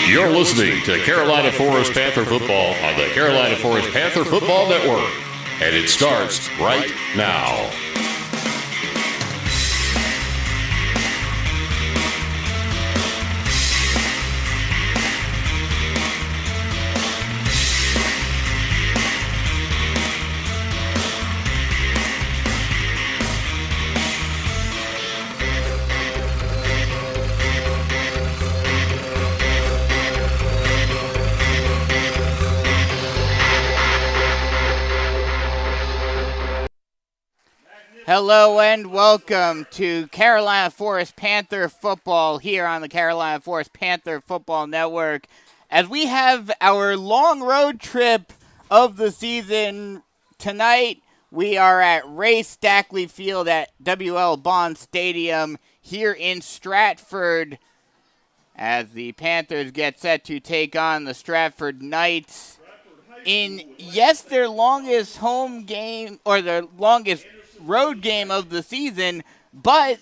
You're listening to Carolina Forest Panther Football on the Carolina Forest Panther Football Network, and it starts right now. Hello and welcome to Carolina Forest Panther Football here on the Carolina Forest Panther Football Network. As we have our long road trip of the season tonight, we are at Ray Stackley Field at W.L. Bond Stadium here in Stratford as the Panthers get set to take on the Stratford Knights in, their longest home game, or their longest road game of the season, but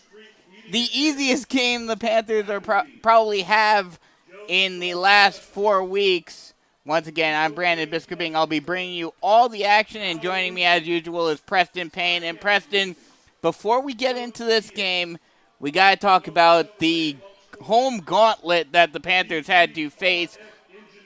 the easiest game the Panthers are probably have in the last 4 weeks. Once again, I'm Brandon Biskuping. I'll be bringing you all the action, and joining me as usual is Preston Payne. And Preston, before we get into this game, we got to talk about the home gauntlet that the Panthers had to face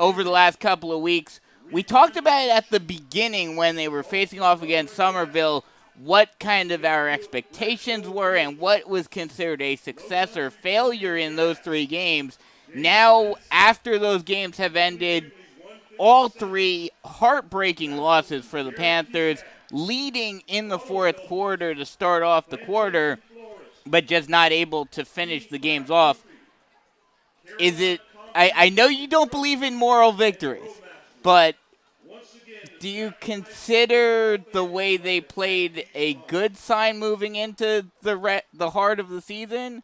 over the last couple of weeks. We talked about it at the beginning when they were facing off against Somerville, what kind of our expectations were and what was considered a success or failure in those 3 games. Now, after those games have ended, all 3 heartbreaking losses for the Panthers, leading in the fourth quarter to start off the quarter, but just not able to finish the games off. I know you don't believe in moral victories, but do you consider the way they played a good sign moving into the heart of the season,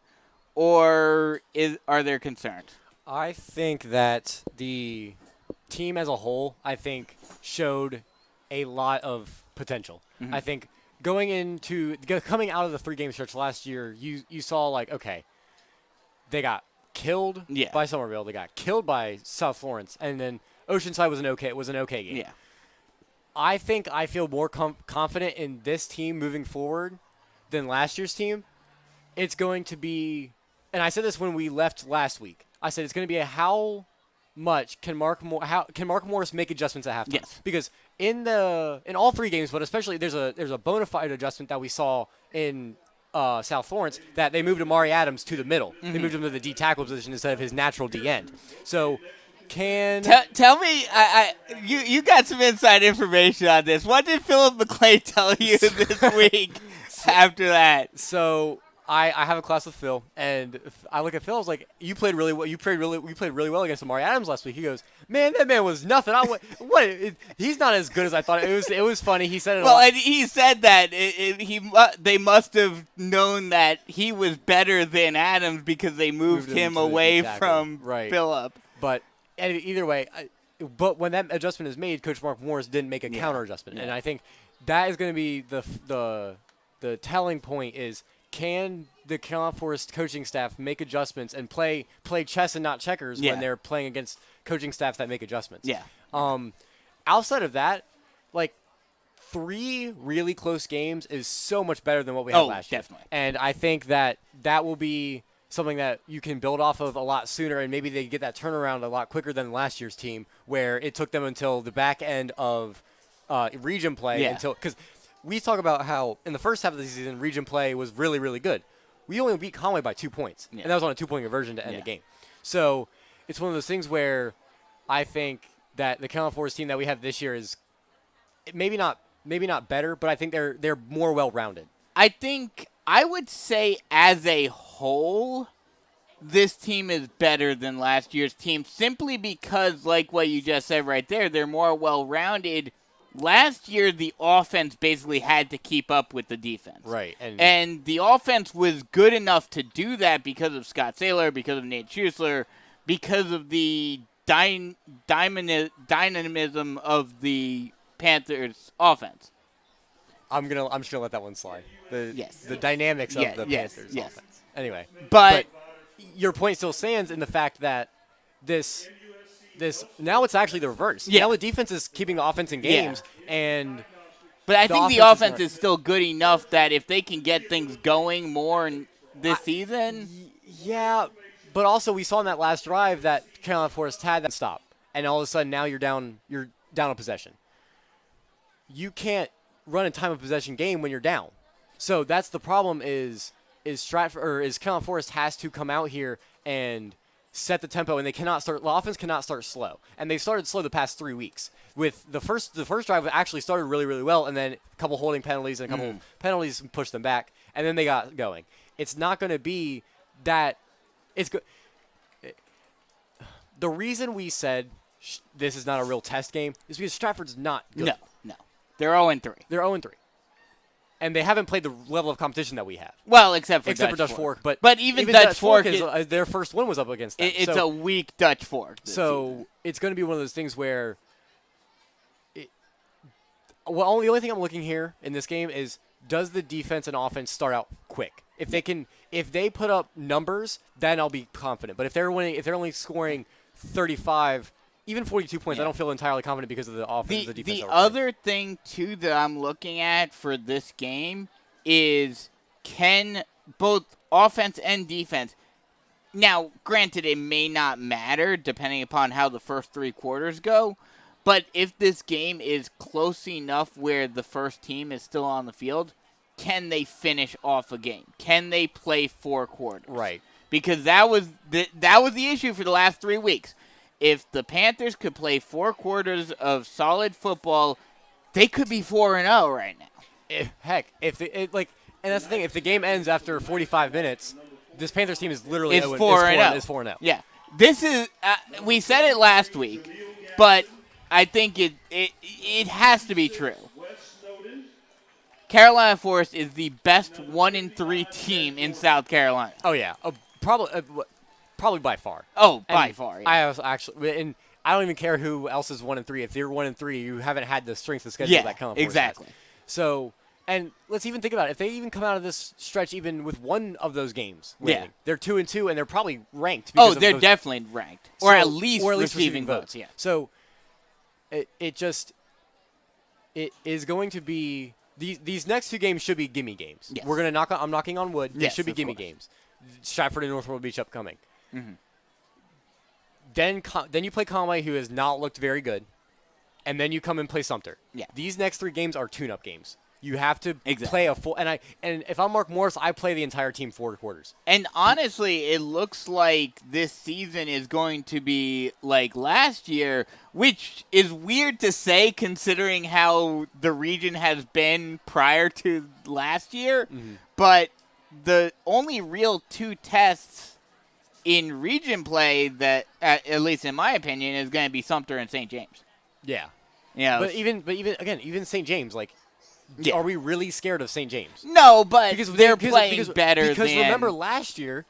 or are there concerns? I think that the team as a whole, showed a lot of potential. Mm-hmm. I think coming out of the 3-game stretch last year, you saw okay, they got killed by Somerville, they got killed by South Florence, and then Oceanside was an okay game. Yeah. I think I feel more confident in this team moving forward than last year's team. It's going to be, and I said this when we left last week, I said it's going to be how much can Mark Morris make adjustments at halftime? Yes. Because in all 3 games, but especially there's a bona fide adjustment that we saw in South Florence, that they moved Amari Adams to the middle. Mm-hmm. They moved him to the D tackle position instead of his natural D end. So tell me, you got some inside information on this. What did Philip McClay tell you this week after that? So I have a class with Phil, and I look at Phil. I was like, "You played really well. You played really well against Amari Adams last week." He goes, "Man, that man was nothing. He's not as good as I thought." It was funny. He said it. Well, and he said that they must have known that he was better than Adams because they moved him away from Philip. But either way, but when that adjustment is made, Coach Mark Morris didn't make a counter adjustment, and I think that is going to be the telling point is, can the Carolina Forest coaching staff make adjustments and play chess and not checkers when they're playing against coaching staffs that make adjustments? Yeah. Outside of that, 3 really close games is so much better than what we had last year. Definitely. And I think that will be something that you can build off of a lot sooner, and maybe they get that turnaround a lot quicker than last year's team, where it took them until the back end of region play because we talk about how in the first half of the season region play was really, really good. We only beat Conway by 2 points, and that was on a 2-point conversion to end the game. So it's one of those things where I think that the Carolina Forest team that we have this year is maybe not better, but I think they're more well-rounded. I think I would say as a whole, this team is better than last year's team simply because, like what you just said right there, they're more well-rounded. Last year, the offense basically had to keep up with the defense. Right. And the offense was good enough to do that because of Scott Saylor, because of Nate Schuessler, because of the dynamism of the Panthers' offense. I'm just gonna let that one slide. The dynamics of the Panthers offense. Anyway, but your point still stands in the fact that this now it's actually the reverse. Yeah. Now the defense is keeping the offense in games, and but I think the offense offense is still good enough that if they can get things going more this season. Yeah, but also we saw in that last drive that Carolina Forest had that stop, and all of a sudden now you're down a possession. You can't run a time of possession game when you're down. So that's the problem is Stratford or is Carolina Forest has to come out here and set the tempo, and the offense cannot start slow. And they started slow the past 3 weeks. With the first drive actually started really, really well, and then a couple holding penalties and a couple penalties pushed them back, and then they got going. It's not going to be that it's good. The reason we said this is not a real test game is because Stratford's not good. No. They're 0-3. They're 0-3. And they haven't played the level of competition that we have. Well, except for Dutch Fork. But even Dutch Fork is their first win was up against them. It's a weak Dutch Fork. So it's going to be one of those things where the only thing I'm looking here in this game is does the defense and offense start out quick? If they put up numbers, then I'll be confident. But if they're only scoring 35, even 42 points, I don't feel entirely confident because of the offense. The defense. The other thing too that I'm looking at for this game is can both offense and defense. Now, granted, it may not matter depending upon how the first 3 quarters go. But if this game is close enough where the first team is still on the field, can they finish off a game? Can they play 4 quarters? Right. Because that was the issue for the last 3 weeks. If the Panthers could play 4 quarters of solid football, they could be 4-0 right now. And that's the thing. If the game ends after 45 minutes, this Panthers team is literally 4-0. Yeah. This is we said it last week, but I think it has to be true. Carolina Forest is the best 1-3 team in South Carolina. Oh yeah, probably by far. Oh, by far. Yeah. I was actually, and I don't even care who else is 1-3. If you're 1-3, you haven't had the strength of schedule that Carolina Forest exactly. has. So, and let's even think about it. If they even come out of this stretch even with one of those games winning, they're 2-2, and they're probably ranked. Oh, they're definitely ranked, or at least receiving votes. Yeah. So, it is going to be these next 2 games should be gimme games. Yes. We're gonna I'm knocking on wood. They should be gimme course. games. Stratford and Northwood Beach upcoming. Mm-hmm. Then you play Conway, who has not looked very good, and then you come and play Sumter. Yeah. These next 3 games are tune-up games. You have to Exactly. play a full. And if I'm Mark Morris, I play the entire team 4 quarters. And honestly, it looks like this season is going to be like last year, which is weird to say considering how the region has been prior to last year. Mm-hmm. But the only real 2 tests in region play that, at least in my opinion, is going to be Sumter and St. James. Yeah. Yeah. But even St. James, like, are we really scared of St. James? No, but they're playing better. Because remember last year,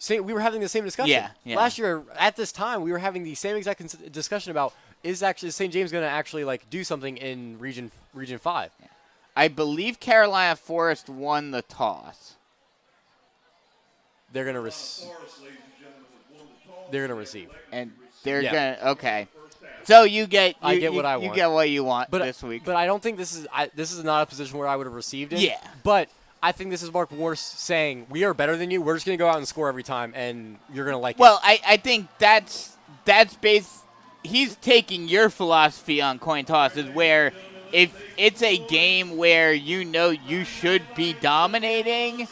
we were having the same discussion. Yeah. Last year at this time, we were having the same exact discussion about is St. James going to actually like do something in Region 5? Yeah. I believe Carolina Forest won the toss. They're going to receive. And they're going to, okay. So I get what I want. You get what you want this week. But I don't think this is not a position where I would have received it. Yeah. But I think this is Mark Morse saying, we are better than you. We're just going to go out and score every time, and you're going to like it. Well, I think that's based. He's taking your philosophy on coin tosses where if it's a game where you should be dominating,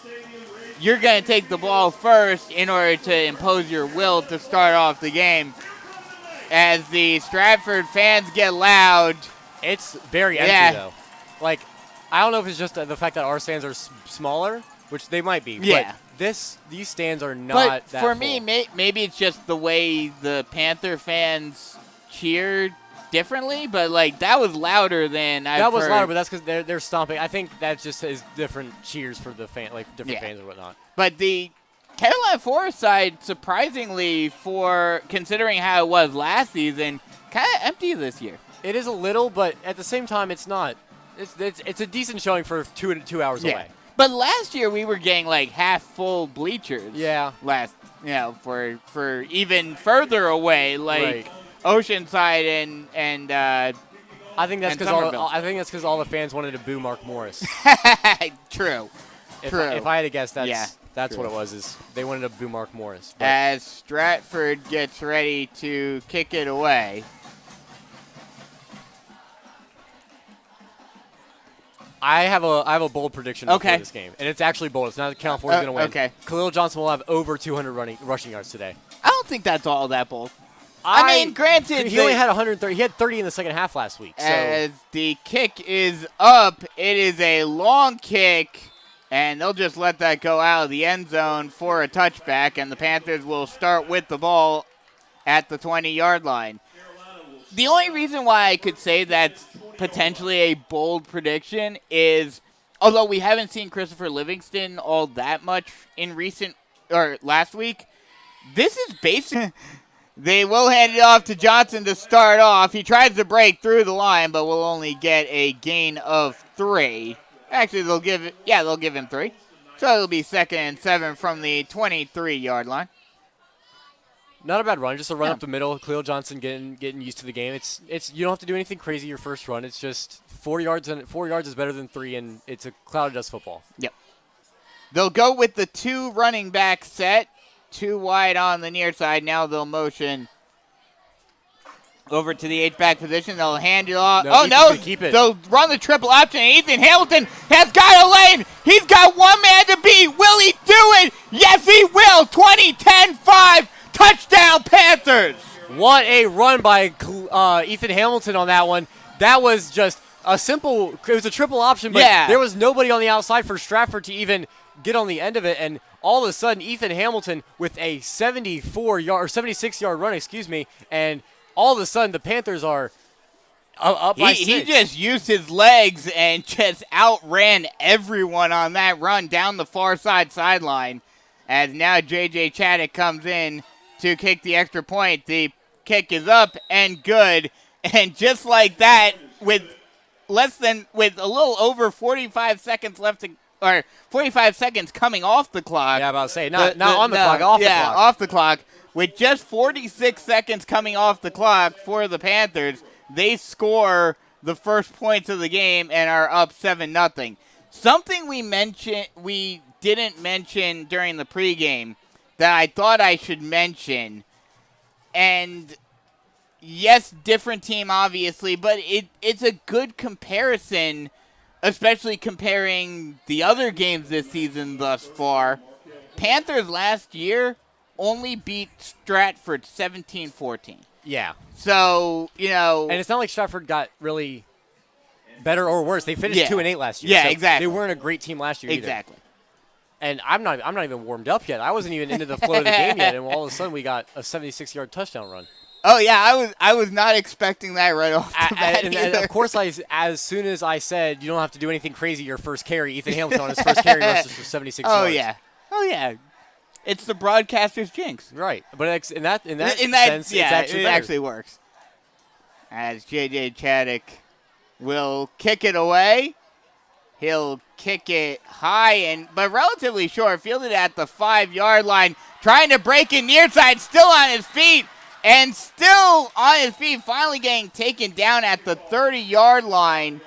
you're going to take the ball first in order to impose your will to start off the game. As the Stratford fans get loud. It's very empty, though. Like, I don't know if it's just the fact that our stands are smaller, which they might be. Yeah. But these stands are not that for full. me, maybe it's just the way the Panther fans cheered differently, but, like, that was louder than I've heard. That was louder, but that's because they're stomping. I think that just is different cheers for the different fans or whatnot. But the Carolina Forest side, surprisingly, for considering how it was last season, kind of empty this year. It is a little, but at the same time, it's not. It's a decent showing for 2 hours away. But last year we were getting like half full bleachers. Yeah. For even further away, like Oceanside and I think that's and because all the fans wanted to boo Mark Morris. True. If True. If I had to guess, that's true. what it was. Is they wanted to boo Mark Morris. But As Stratford gets ready to kick it away. I have a bold prediction for this game, and it's actually bold. It's not the count for who's going to win. Okay. Khalil Johnson will have over 200 rushing yards today. I don't think that's all that bold. I mean, granted, he only had 130. He had 30 in the second half last week. So. As the kick is up, it is a long kick, and they'll just let that go out of the end zone for a touchback, and the Panthers will start with the ball at the 20-yard line. The only reason why I could say that's potentially a bold prediction is, although we haven't seen Christopher Livingston all that much in last week, this is basic. They will hand it off to Johnson to start off. He tries to break through the line, but will only get a gain of 3. Actually, they'll give him 3. So it'll be 2nd and 7 from the 23-yard line. Not a bad run, just a run up the middle. Khalil Johnson getting used to the game. It's you don't have to do anything crazy your first run. It's just 4 yards, and 4 yards is better than 3, and it's a cloud dust football. Yep. They'll go with the 2 running back set. 2 wide on the near side. Now they'll motion over to the H-back position. They'll hand it off. Keep it. They'll run the triple option. Ethan Hamilton has got a lane. He's got one man to beat. Will he do it? Yes, he will. 20-10-5. Touchdown, Panthers. What a run by Ethan Hamilton on that one. That was just it was a triple option, but there was nobody on the outside for Stratford to even get on the end of it, and all of a sudden Ethan Hamilton with a 76-yard run, and all of a sudden the Panthers are up by 6. He just used his legs and just outran everyone on that run down the far sideline. As now J.J. Chaddock comes in to kick the extra point. The kick is up and good, and just like that, with a little over 45 seconds left to. Or 45 seconds coming off the clock. Yeah, I'm about to say, not on the clock, off the clock. Yeah, off the clock. With just 46 seconds coming off the clock for the Panthers, they score the first points of the game and are up 7-0. Something we didn't mention during the pregame that I thought I should mention, and yes, different team obviously, but it's a good comparison, especially comparing the other games this season thus far. Panthers last year only beat Stratford 17-14. Yeah. So, And it's not like Stratford got really better or worse. They finished 2-8 last year. Yeah, so exactly. They weren't a great team last year either. Exactly. And I'm not even warmed up yet. I wasn't even into the flow of the game yet, and all of a sudden we got a 76-yard touchdown run. Oh, yeah, I was not expecting that right off the bat and of course, as soon as I said you don't have to do anything crazy your first carry, Ethan Hamilton on his first carry rushes for 76 yards. Oh, yeah. It's the broadcaster's jinx. Right. But in that sense, it actually actually works. As J.J. Chaddock will kick it away. He'll kick it high but relatively short, fielded at the 5-yard line, trying to break in near side, still on his feet. And still on his feet, finally getting taken down at the 30-yard line.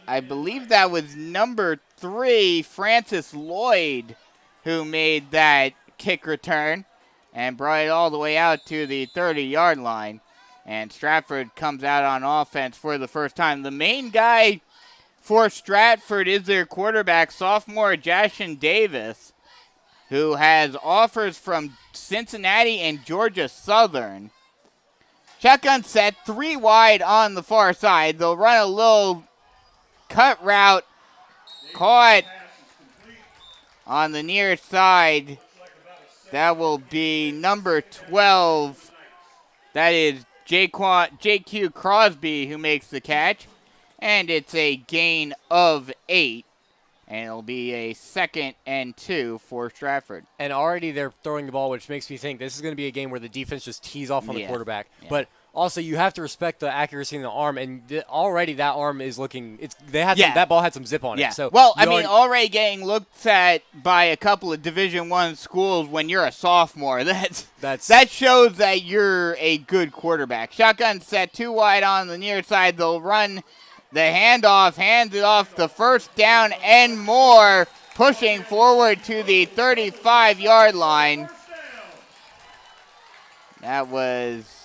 I believe that was number 3, Francis Lloyd, who made that kick return and brought it all the way out to the 30-yard line. And Stratford comes out on offense for the first time. The main guy for Stratford is their quarterback, sophomore Jashin Davis, who has offers from Cincinnati and Georgia Southern. Shotgun set, 3 wide on the far side. They'll run a little cut route, caught on the near side. That will be number 12. That is J.Q. Crosby who makes the catch. And it's a gain of 8. And it'll be a 2nd and 2 for Stratford. And already they're throwing the ball, which makes me think this is going to be a game where the defense just tees off on the quarterback. Yeah. But Also, you have to respect the accuracy in the arm, and already that arm is looking. That ball had some zip on it. So already getting looked at by a couple of Division I schools when you're a sophomore. That shows that you're a good quarterback. Shotgun set, 2 wide on the near side. They'll run the handoff, hands it off the first down and more, pushing forward to the 35-yard line. That was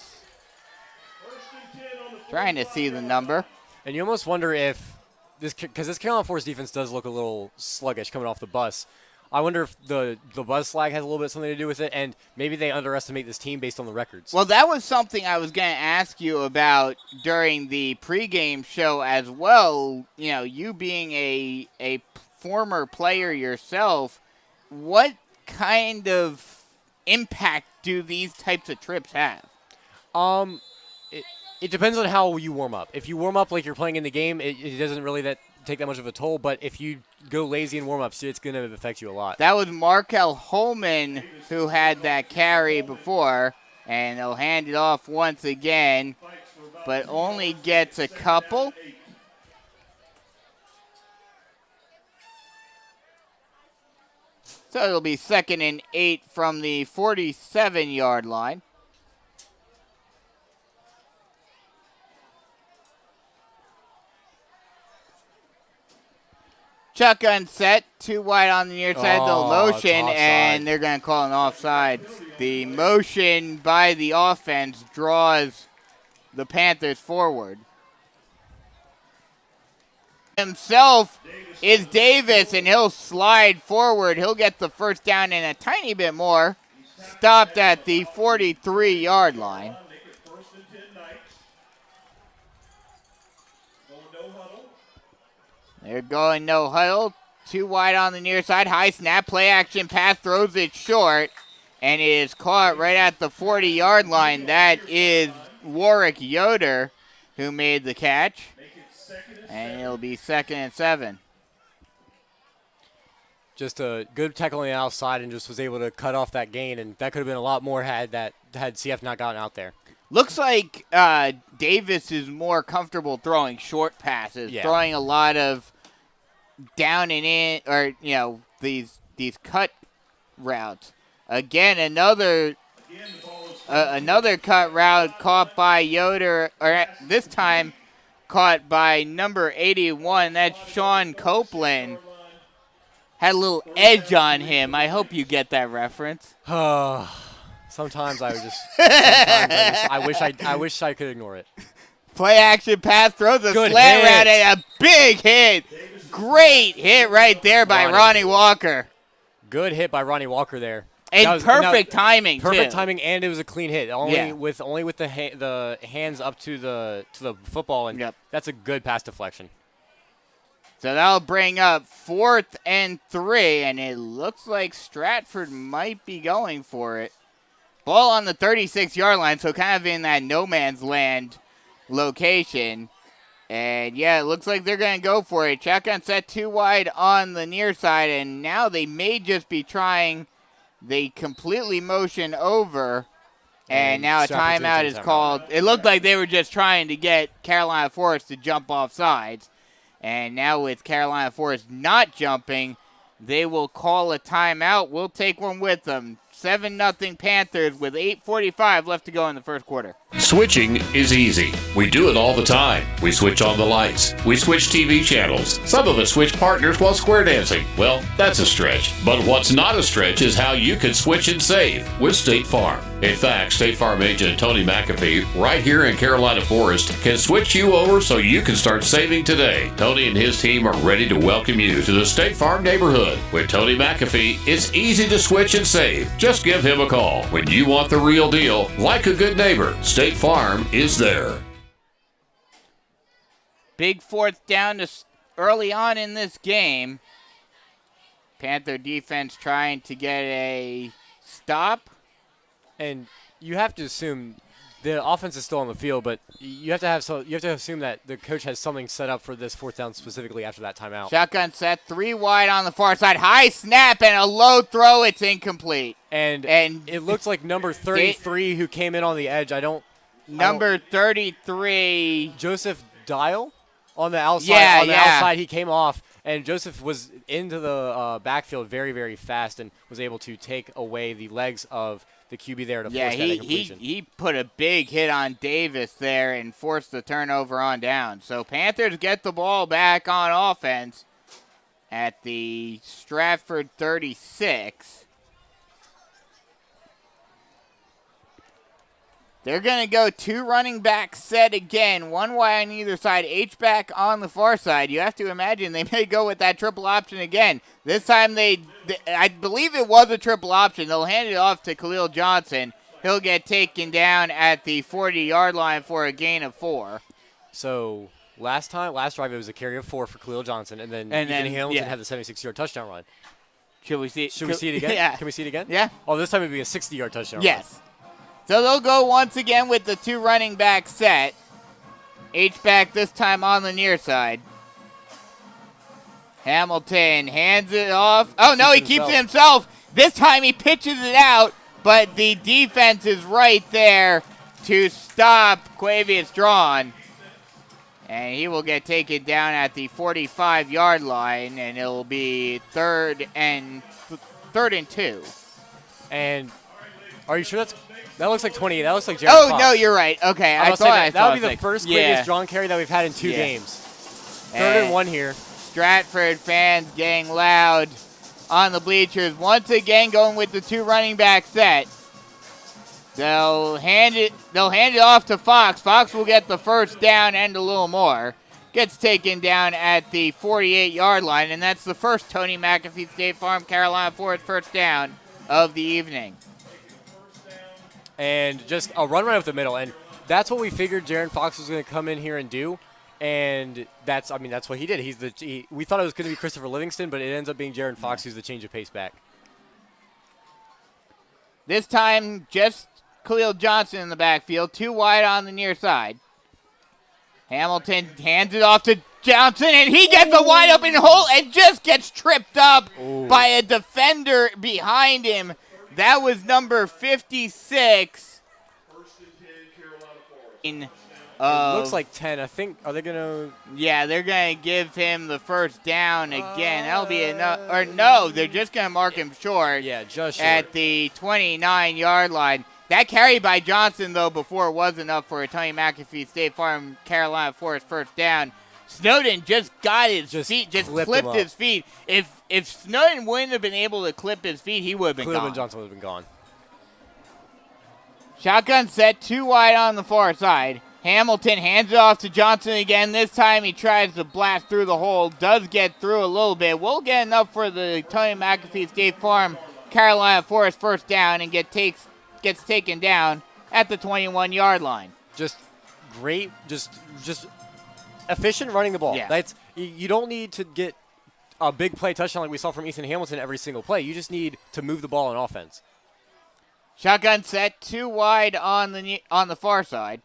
trying to see the number. And you almost wonder if because this Carolina Forest defense does look a little sluggish coming off the bus. I wonder if the buzz flag has a little bit something to do with it, and maybe they underestimate this team based on the records. Well, that was something I was going to ask you about during the pregame show as well. You know, you being a former player yourself, what kind of impact do these types of trips have? It depends on how you warm up. If you warm up like you're playing in the game, it doesn't really take that much of a toll. But if you go lazy in warm-ups, it's going to affect you a lot. That was Markel Holman who had that carry before, and they'll hand it off once again, but only gets a couple. So it'll be 2nd and 8 from the 47-yard line. Shotgun set, 2 wide on the near side. They'll motion, and they're going to call an offside. The motion by the offense draws the Panthers forward. Himself is Davis, and he'll slide forward. He'll get the first down and a tiny bit more. Stopped at the 43-yard line. They're going no huddle. 2 wide on the near side. High snap, play action pass, throws it short, and it is caught right at the 40-yard line. That is Warwick Yoder who made the catch. And it'll be 2nd and 7. Just a good tackle on the outside and just was able to cut off that gain, and that could have been a lot more had CF not gotten out there. Looks like Davis is more comfortable throwing short passes, throwing a lot of down and in, or these cut routes. Again, another cut route caught by Yoder, or this time caught by number 81. That's Sean Copeland. Had a little edge on him. I hope you get that reference. Sometimes I wish I could ignore it. Play action pass, throws a slant route and a big hit. Great hit right there by Ronnie Walker. Good hit by Ronnie Walker there. And perfect timing, Perfect timing, and it was a clean hit. Only with the hands up to the football, and that's a good pass deflection. So that'll bring up 4th and 3, and it looks like Stratford might be going for it. Ball on the 36-yard line, so kind of in that no man's land location. And, it looks like they're going to go for it. Shotgun set, 2 wide on the near side, and now they may just be trying. They completely motion over, and now a timeout is called. It looked like they were just trying to get Carolina Forest to jump off sides. And now with Carolina Forest not jumping, they will call a timeout. We'll take one with them. 7-0 Panthers with 8:45 left to go in the first quarter. Switching is easy. We do it all the time. We switch on the lights. We switch TV channels. Some of us switch partners while square dancing. Well, that's a stretch. But what's not a stretch is how you can switch and save with State Farm. In fact, State Farm agent Tony McAfee, right here in Carolina Forest, can switch you over so you can start saving today. Tony and his team are ready to welcome you to the State Farm neighborhood. With Tony McAfee, it's easy to switch and save. Just give him a call. When you want the real deal, like a good neighbor, State Farm is there. Big 4th down early on in this game. Panther defense trying to get a stop. And you have to assume the offense is still on the field, but you have to assume that the coach has something set up for this 4th down specifically after that timeout. Shotgun set, 3 wide on the far side. High snap and a low throw. It's incomplete. And it looks like number 33 who came in on the edge. number 33. Joseph Dial on the outside. Yeah, on the outside, he came off, and Joseph was into the backfield very, very fast and was able to take away the legs of the QB there to force that incompletion. He put a big hit on Davis there and forced the turnover on down. So Panthers get the ball back on offense at the Stratford 36. They're going to go two running back set again, one wide on either side, H-back on the far side. You have to imagine they may go with that triple option again. This time I believe it was a triple option. They'll hand it off to Khalil Johnson. He'll get taken down at the 40-yard line for a gain of 4. So last drive it was a carry of 4 for Khalil Johnson, and then Hamilton had the 76-yard touchdown run. Should we see it again? Yeah. Can we see it again? Yeah. Oh, this time it'd be a 60-yard touchdown run. Yes. So they'll go once again with the two running back set. H-back this time on the near side. Hamilton hands it off. Oh, no, he keeps it himself. This time he pitches it out, but the defense is right there to stop Quavius Drawn. And he will get taken down at the 45-yard line, and it'll be third and 2. And are you sure that looks like 28? That looks like Jaron Oh, Fox. no, you're right. Okay, I thought I saw that would be the first Quavius Drawn carry that we've had in 2 games. Third and 1 here. Stratford fans getting loud on the bleachers. Once again going with the two running back set. They'll hand it off to Fox. Fox will get the first down and a little more. Gets taken down at the 48-yard line, and that's the first Tony McAfee State Farm Carolina Forest first down of the evening. And just a run right up the middle, and that's what we figured Jaron Fox was going to come in here and do, and that's what he did. We thought it was going to be Christopher Livingston, but it ends up being Jaron Fox who's the change of pace back. This time, just Khalil Johnson in the backfield, 2 wide on the near side. Hamilton hands it off to Johnson, and he gets a wide open hole and just gets tripped up by a defender behind him. That was number 56. It looks like 10. I think, are they going to? Yeah, they're going to give him the first down again. That'll be enough. Or no, they're just going to mark him short. Yeah, just short. At the 29-yard line. That carry by Johnson, though, before was enough for a Tony McAfee State Farm Carolina Forest first down. Snowden just got his feet, just clipped his feet. If Snowden wouldn't have been able to clip his feet, he would have been gone. Cleveland Johnson would have been gone. Shotgun set, 2 wide on the far side. Hamilton hands it off to Johnson again. This time he tries to blast through the hole. Does get through a little bit. Will get enough for the Tony McAfee State Farm Carolina Forest first down and gets taken down at the 21-yard line. Just great, just efficient running the ball. Yeah. You don't need to get a big play touchdown like we saw from Ethan Hamilton every single play. You just need to move the ball on offense. Shotgun set, 2 wide on the far side.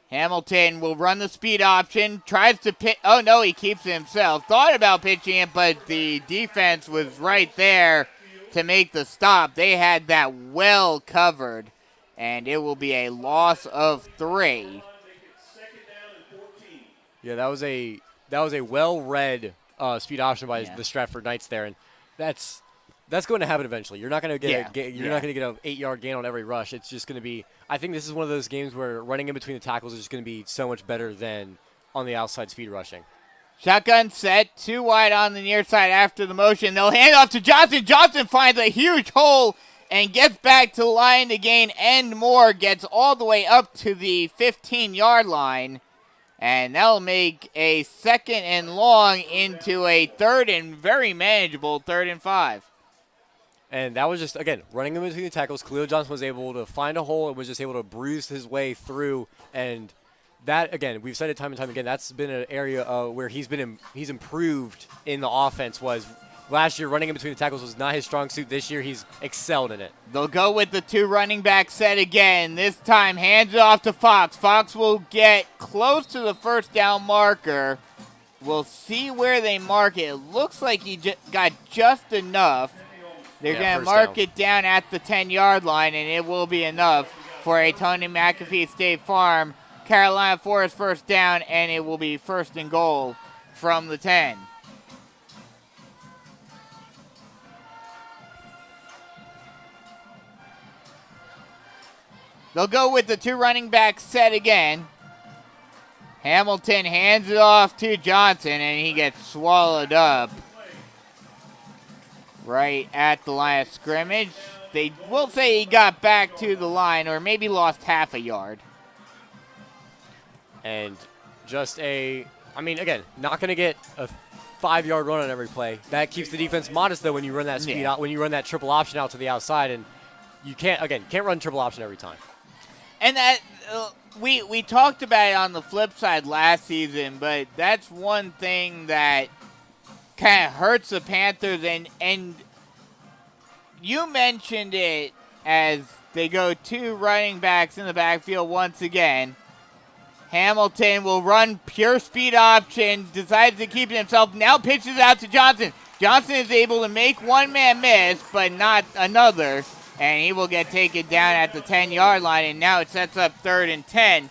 Hamilton will run the speed option, tries to pitch. Oh, no, he keeps it himself. Thought about pitching it, but the defense was right there to make the stop. They had that well covered, and it will be a loss of 3. Yeah, that was a well-read speed option by the Stratford Knights there, and that's going to happen eventually. You're not going to get not going to get an 8-yard gain on every rush. It's just going to be. I think this is one of those games where running in between the tackles is just going to be so much better than on the outside speed rushing. Shotgun set, 2 wide on the near side after the motion. They'll hand off to Johnson. Johnson finds a huge hole and gets back to the line to gain and more. Gets all the way up to the 15-yard line. And that'll make a 2nd and long into a 3rd and very manageable 3rd and 5. And that was just, again, running in between the tackles. Khalil Johnson was able to find a hole and was just able to bruise his way through. And that, again, we've said it time and time again, that's been an area where he's improved in the offense. Was last year running in between the tackles was not his strong suit. This year he's excelled in it. They'll go with the 2 running back set again. This time hands it off to Fox. Fox will get close to the first down marker. We'll see where they mark it. It looks like he got just enough. They're going to mark it down at the 10-yard line, and it will be enough for a Tony McAfee State Farm Carolina Forest first down, and it will be first and goal from the 10. They'll go with the 2 running back set again. Hamilton hands it off to Johnson, and he gets swallowed up right at the line of scrimmage. They will say he got back to the line, or maybe lost half a yard. And just again, not going to get a 5-yard run on every play. That keeps the defense modest, though, when you run that speed out, when you run that triple option out to the outside, and you can't run triple option every time. And that we talked about it on the flip side last season, but that's one thing that kind of hurts the Panthers, and you mentioned it as they go 2 running backs in the backfield once again. Hamilton will run pure speed option, decides to keep it himself, now pitches out to Johnson. Johnson is able to make one man miss, but not another, and he will get taken down at the 10-yard line, and now it sets up 3rd and 10.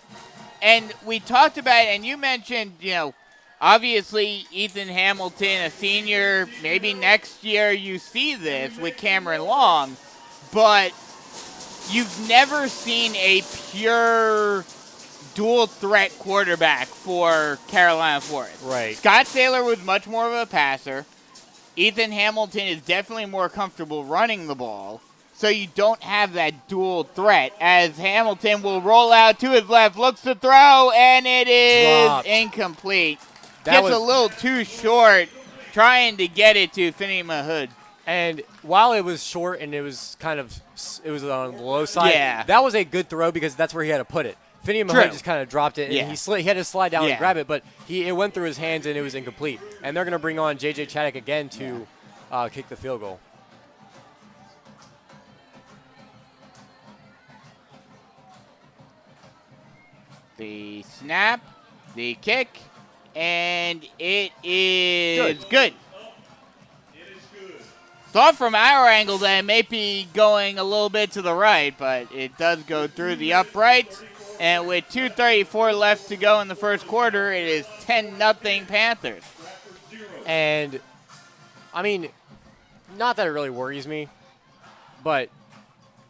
And we talked about it, and you mentioned, obviously Ethan Hamilton, a senior, maybe next year you see this with Cameron Long, but you've never seen a pure dual threat quarterback for Carolina Forest. Right. Scott Saylor was much more of a passer. Ethan Hamilton is definitely more comfortable running the ball, so you don't have that dual threat, as Hamilton will roll out to his left, looks to throw, and it is incomplete. Gets a little too short trying to get it to Finney Mahood. And while it was short and it was on the low side, that was a good throw because that's where he had to put it. Finney Mahood just kind of dropped it, and he had to slide down and grab it, but it went through his hands and it was incomplete. And they're going to bring on J.J. Chaddock again to kick the field goal. The snap, the kick, and it is good. Thought from our angle that it may be going a little bit to the right, but it does go through the uprights. And with 2:34 left to go in the first quarter, it is 10-0 Panthers. And, not that it really worries me, but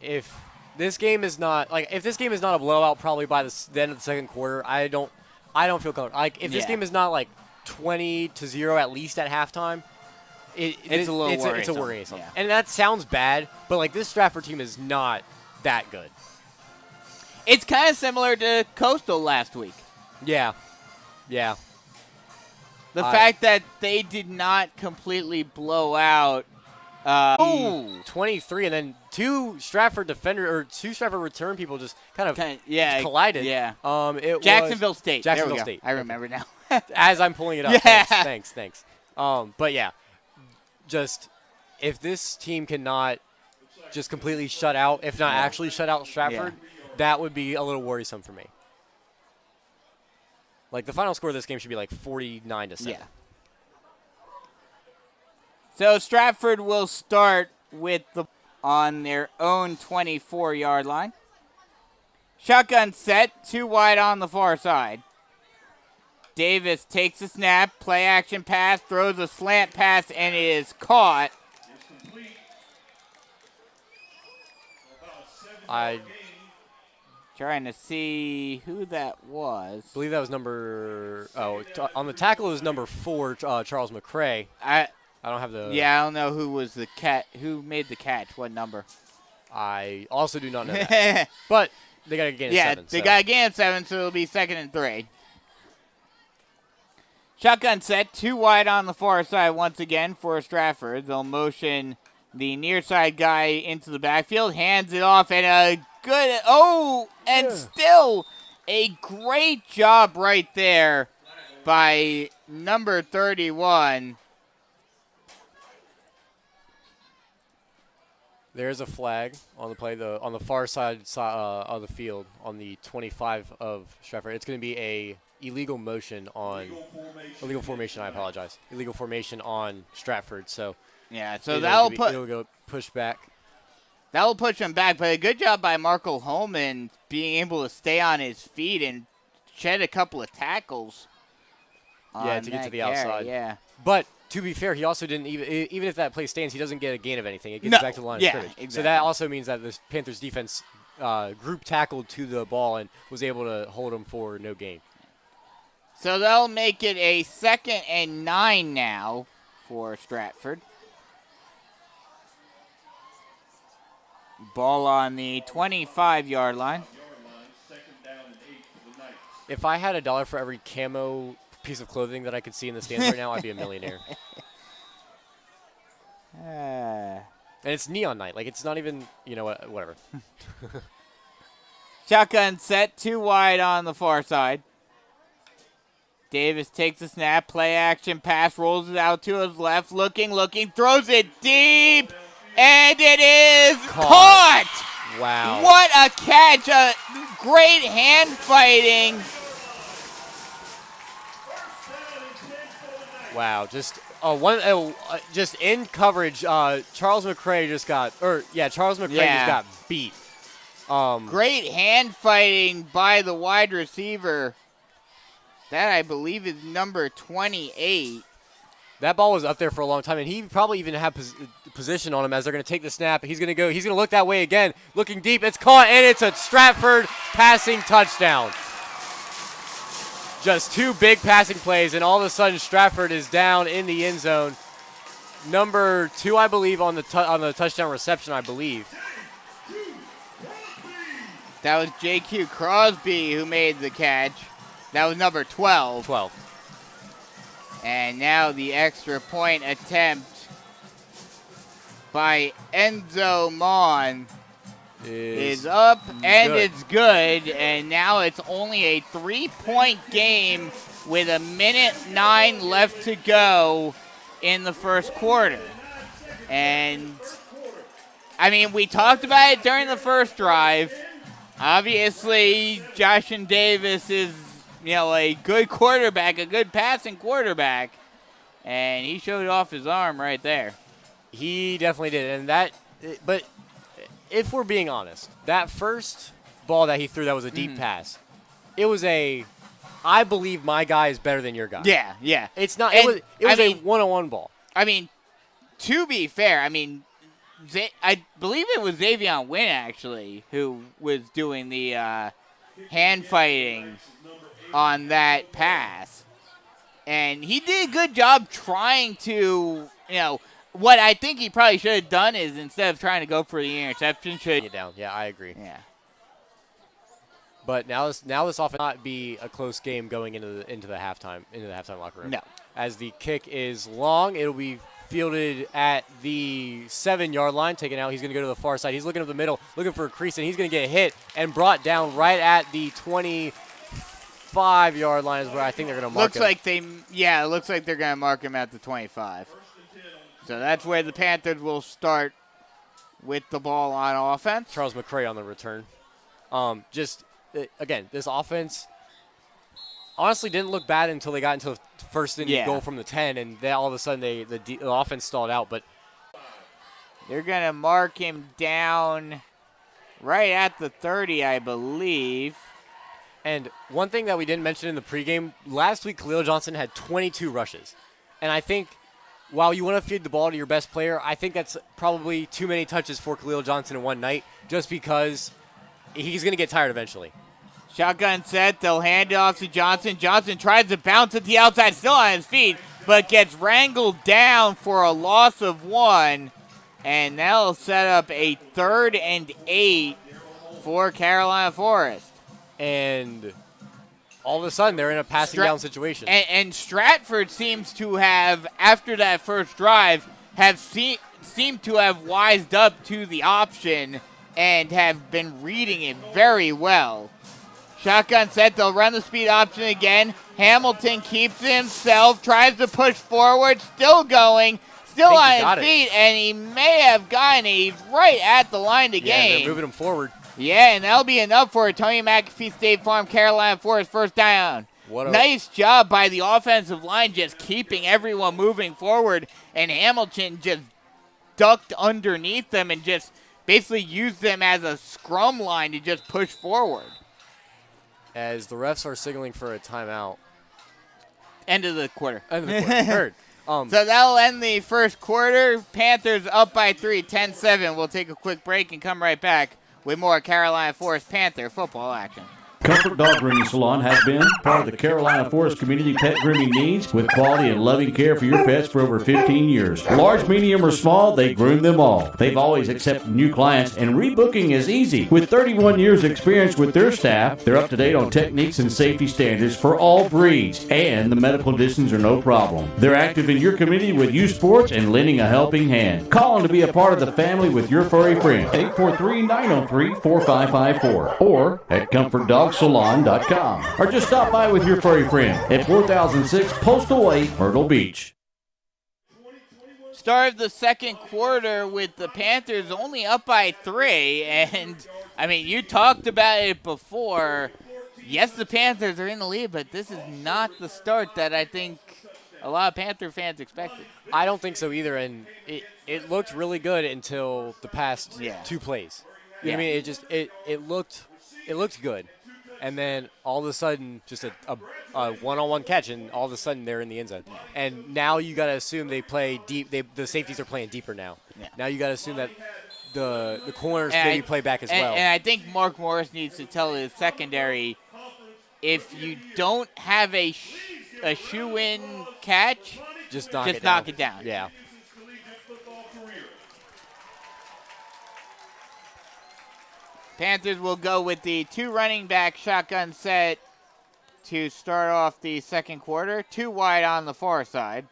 if this game is not a blowout, probably by the end of the second quarter, I don't feel comfortable. If this game is not 20-0 at least at halftime, it's a little worrisome. It's a worrisome. Yeah. And that sounds bad, but this Stratford team is not that good. It's kind of similar to Coastal last week. Yeah. The fact that they did not completely blow out 23, and then two Stratford return people just kind of collided. Yeah. It Jacksonville was State. Jacksonville State. I remember now. As I'm pulling it up. Yeah. Thanks. But yeah, just if this team cannot just completely shut out, if not actually shut out Stratford, that would be a little worrisome for me. The final score of this game should be 49-7. Yeah. So Stratford will start with on their own 24-yard line. Shotgun set, 2 wide on the far side. Davis takes a snap, play action pass, throws a slant pass, and it is caught. Trying to see who that was. I believe that was on the tackle it was number 4, Charles McCray. I don't have the. Yeah, I don't know who was the who made the catch. What number? I also do not know that. But they got a gain of 7. Yeah, they got a gain of 7, so it'll be 2nd and 3. Shotgun set, 2 wide on the far side once again for Stratford. They'll motion the near side guy into the backfield, hands it off, and a good, still a great job right there by number 31. There's a flag on the play, on the far side of the field, on the 25 of Stratford. It's going to be a illegal formation on Stratford. So Yeah, so it'll go push back. That'll push him back, but a good job by Marco Holman being able to stay on his feet and shed a couple of tackles. Yeah, to get to the outside. Yeah. But to be fair, he also didn't even if that play stands, he doesn't get a gain of anything. It gets back to the line of scrimmage. Exactly. So that also means that the Panthers defense group tackled to the ball and was able to hold him for no gain. So they'll make it a 2nd and 9 now for Stratford. Ball on the 25-yard line. If I had $1 for every camo piece of clothing that I could see in the stands right now, I'd be a millionaire. And it's neon night. Like, it's not even, whatever. Shotgun set, 2 wide on the far side. Davis takes the snap, play action pass, rolls it out to his left, looking, throws it deep, and it is caught! Wow. What a catch! A great hand fighting. Wow, just in coverage. Charles McCray just got beat. Great hand fighting by the wide receiver. That I believe is number 28. That ball was up there for a long time, and he probably even had position on him as they're going to take the snap. He's going to go. He's going to look that way again, looking deep. It's caught, and it's a Stratford passing touchdown. Just 2 big passing plays, and all of a sudden Stratford is down in the end zone. Number 2, I believe, on the touchdown reception, I believe. That was J.Q. Crosby who made the catch. That was number 12. And now the extra point attempt by Enzo Mon is up and it's good. And now it's only a 3-point game with 1:09 left to go in the first quarter. And, I mean, we talked about it during the first drive. Obviously, Josh Davis is a good quarterback, a good passing quarterback, and he showed off his arm right there. He definitely did, but if we're being honest, that first ball that he threw that was a deep pass, it was I believe my guy is better than your guy. Yeah. It's not. It was a one-on-one ball. I mean, to be fair, I believe it was Xavier Wynn actually who was doing the hand fighting on that pass. And he did a good job trying to, what I think he probably should have done is instead of trying to go for the interception, should get down. Yeah, I agree. Yeah. But now this offense not be a close game going into the halftime locker room. No. As the kick is long, it'll be fielded at the 7-yard line, taken out. He's going to go to the far side. He's looking up the middle, looking for a crease, and he's going to get hit and brought down right at the 25-yard line is where I think they're going to mark him. It looks like they're going to mark him at the 25. So that's where the Panthers will start with the ball on offense. Charles McCray on the return. Again, this offense honestly didn't look bad until they got into the first and goal from the 10, and then all of a sudden the offense stalled out. But they're going to mark him down right at the 30, I believe. And one thing that we didn't mention in the pregame, last week Khalil Johnson had 22 rushes. And I think while you want to feed the ball to your best player, I think that's probably too many touches for Khalil Johnson in one night just because he's going to get tired eventually. Shotgun set. They'll hand it off to Johnson. Johnson tries to bounce at the outside, still on his feet, but gets wrangled down for a loss of 1. And that'll set up a 3rd and 8 for Carolina Forest. And all of a sudden, they're in a passing down situation. And Stratford seems to have, after that first drive, seemed to have wised up to the option and have been reading it very well. Shotgun set. They'll run the speed option again. Hamilton keeps himself, tries to push forward, still going, still on his feet, and he may have gotten it. He's right at the line to gain. Yeah, they're moving him forward. Yeah, and that'll be enough for Tony McAfee State Farm, Carolina Forest first down. Nice job by the offensive line just keeping everyone moving forward, and Hamilton just ducked underneath them and just basically used them as a scrum line to just push forward. As the refs are signaling for a timeout. End of the quarter. End of the quarter. Third. So that'll end the first quarter. Panthers up by 3, 10-7. We'll take a quick break and come right back with more Carolina Forest Panther football action. Comfort Dog Grooming Salon has been part of the Carolina Forest community pet grooming needs with quality and loving care for your pets for over 15 years. Large, medium, or small, they groom them all. They've always accepted new clients, and rebooking is easy. With 31 years experience with their staff, they're up to date on techniques and safety standards for all breeds, and the medical conditions are no problem. They're active in your community with youth sports and lending a helping hand. Call them to be a part of the family with your furry friend. 843-903-4554 or at ComfortDogSalon.com or just stop by with your furry friend at 4006 Postal Way, Myrtle Beach. Start of the second quarter with the Panthers only up by 3, and I mean, you talked about it before. Yes, the Panthers are in the lead, but this is not the start that I think a lot of Panther fans expected. I don't think so either, and it looked really good until the past 2 plays. You know what I mean? It looked good. And then all of a sudden, just a one-on-one catch, and all of a sudden they're in the end zone. And now you got to assume they play deep. The safeties are playing deeper now. Yeah. Now you got to assume that the corners maybe play back as well. And I think Mark Morris needs to tell his secondary, if you don't have a shoe-in catch, just knock it down. Yeah. Panthers will go with the 2 running back shotgun set to start off the second quarter. 2 wide on the far side.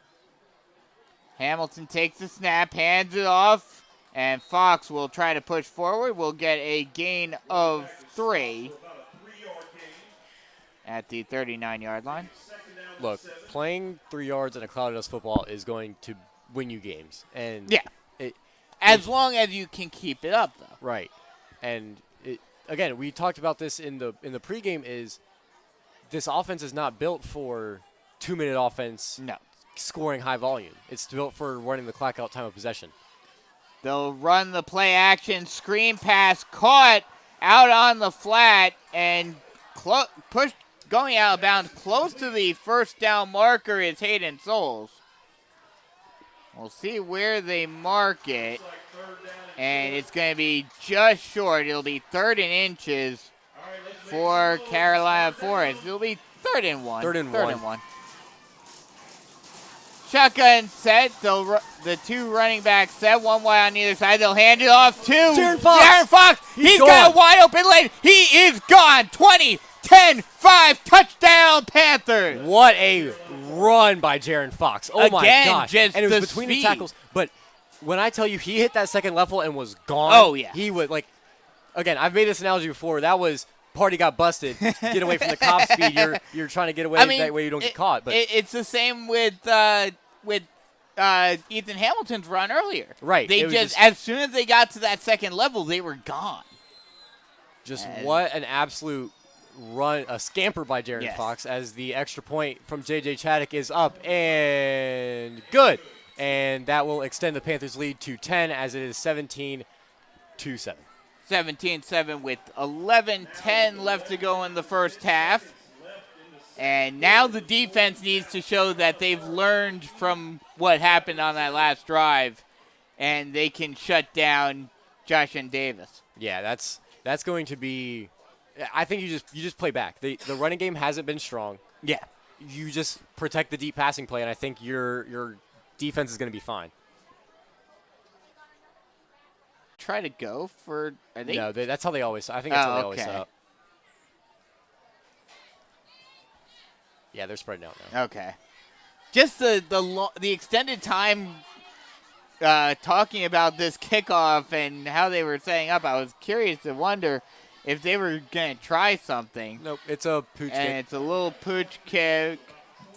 Hamilton takes the snap, hands it off, and Fox will try to push forward. We'll get a gain of 3 at the 39-yard line. Look, playing 3 yards in a cloud of dust football is going to win you games. And as long as you can keep it up, though. Right. And again, we talked about this in the pregame. Is this offense is not built for 2-minute offense? No, scoring high volume. It's built for running the clock out time of possession. They'll run the play action screen pass, caught out on the flat and pushed going out of bounds close to the first down marker is Hayden Souls. We'll see where they mark it. And it's going to be just short. It'll be 3rd and inches for Carolina Forest. It'll be 3rd and 1. 3rd and 1. Shotgun set. The 2 running backs set. 1 wide on either side. They'll hand it off to Jaron Fox. Jaron Fox. He's got a wide open lane. He is gone. 20, 10, 5. Touchdown, Panthers. What a run by Jaron Fox. Oh, my gosh. Just and it was between the tackles. But when I tell you he hit that second level and was gone, he would, again, I've made this analogy before. That was party got busted. Get away from the cop speed. You're trying to get away that way you don't get caught. But it's the same with Ethan Hamilton's run earlier. Right. They just as soon as they got to that second level, they were gone. What an absolute run, a scamper by Jaron Fox as the extra point from J.J. Chaddock is up and good. And that will extend the Panthers' lead to 10 as it is 17-7. 17-7 with 11:10 left to go in the first half. And now the defense needs to show that they've learned from what happened on that last drive, and they can shut down Josh and Davis. Yeah, that's going to be. I think you just play back. The running game hasn't been strong. Yeah, you just protect the deep passing play, and I think your defense is going to be fine. Try to go for. No, that's how they always. I think that's how they always set up. Yeah, they're spreading out now. Okay. Just the extended time talking about this kickoff and how they were setting up, I was curious to wonder if they were going to try something. Nope, it's a pooch kick. And it's a little pooch kick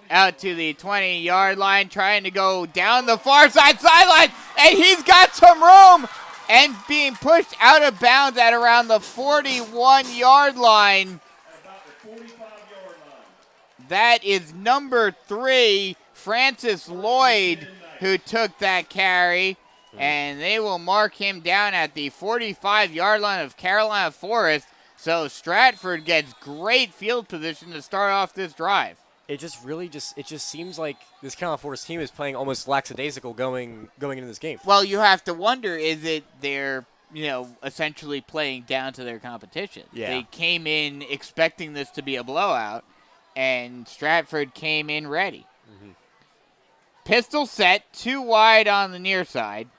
out to the 20-yard line, trying to go down the far sideline, and he's got some room and being pushed out of bounds at around the 41-yard line. That is number 3, Francis Lloyd, who took that carry. and they will mark him down at the 45-yard line of Carolina Forest. So Stratford gets great field position to start off this drive. It just seems like this Carolina Forest team is playing almost lackadaisical going into this game. Well, you have to wonder, is it they're essentially playing down to their competition? Yeah. They came in expecting this to be a blowout, and Stratford came in ready. Mm-hmm. Pistol set, 2 wide on the near side.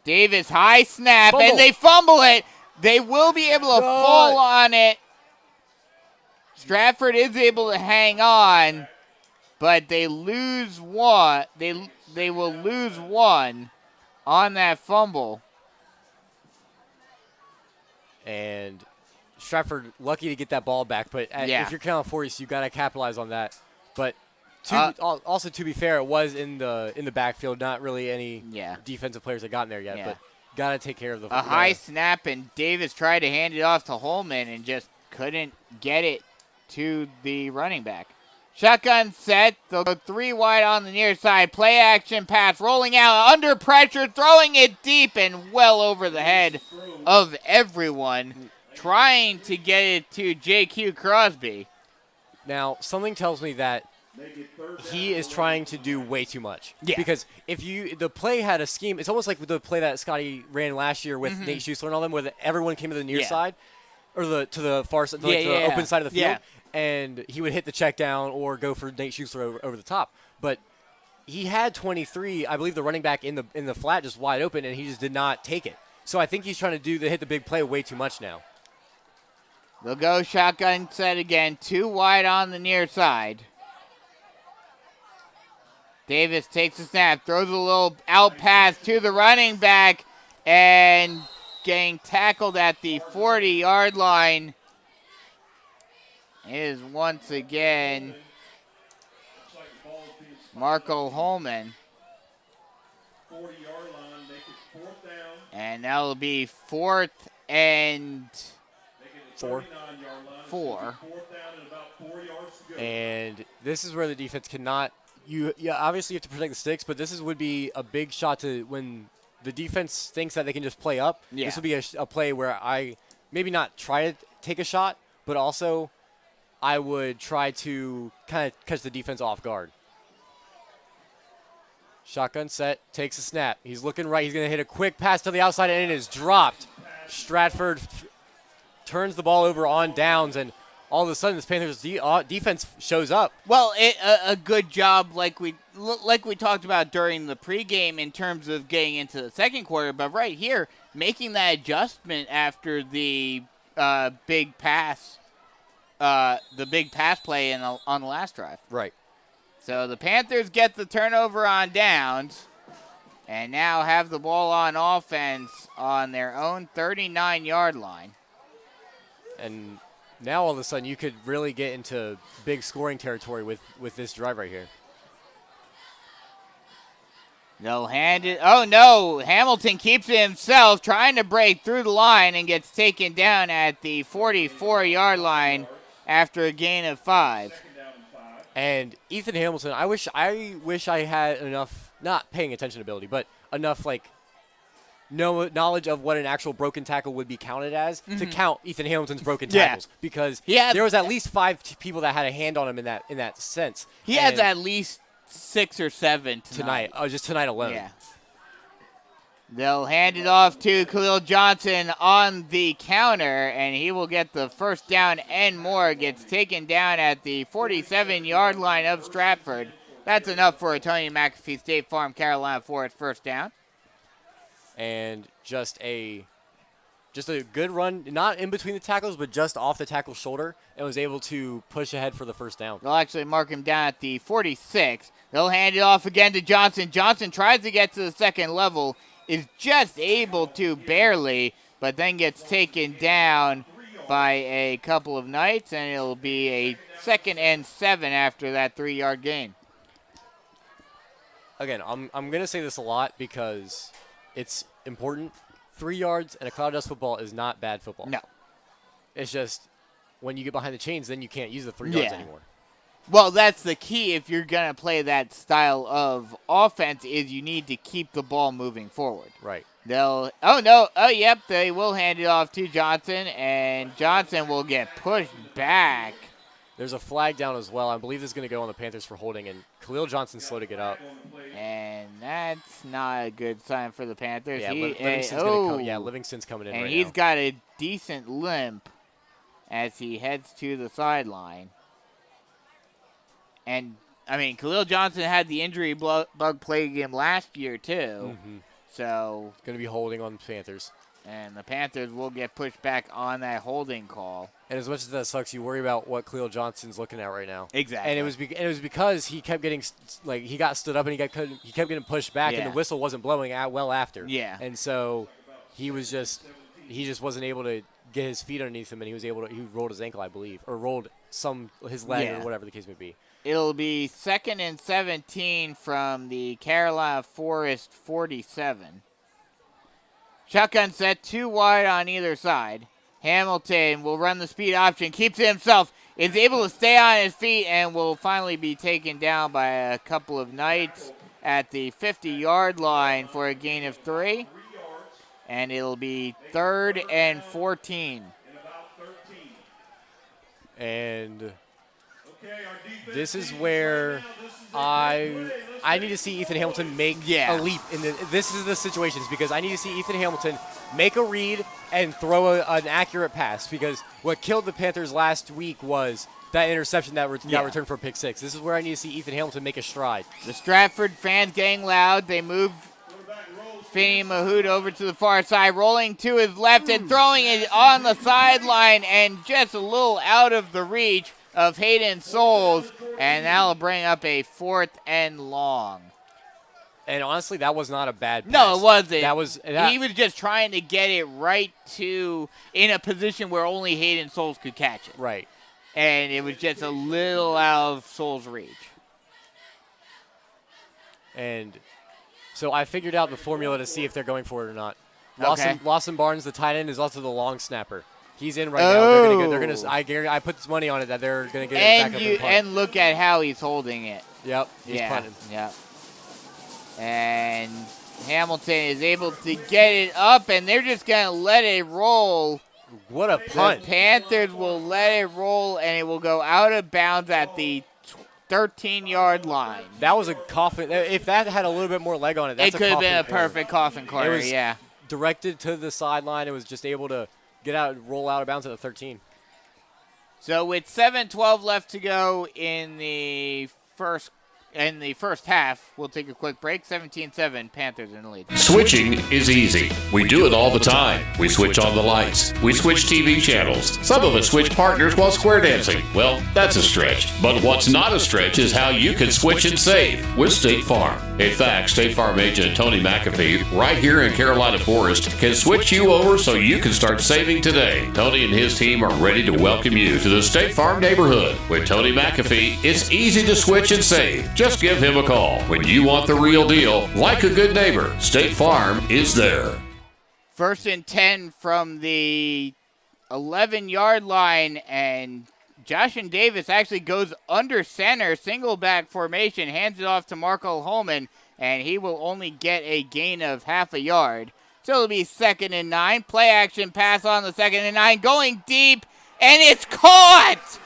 Davis high snap, Fumble. and they fumble it. They will be able to fall on it. Stratford is able to hang on, but they lose one. They will lose one on that fumble. And Stratford lucky to get that ball back, but if you're Carolina Forest, you got to capitalize on that. But also to be fair, it was in the backfield, not really any defensive players that got in there yet, but got to take care of the high snap, and Davis tried to hand it off to Holman and just couldn't get it to the running back. Shotgun set, the 3 wide on the near side, play action pass, rolling out under pressure, throwing it deep and well over the head of everyone, trying to get it to J.Q. Crosby. Now, something tells me that he is trying to do way too much. Yeah. Because the play had a scheme, it's almost like the play that Scotty ran last year with Nate Schuessler and all them, where everyone came to the near side, or to the far side, the open side of the field, and he would hit the check down or go for Nate Schuessler over the top. But he had 23, I believe, the running back in the flat just wide open, and he just did not take it. So I think he's trying to hit the big play way too much now. They'll go shotgun set again, 2 wide on the near side. Davis takes a snap, throws a little out pass to the running back, and getting tackled at the 40-yard line is once again Marco Holman. And that will be 4th and 4. And this is where the defense cannot. You obviously have to protect the sticks, but would be a big shot to when the defense thinks that they can just play up. Yeah. This would be a play where I maybe not try to take a shot, but also I would try to kind of catch the defense off guard. Shotgun set, takes a snap. He's looking right. He's going to hit a quick pass to the outside, and it is dropped. Stratford turns the ball over on downs, and all of a sudden this Panthers defense shows up. Well, a good job like we talked about during the pregame in terms of getting into the second quarter, but right here, making that adjustment after the big pass play on the last drive. Right. So the Panthers get the turnover on downs and now have the ball on offense on their own 39-yard line. And now all of a sudden you could really get into big scoring territory with this drive right here. No handed. Oh, no. Hamilton keeps it himself, trying to break through the line and gets taken down at the 44-yard line after a gain of 5. And Ethan Hamilton, I wish I had enough, not paying attention ability, but enough knowledge of what an actual broken tackle would be counted as to count Ethan Hamilton's broken tackles, because there was at least 5 people that had a hand on him in that sense. He has at least 6 or 7 tonight. Oh, just tonight alone. Yeah. They'll hand it off to Khalil Johnson on the counter, and he will get the first down and more. Gets taken down at the 47-yard line of Stratford. That's enough for a Tony McAfee State Farm Carolina Forest first down. And just a good run, not in between the tackles, but just off the tackle's shoulder, and was able to push ahead for the first down. They'll actually mark him down at the 46. They'll hand it off again to Johnson. Johnson tries to get to the second level, is just able to barely, but then gets taken down by a couple of Knights, and it'll be a 2nd and 7 after that 3-yard gain. Again, I'm going to say this a lot because it's important. 3 yards and a cloud dust football is not bad football. No. It's just when you get behind the chains, then you can't use the 3 yards anymore. Well, that's the key if you're going to play that style of offense is you need to keep the ball moving forward. Right. They will hand it off to Johnson, and Johnson will get pushed back. There's a flag down as well. I believe this is going to go on the Panthers for holding, and Khalil Johnson's slow to get up. And that's not a good sign for the Panthers. Yeah, Livingston's coming in and right he's now. got a decent limp as he heads to the sideline. And, Khalil Johnson had the injury bug plague him last year, too. Mm-hmm. So. Going to be holding on the Panthers. And the Panthers will get pushed back on that holding call. And as much as that sucks, you worry about what Khalil Johnson's looking at right now. Exactly. And it was because he kept getting he got stood up and he kept getting pushed back, and the whistle wasn't blowing out well after. Yeah. And so he just wasn't able to get his feet underneath him, and he rolled his ankle, I believe, or rolled his leg or whatever the case may be. It'll be 2nd and 17 from the Carolina Forest 47. Shotgun set, 2 wide on either side. Hamilton will run the speed option, keeps it himself, is able to stay on his feet, and will finally be taken down by a couple of Knights at the 50-yard line for a gain of 3. And it'll be 3rd and 14. And this is where I need to see Ethan Hamilton make a leap. This is the situations because I need to see Ethan Hamilton make a read and throw an accurate pass, because what killed the Panthers last week was that interception that got returned for a pick 6. This is where I need to see Ethan Hamilton make a stride. The Stratford fans getting loud. They move Finney Mahood over to the far side, rolling to his left and throwing it on the sideline and just a little out of the reach of Hayden Souls, and that'll bring up a 4th and long. And honestly, that was not a bad pass. No, it wasn't. He was just trying to get it right in a position where only Hayden Souls could catch it. Right. And it was just a little out of Souls' reach. And so I figured out the formula to see if they're going for it or not. Okay. Lawson Barnes, the tight end, is also the long snapper. He's in right now. They're gonna. I put money on it that they're gonna get it back up and punt. And look at how he's holding it. Yep. He's punting. Yep. And Hamilton is able to get it up, and they're just gonna let it roll. What a punt! The Panthers will let it roll, and it will go out of bounds at the 13-yard line. That was a coffin. If that had a little bit more leg on it, it could have been a perfect coffin corner. It was directed to the sideline. It was just able to get out, roll out of bounds at the 13. So with 7:12 left to go in the first half, we'll take a quick break. 17-7, Panthers in the lead. Switching is easy. We do it all the time. We switch on the lights. We switch TV channels. Some of us switch partners while square dancing. Well, that's a stretch. But what's not a stretch is how you can switch and save with State Farm. In fact, State Farm agent Tony McAfee, right here in Carolina Forest, can switch you over so you can start saving today. Tony and his team are ready to welcome you to the State Farm neighborhood. With Tony McAfee, it's easy to switch and save. Just give him a call. When you want the real deal, like a good neighbor, State Farm is there. 1st and 10 from the 11-yard line, and Joshin Davis actually goes under center, single back formation, hands it off to Marco Holman, and he will only get a gain of half a yard. So it'll be 2nd and 9. Play action pass on the 2nd and 9, going deep, and it's caught!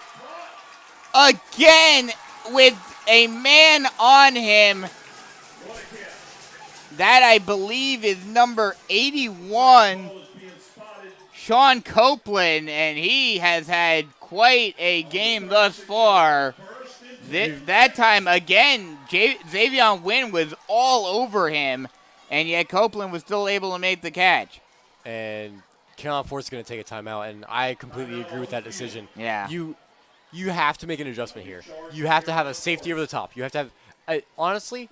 Again with a man on him. That, I believe, is number 81, Sean Copeland, and he has had quite a game thus far. That time, again, Xavion Wynn was all over him, and yet Copeland was still able to make the catch. And Carolina Forest is going to take a timeout, and I completely agree with that decision. Yeah. You have to make an adjustment here. You have to have a safety over the top. You have to have, honestly,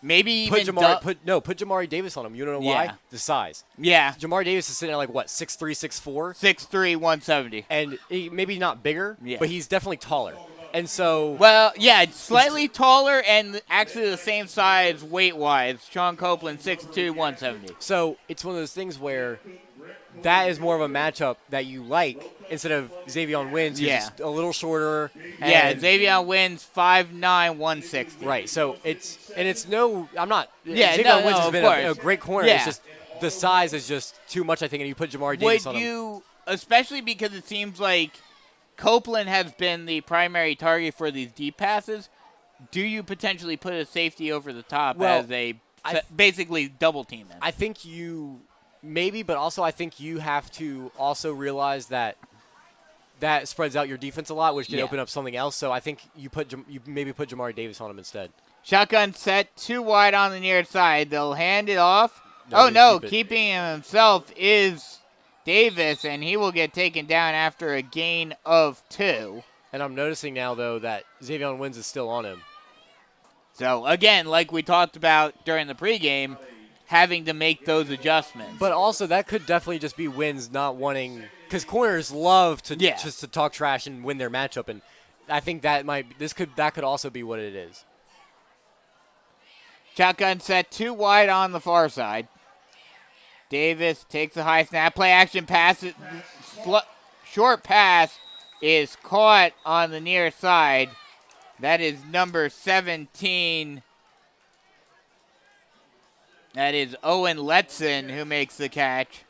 maybe put even Jamari Davis on him. You don't know why? The size. Yeah. Jamari Davis is sitting at 6'3", 6'4"? 6'3", 170. And maybe not bigger, but he's definitely taller. And so... Well, yeah, slightly taller and actually the same size weight-wise. Sean Copeland, 6'2", 170. So it's one of those things where that is more of a matchup that you like instead of Xavier Wins, who's just a little shorter. Yeah, Xavier Wins 5'9", 160. Right. So it's no. I'm not. Yeah, Xavier Wins has been a great corner. Yeah. It's just the size is just too much, I think, and you put Jamari Davis on him. Especially because it seems like Copeland has been the primary target for these deep passes, do you potentially put a safety over the top as a basically double team him? I think you maybe, but also I think you have to also realize that spreads out your defense a lot, which can open up something else. So I think you maybe put Jamari Davis on him instead. Shotgun set, 2 wide on the near side. They'll hand it off. Keeping him himself is Davis, and he will get taken down after a gain of 2. And I'm noticing now, though, that Xavier Wins is still on him. So, again, like we talked about during the pregame, having to make those adjustments. But also, that could definitely just be Wins not wanting – because corners love to just to talk trash and win their matchup, and I think that could also be what it is. Shotgun set, 2 wide on the far side. Davis takes the high snap, play action pass. Short pass is caught on the near side. That is number 17. That is Owen Letson who makes the catch.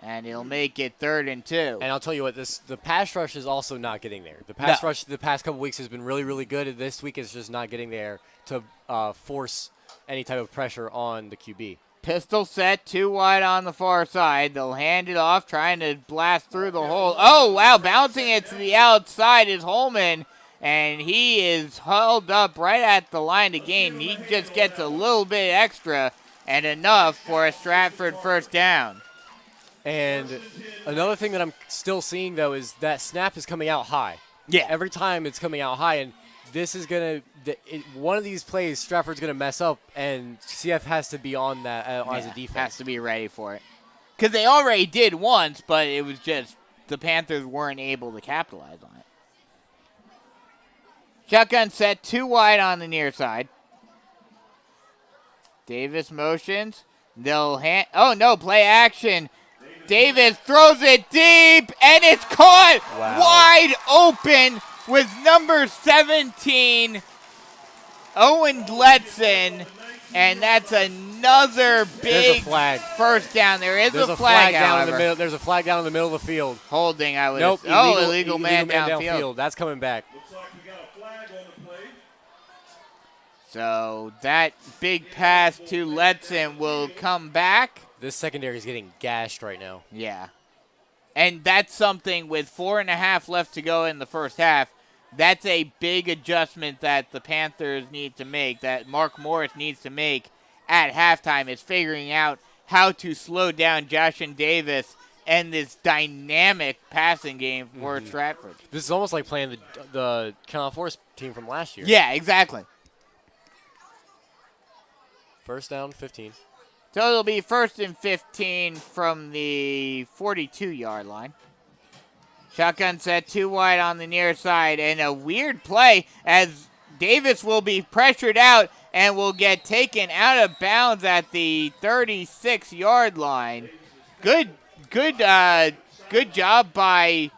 And he'll make it 3rd and 2. And I'll tell you what, the pass rush is also not getting there. The pass rush the past couple weeks has been really, really good. And this week is just not getting there to force any type of pressure on the QB. Pistol set, 2 wide on the far side. They'll hand it off, trying to blast through the hole. Oh, wow, bouncing it to the outside is Holman, and he is held up right at the line to gain. He just gets a little bit extra and enough for a Stratford first down. And another thing that I'm still seeing, though, is that snap is coming out high. Yeah. Every time it's coming out high, and this is going to – one of these plays, Stratford's going to mess up, and CF has to be on that as a defense. Has to be ready for it. Because they already did once, but it was just the Panthers weren't able to capitalize on it. Shotgun set, 2 wide on the near side. Davis motions. They'll hand – oh, no, play action. Davis throws it deep, and it's caught wide open with number 17, Owen Letson, and that's another big first down. There's a flag down in the middle. There's a flag down in the middle of the field. Holding, I would. Nope. Illegal man downfield. That's coming back. Looks like we got a flag on the play. So that big pass to Letson will come back. This secondary is getting gashed right now. Yeah. And that's something with 4.5 left to go in the first half. That's a big adjustment that the Panthers need to make, that Mark Morris needs to make at halftime, is figuring out how to slow down Josh and Davis and this dynamic passing game for Stratford. This is almost like playing the Carolina Forest team from last year. Yeah, exactly. First down, 15. So it'll be 1st and 15 from the 42-yard line. Shotgun set, 2 wide on the near side, and a weird play as Davis will be pressured out and will get taken out of bounds at the 36-yard line. Good job by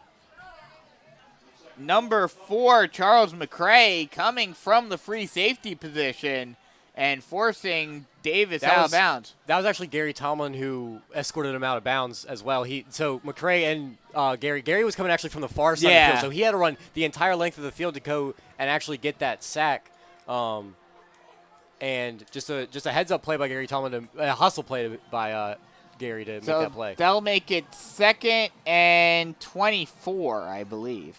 number 4, Charles McCray, coming from the free safety position and forcing Davis out of bounds. That was actually Gary Tomlin who escorted him out of bounds as well. So McCray and Gary was coming actually from the far side of the field, so he had to run the entire length of the field to go and actually get that sack. And just a heads-up play by Gary Tomlin, a hustle play by Gary to make that play. They'll make it 2nd and 24, I believe.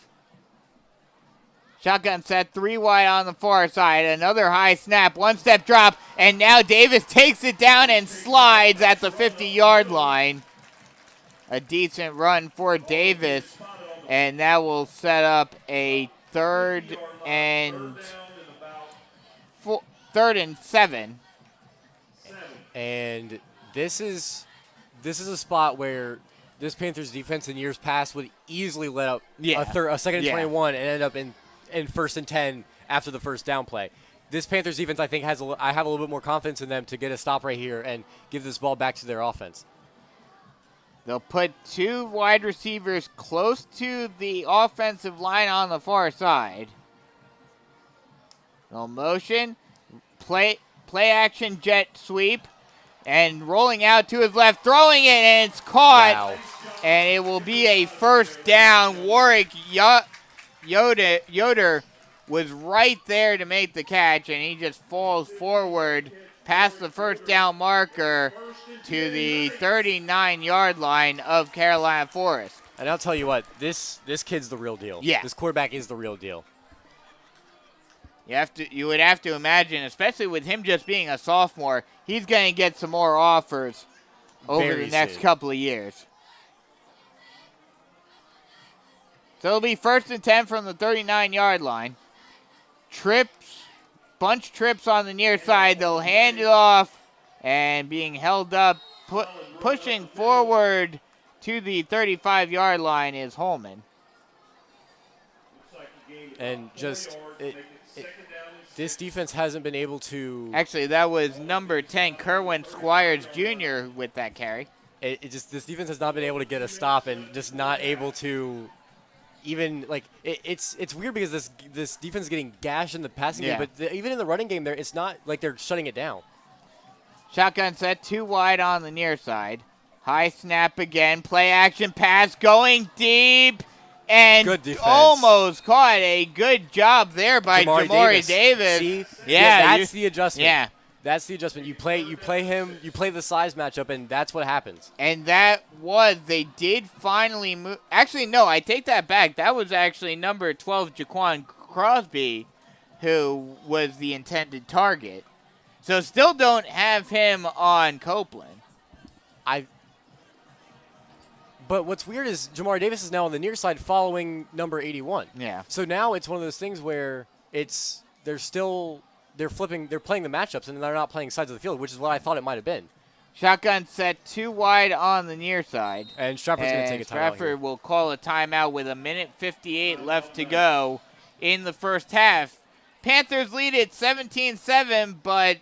Shotgun set, 3 wide on the far side. Another high snap, 1-step drop, and now Davis takes it down and slides at the 50-yard line. A decent run for Davis, and that will set up a 3rd and 7. And this is a spot where this Panthers defense in years past would easily let up a 2nd and 21 and end up in 1st and 10 after the first down play. This Panthers defense, I think, I have a little bit more confidence in them to get a stop right here and give this ball back to their offense. They'll put two wide receivers close to the offensive line on the far side. They'll motion, play action jet sweep, and rolling out to his left, throwing it, and it's caught. Wow. And it will be a first down. Warwick Yoder was right there to make the catch, and he just falls forward past the first down marker to the 39-yard line of Carolina Forest. And I'll tell you what, this kid's the real deal. Yeah. This quarterback is the real deal. You would have to imagine, especially with him just being a sophomore, he's going to get some more offers over the next couple of years. So it'll be 1st and 10 from the 39-yard line. Bunch trips on the near side. They'll hand it off, and being held up, pushing forward to the 35-yard line is Holman. And just this defense hasn't been able to. Actually, that was number 10, Kerwin Squires Jr. with that carry. This defense has not been able to get a stop and just not able to. Even it's weird because this defense is getting gashed in the passing game, but even in the running game, it's not like they're shutting it down. Shotgun set, 2 wide on the near side. High snap again, play action pass going deep, and good defense. Almost caught. A good job there by Jamari Davis. See? Yeah, that's the adjustment. Yeah. That's the adjustment. You play him, you play the size matchup, and that's what happens. And they did finally move. Actually, no, I take that back. That was actually number 12, Jaquan Crosby, who was the intended target. So still don't have him on Copeland. But what's weird is Jamari Davis is now on the near side following number 81. Yeah. So now it's one of those things where they're playing the matchups and they're not playing sides of the field, which is what I thought it might have been. Shotgun set, 2 wide on the near side. And Stratford's going to take a timeout. Stratford will call a timeout with 1:58 left to go in the first half. Panthers lead it 17-7, but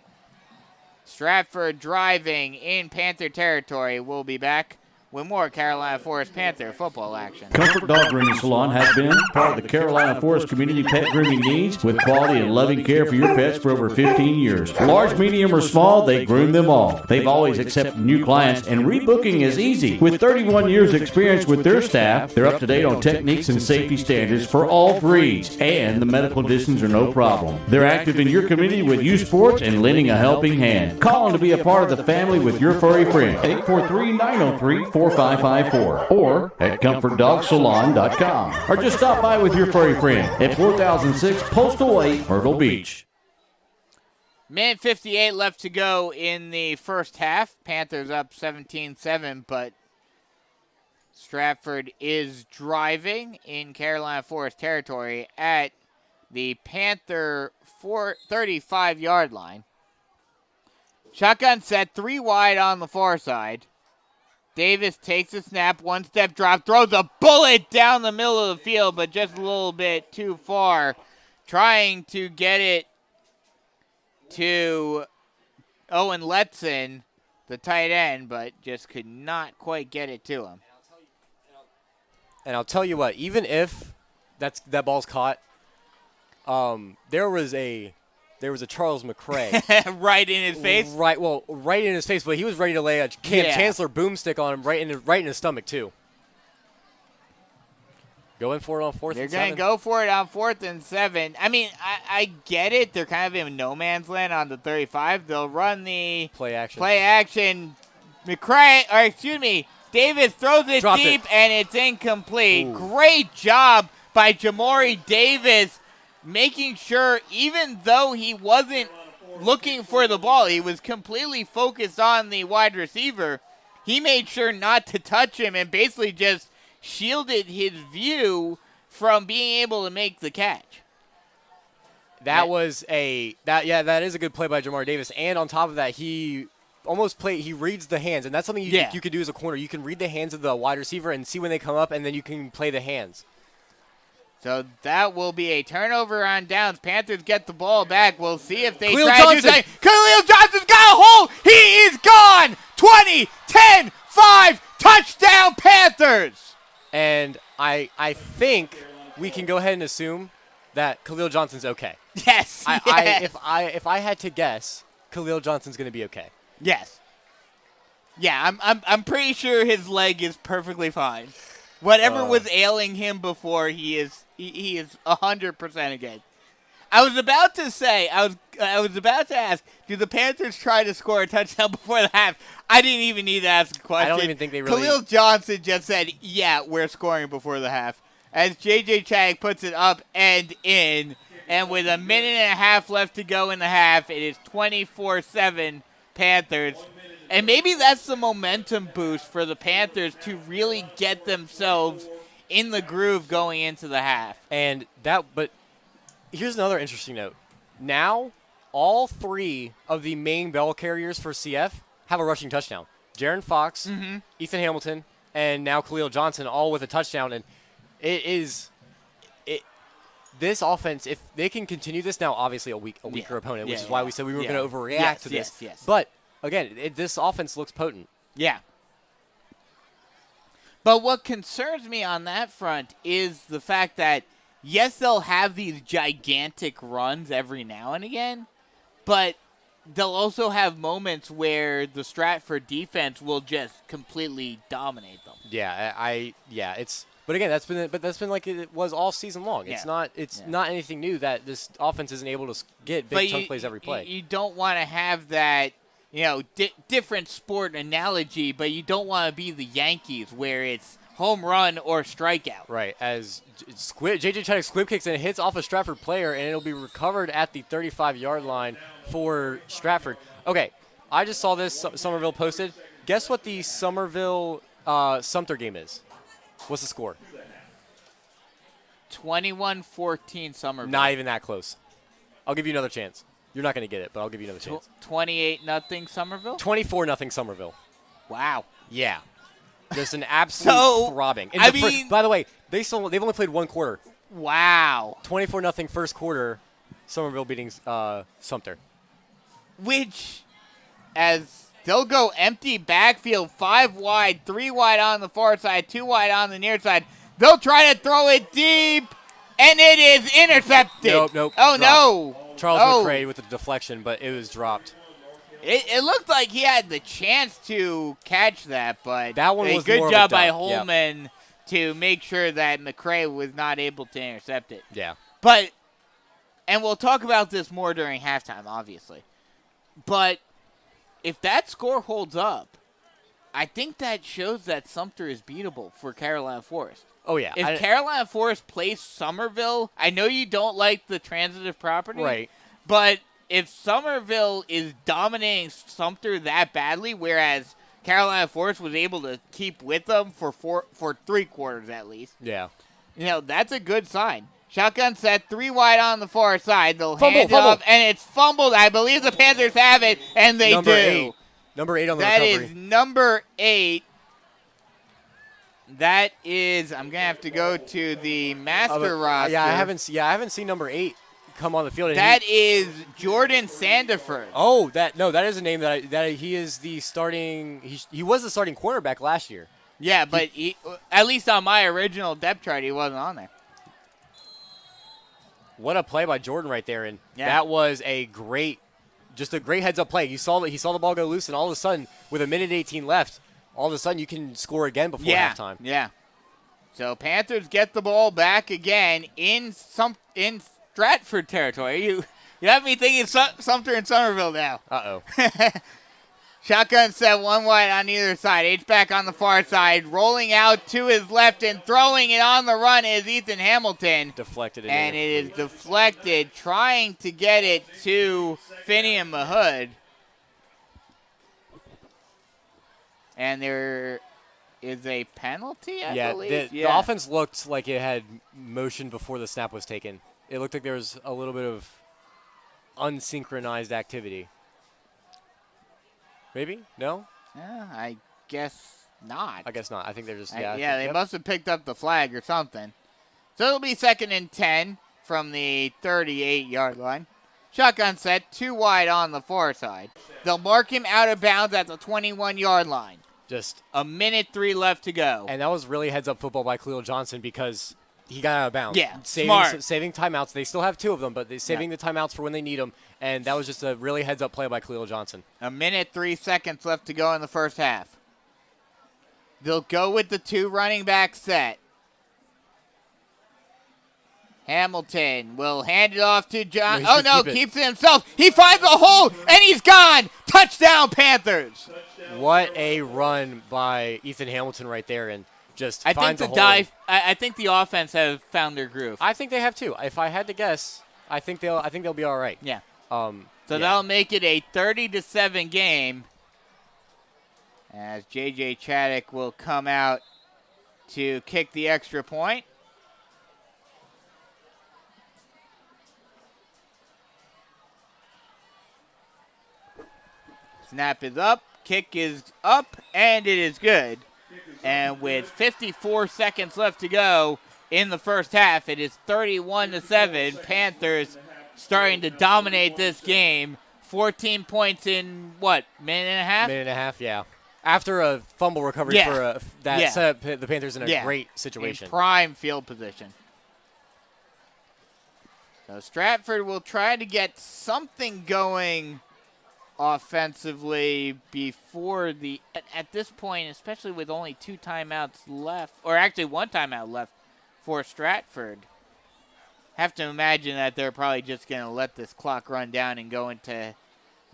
Stratford driving in Panther territory. We'll be back with more Carolina Forest Panther football action. Comfort Dog Grooming Salon has been part of the Carolina Forest community pet grooming needs with quality and loving care for your pets for over 15 years. Large, medium, or small, they groom them all. They've always accepted new clients, and rebooking is easy. With 31 years experience with their staff, they're up to date on techniques and safety standards for all breeds, and the medical distance are no problem. They're active in your community with youth sports and lending a helping hand. Call them to be a part of the family with your furry friend. 843-903-4554 or at comfortdogsalon.com, or just stop by with your furry friend at 4006 Postal Way, Myrtle Beach. 1:58 left to go in the first half. Panthers up 17-7, but Stratford is driving in Carolina Forest territory at the Panther 35-yard line. Shotgun set, 3 wide on the far side. Davis takes a snap, 1-step drop, throws a bullet down the middle of the field, but just a little bit too far. Trying to get it to Owen Letson, the tight end, but just could not quite get it to him. And I'll tell you what, even if that ball's caught, there was a Charles McCray. Right in his face? Right in his face, but he was ready to lay a Chancellor boomstick on him right in his stomach, too. Going for it on 4th and 7. They're going to go for it on 4th and 7. I mean, I get it. They're kind of in no man's land on the 35. They'll run the play action. Davis throws it deep, and it's incomplete. Ooh. Great job by Jamari Davis, making sure, even though he wasn't looking for the ball, he was completely focused on the wide receiver. He made sure not to touch him and basically just shielded his view from being able to make the catch. That is a good play by Jamar Davis. And on top of that, he reads the hands, and that's something you could do as a corner. You can read the hands of the wide receiver and see when they come up, and then you can play the hands. So that will be a turnover on downs. Panthers get the ball back. We'll see if they Khalil try to do something. Khalil Johnson's got a hole. He is gone. 20, 10, 5, Touchdown, Panthers! And I think we can go ahead and assume that Khalil Johnson's okay. Yes. If I had to guess, Khalil Johnson's going to be okay. Yes. Yeah, I'm pretty sure his leg is perfectly fine. Whatever was ailing him before, he is 100% again. I was about to say, I was about to ask, do the Panthers try to score a touchdown before the half? I didn't even need to ask a question. I don't even think they really. Khalil Johnson just said, yeah, we're scoring before the half. As J.J. Chang puts it up and in, and with a minute and a half left to go in the half, it is 24-7 Panthers. And maybe that's the momentum boost for the Panthers to really get themselves in the groove going into the half. But here's another interesting note. Now, all three of the main bell carriers for CF have a rushing touchdown. Jaron Fox, Ethan Hamilton, and now Khalil Johnson, all with a touchdown. And this offense, if they can continue this now, obviously a weaker opponent, which is why we said we were going to overreact to this. Yes. But again, this offense looks potent. Yeah. But what concerns me on that front is the fact that, yes, they'll have these gigantic runs every now and again, but they'll also have moments where the Stratford defense will just completely dominate them. But again, that's been like it was all season long. It's not anything new that this offense isn't able to get big chunk plays every play. You don't want to have that, different sport analogy, but you don't want to be the Yankees where it's home run or strikeout. Right. As J.J. Chaddock squib kicks and it hits off a Stratford player, and it'll be recovered at the 35-yard line for Stratford. Okay, I just saw this. Somerville posted. Guess what the Somerville Sumter game is? What's the score? 21-14 Somerville. Not even that close. I'll give you another chance. You're not going to get it, but I'll give you another chance. 28-0 Somerville? 24-0 Somerville. Wow. Yeah. Just an absolute throbbing. By the way, they've only played one quarter. Wow. 24-0 first quarter, Somerville beating Sumter. Which, as they'll go empty backfield, 5 wide, 3 wide on the far side, 2 wide on the near side. They'll try to throw it deep, and it is intercepted. Nope. Oh, dropped. no. Charles McCray with the deflection, but it was dropped. It looked like he had the chance to catch that, but that one was a good more job of a by duck. Holman to make sure that McCray was not able to intercept it. Yeah. And we'll talk about this more during halftime, obviously. But if that score holds up, I think that shows that Sumter is beatable for Carolina Forest. Oh, yeah. If Carolina Forest plays Somerville, I know you don't like the transitive property. Right. But if Somerville is dominating Sumter that badly, whereas Carolina Forest was able to keep with them for 3 quarters at least. Yeah. That's a good sign. Shotgun set, 3 wide on the far side. They'll hand it fumble. off, and it's fumbled. I believe the Panthers have it, and they do. Number 8 on the recovery. recovery. That is number 8. That is, I'm going to have to go to the master roster. Yeah, I haven't seen number 8 come on the field. That is Jordan Sandiford. Oh, that is a name that he is the starting. He was the starting cornerback last year. Yeah, but he, at least on my original depth chart, he wasn't on there. What a play by Jordan right there, and that was a great heads-up play. He saw the ball go loose, and all of a sudden, with 1:18 left, all of a sudden you can score again before halftime. Yeah. So Panthers get the ball back again in Stratford territory. You have me thinking Sumter and Somerville now. Uh-oh. Shotgun set, 1 wide on either side. H-back on the far side. Rolling out to his left and throwing it on the run is Ethan Hamilton. Deflected it. And it is deflected, trying to get it to Finian Mahood. And there is a penalty, I believe. The offense looked like it had motion before the snap was taken. It looked like there was a little bit of unsynchronized activity. Maybe? No? I guess not. I guess not. I think they're just, they must have picked up the flag or something. So it'll be 2nd and 10 from the 38-yard line. Shotgun set, 2 wide on the far side. They'll mark him out of bounds at the 21-yard line. Just A minute 3 left to go. and that was really heads-up football by Khalil Johnson because he got out of bounds. Yeah, smart. Saving timeouts. They still have 2 of them, but they're saving the timeouts for when they need them. And that was just a really heads-up play by Khalil Johnson. A minute 3 seconds left to go in the first half. They'll go with the 2 running back set. Hamilton will hand it off to John. No, he should keep it. Keeps it himself. He finds a hole, and he's gone. Touchdown, Panthers. What a run by Ethan Hamilton right there, and just I think finds the a hole. I think the offense have found their groove. I think they have too. If I had to guess, I think they'll be all right. Yeah. Yeah. That'll make it a 30-7 game. As J.J. Chaddock will come out to kick the extra point. Snap is up, kick is up, and it is good. And with 54 seconds left to go in the first half, it is 31-7. Panthers starting to dominate this game. 14 points in, what, minute and a half? Minute and a half, yeah. After a fumble recovery for that set up the Panthers in a great situation. In prime field position. So Stratford will try to get something going offensively before at this point, especially with only 2 timeouts left, or actually 1 timeout left for Stratford. Have to imagine that they're probably just going to let this clock run down and go into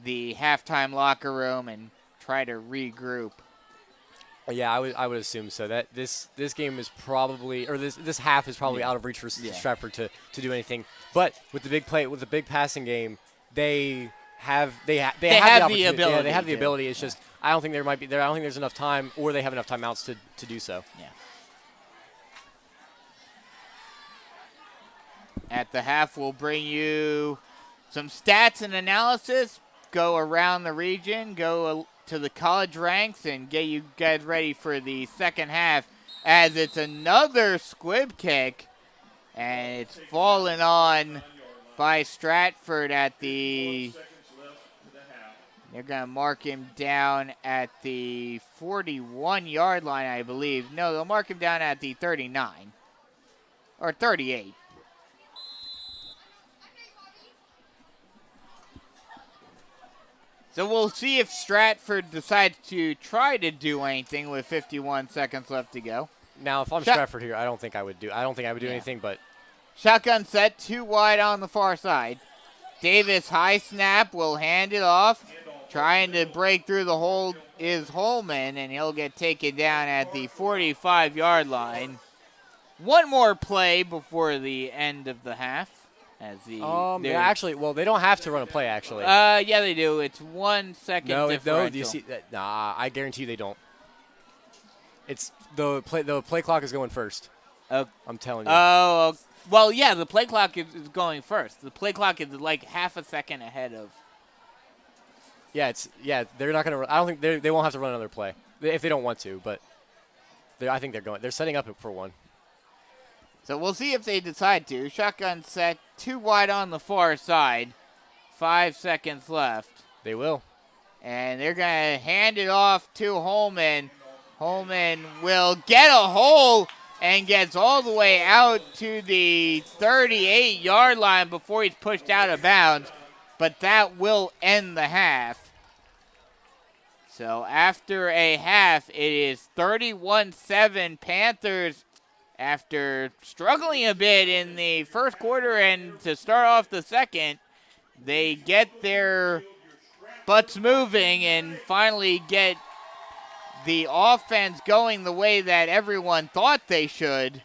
the halftime locker room and try to regroup. Yeah, I would assume so. That this game is probably, or this half is probably out of reach for Stratford to do anything. But with the big passing game, they have the ability. Yeah, they have the ability. It's just I don't think I don't think there's enough time, or they have enough timeouts to do so. Yeah. At the half, we'll bring you some stats and analysis. Go around the region, go to the college ranks, and get you guys ready for the second half. As it's another squib kick, and it's fallen on by Stratford at the. They're going to mark him down at the 41-yard line, I believe. No, they'll mark him down at the 39 or 38. So we'll see if Stratford decides to try to do anything with 51 seconds left to go. Now, if I'm Stratford here, I don't think I would do anything, but shotgun set, 2 wide on the far side. Davis high snap, will hand it off. Trying to break through the hole is Holman, and he'll get taken down at the 45-yard line. One more play before the end of the half. Actually, they don't have to run a play, actually. Yeah, they do. It's 1 second differential. No, do you see that? Nah, I guarantee you they don't. It's the play clock is going first. I'm telling you. Oh, well, yeah, the play clock is going first. The play clock is like half a second ahead of. They're not gonna. I don't think they won't have to run another play if they don't want to, but I think they're going. They're setting up for one. So we'll see if they decide to. Shotgun set, 2 wide on the far side. 5 seconds left. They will. And they're going to hand it off to Holman. Holman will get a hole and gets all the way out to the 38-yard line before he's pushed out of bounds. But that will end the half. So after a half, it is 31-7 Panthers. After struggling a bit in the first quarter and to start off the second, they get their butts moving and finally get the offense going the way that everyone thought they should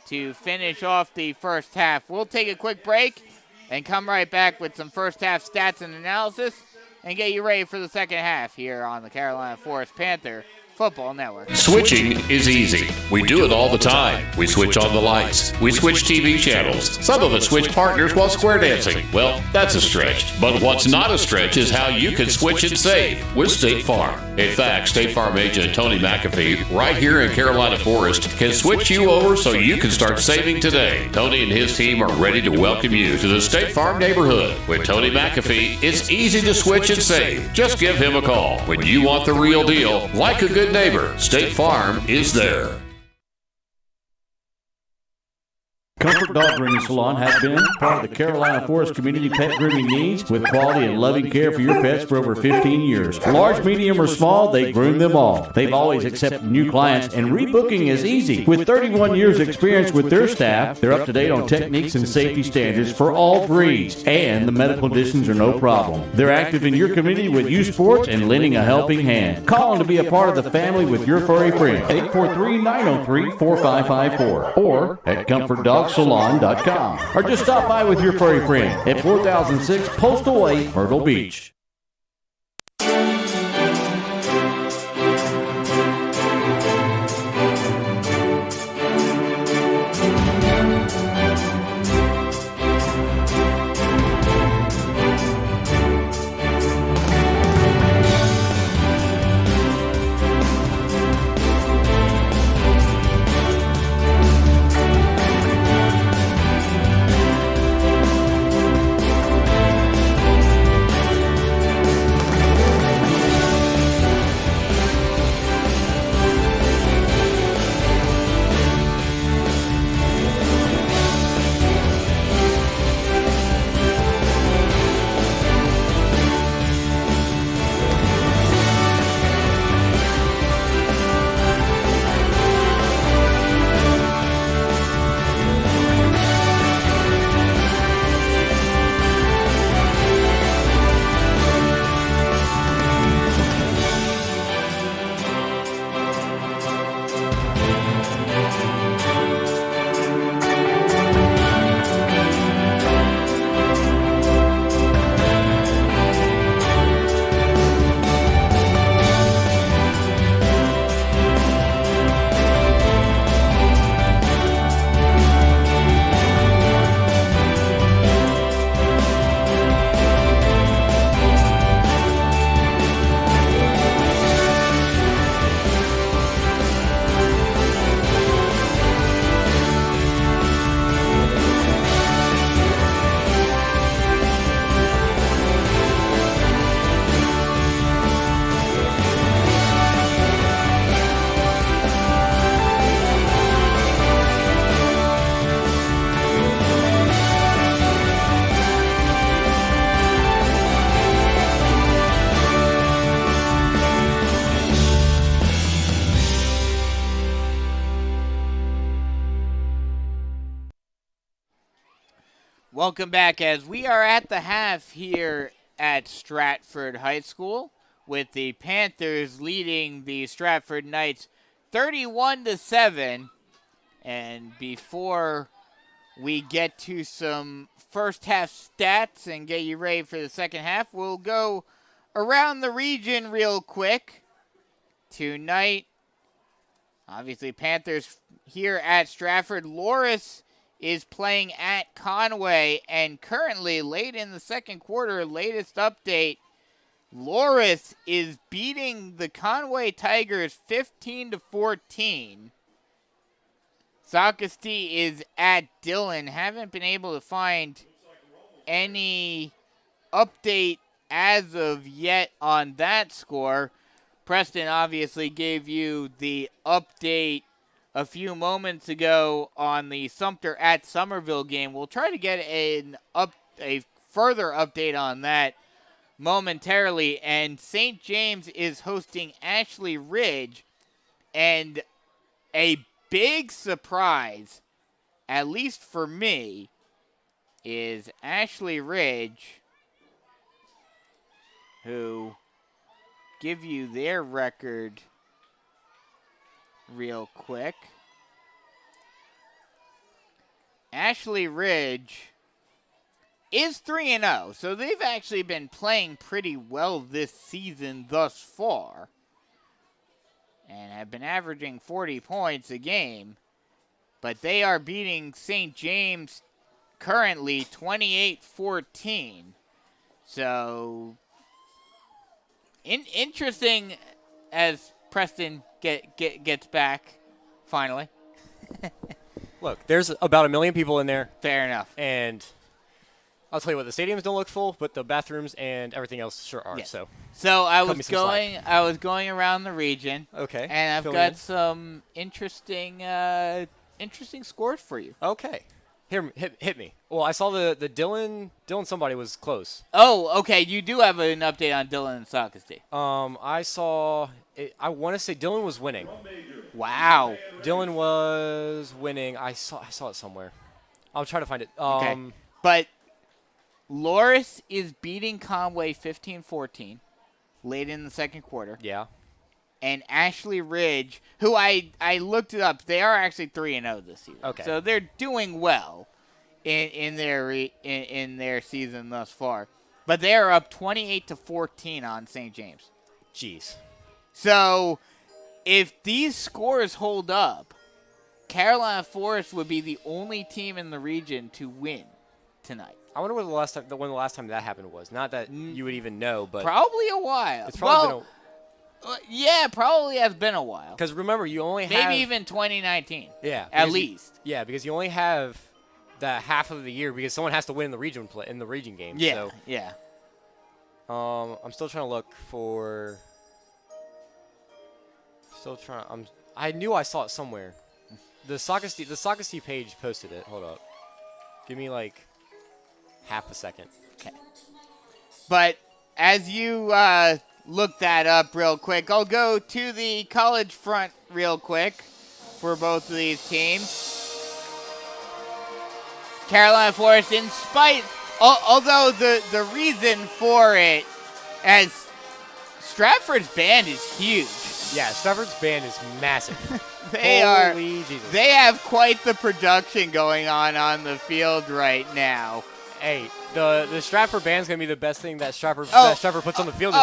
to finish off the first half. We'll take a quick break and come right back with some first half stats and analysis and get you ready for the second half here on the Carolina Forest Panther Football Network. Switching is easy. We do it all the time. We switch on the lights. We switch TV channels. Some of us switch partners while square dancing. Well, that's a stretch. But what's not a stretch is how you can switch and save with State Farm. In fact, State Farm agent Tony McAfee, right here in Carolina Forest, can switch you over so you can start saving today. Tony and his team are ready to welcome you to the State Farm neighborhood. With Tony McAfee, it's easy to switch and save. Just give him a call. When you want the real deal, like a good good neighbor, State Farm is there. Comfort Dog Grooming Salon has been part of the Carolina Forest community pet grooming needs with quality and loving care for your pets for over 15 years. Large, medium, or small, they groom them all. They've always accepted new clients, and rebooking is easy. With 31 years experience with their staff, they're up to date on techniques and safety standards for all breeds, and the medical conditions are no problem. They're active in your community with youth sports and lending a helping hand. Call them to be a part of the family with your furry friend. 843-903-4554 or at comfortdogsalon.com or just stop by with your furry friend at 4006 Postal Way, Myrtle Beach. Welcome back as we are at the half here at Stratford High School with the Panthers leading the Stratford Knights 31-7. And before we get to some first half stats and get you ready for the second half, we'll go around the region real quick. Tonight, obviously Panthers here at Stratford. Loris is playing at Conway, and currently late in the second quarter, latest update, Loris is beating the Conway Tigers 15-14. Socastee is at Dillon. Haven't been able to find any update as of yet on that score. Preston obviously gave you the update a few moments ago on the Sumter at Somerville game. We'll try to get a further update on that momentarily. And St. James is hosting Ashley Ridge, and a big surprise, at least for me, is Ashley Ridge, who give you their record real quick. Ashley Ridge is 3-0, so they've actually been playing pretty well this season thus far and have been averaging 40 points a game, but they are beating St. James currently 28-14. So interesting as Preston gets back finally. Look, there's about 1 million people in there. Fair enough. And I'll tell you what, the stadiums don't look full, but the bathrooms and everything else sure are. Yes. So I cut me was some slack. going around the region. Okay. And I've fill me got in. some interesting scores for you. Okay. Here, hit me. Well, I saw the Dylan somebody was close. Oh, okay. You do have an update on Dylan and Saukesty. I saw. I want to say Dylan was winning. Wow. Dylan was winning. I saw it somewhere. I'll try to find it. Okay. But Loris is beating Conway 15-14 late in the second quarter. Yeah. And Ashley Ridge, who I looked it up, they are actually 3-0 this season. Okay. So they're doing well in their season thus far. But they are up 28-14 on St. James. Jeez. So if these scores hold up, Carolina Forest would be the only team in the region to win tonight. I wonder when the last time that happened was. Not that you would even know, but Probably a while. it's probably yeah, probably has been a while. because remember you only have Maybe even 2019. yeah At because least. yeah, because you only have that half of the year because someone has to win in the region game. Yeah, So, yeah. I'm still trying to look for. I knew I saw it somewhere. The Saukesty page posted it. Hold up. Give me like half a second. Okay. But as you look that up real quick, I'll go to the college front real quick for both of these teams. Carolina Forest, in spite, although the reason for it, as Stratford's band is huge. Yeah, Stratford's band is massive. Holy Jesus. They have quite the production going on the field right now. Hey, the Stratford band's gonna be the best thing that Stratford puts on the field.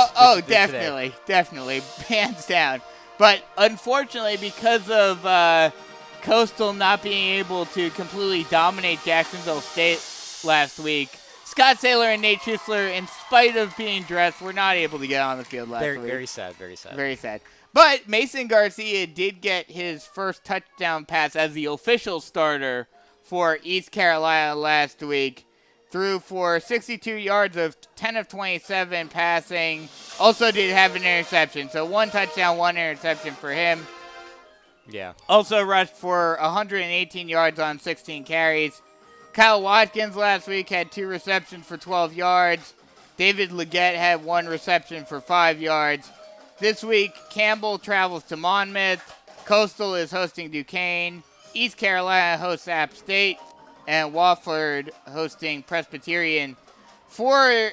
Definitely, hands down. But unfortunately, because of Coastal not being able to completely dominate Jacksonville State last week, Scott Saylor and Nate Schussler, in spite of being dressed, were not able to get on the field last week. Very sad. Very sad. Very sad. But Mason Garcia did get his first touchdown pass as the official starter for East Carolina last week. Threw for 62 yards of 10 of 27 passing. Also did have an interception. So 1 touchdown, 1 interception for him. Yeah. Also rushed for 118 yards on 16 carries. Kyle Watkins last week had 2 receptions for 12 yards. David Leggett had 1 reception for 5 yards. This week, Campbell travels to Monmouth. Coastal is hosting Duquesne. East Carolina hosts App State. And Wofford hosting Presbyterian. For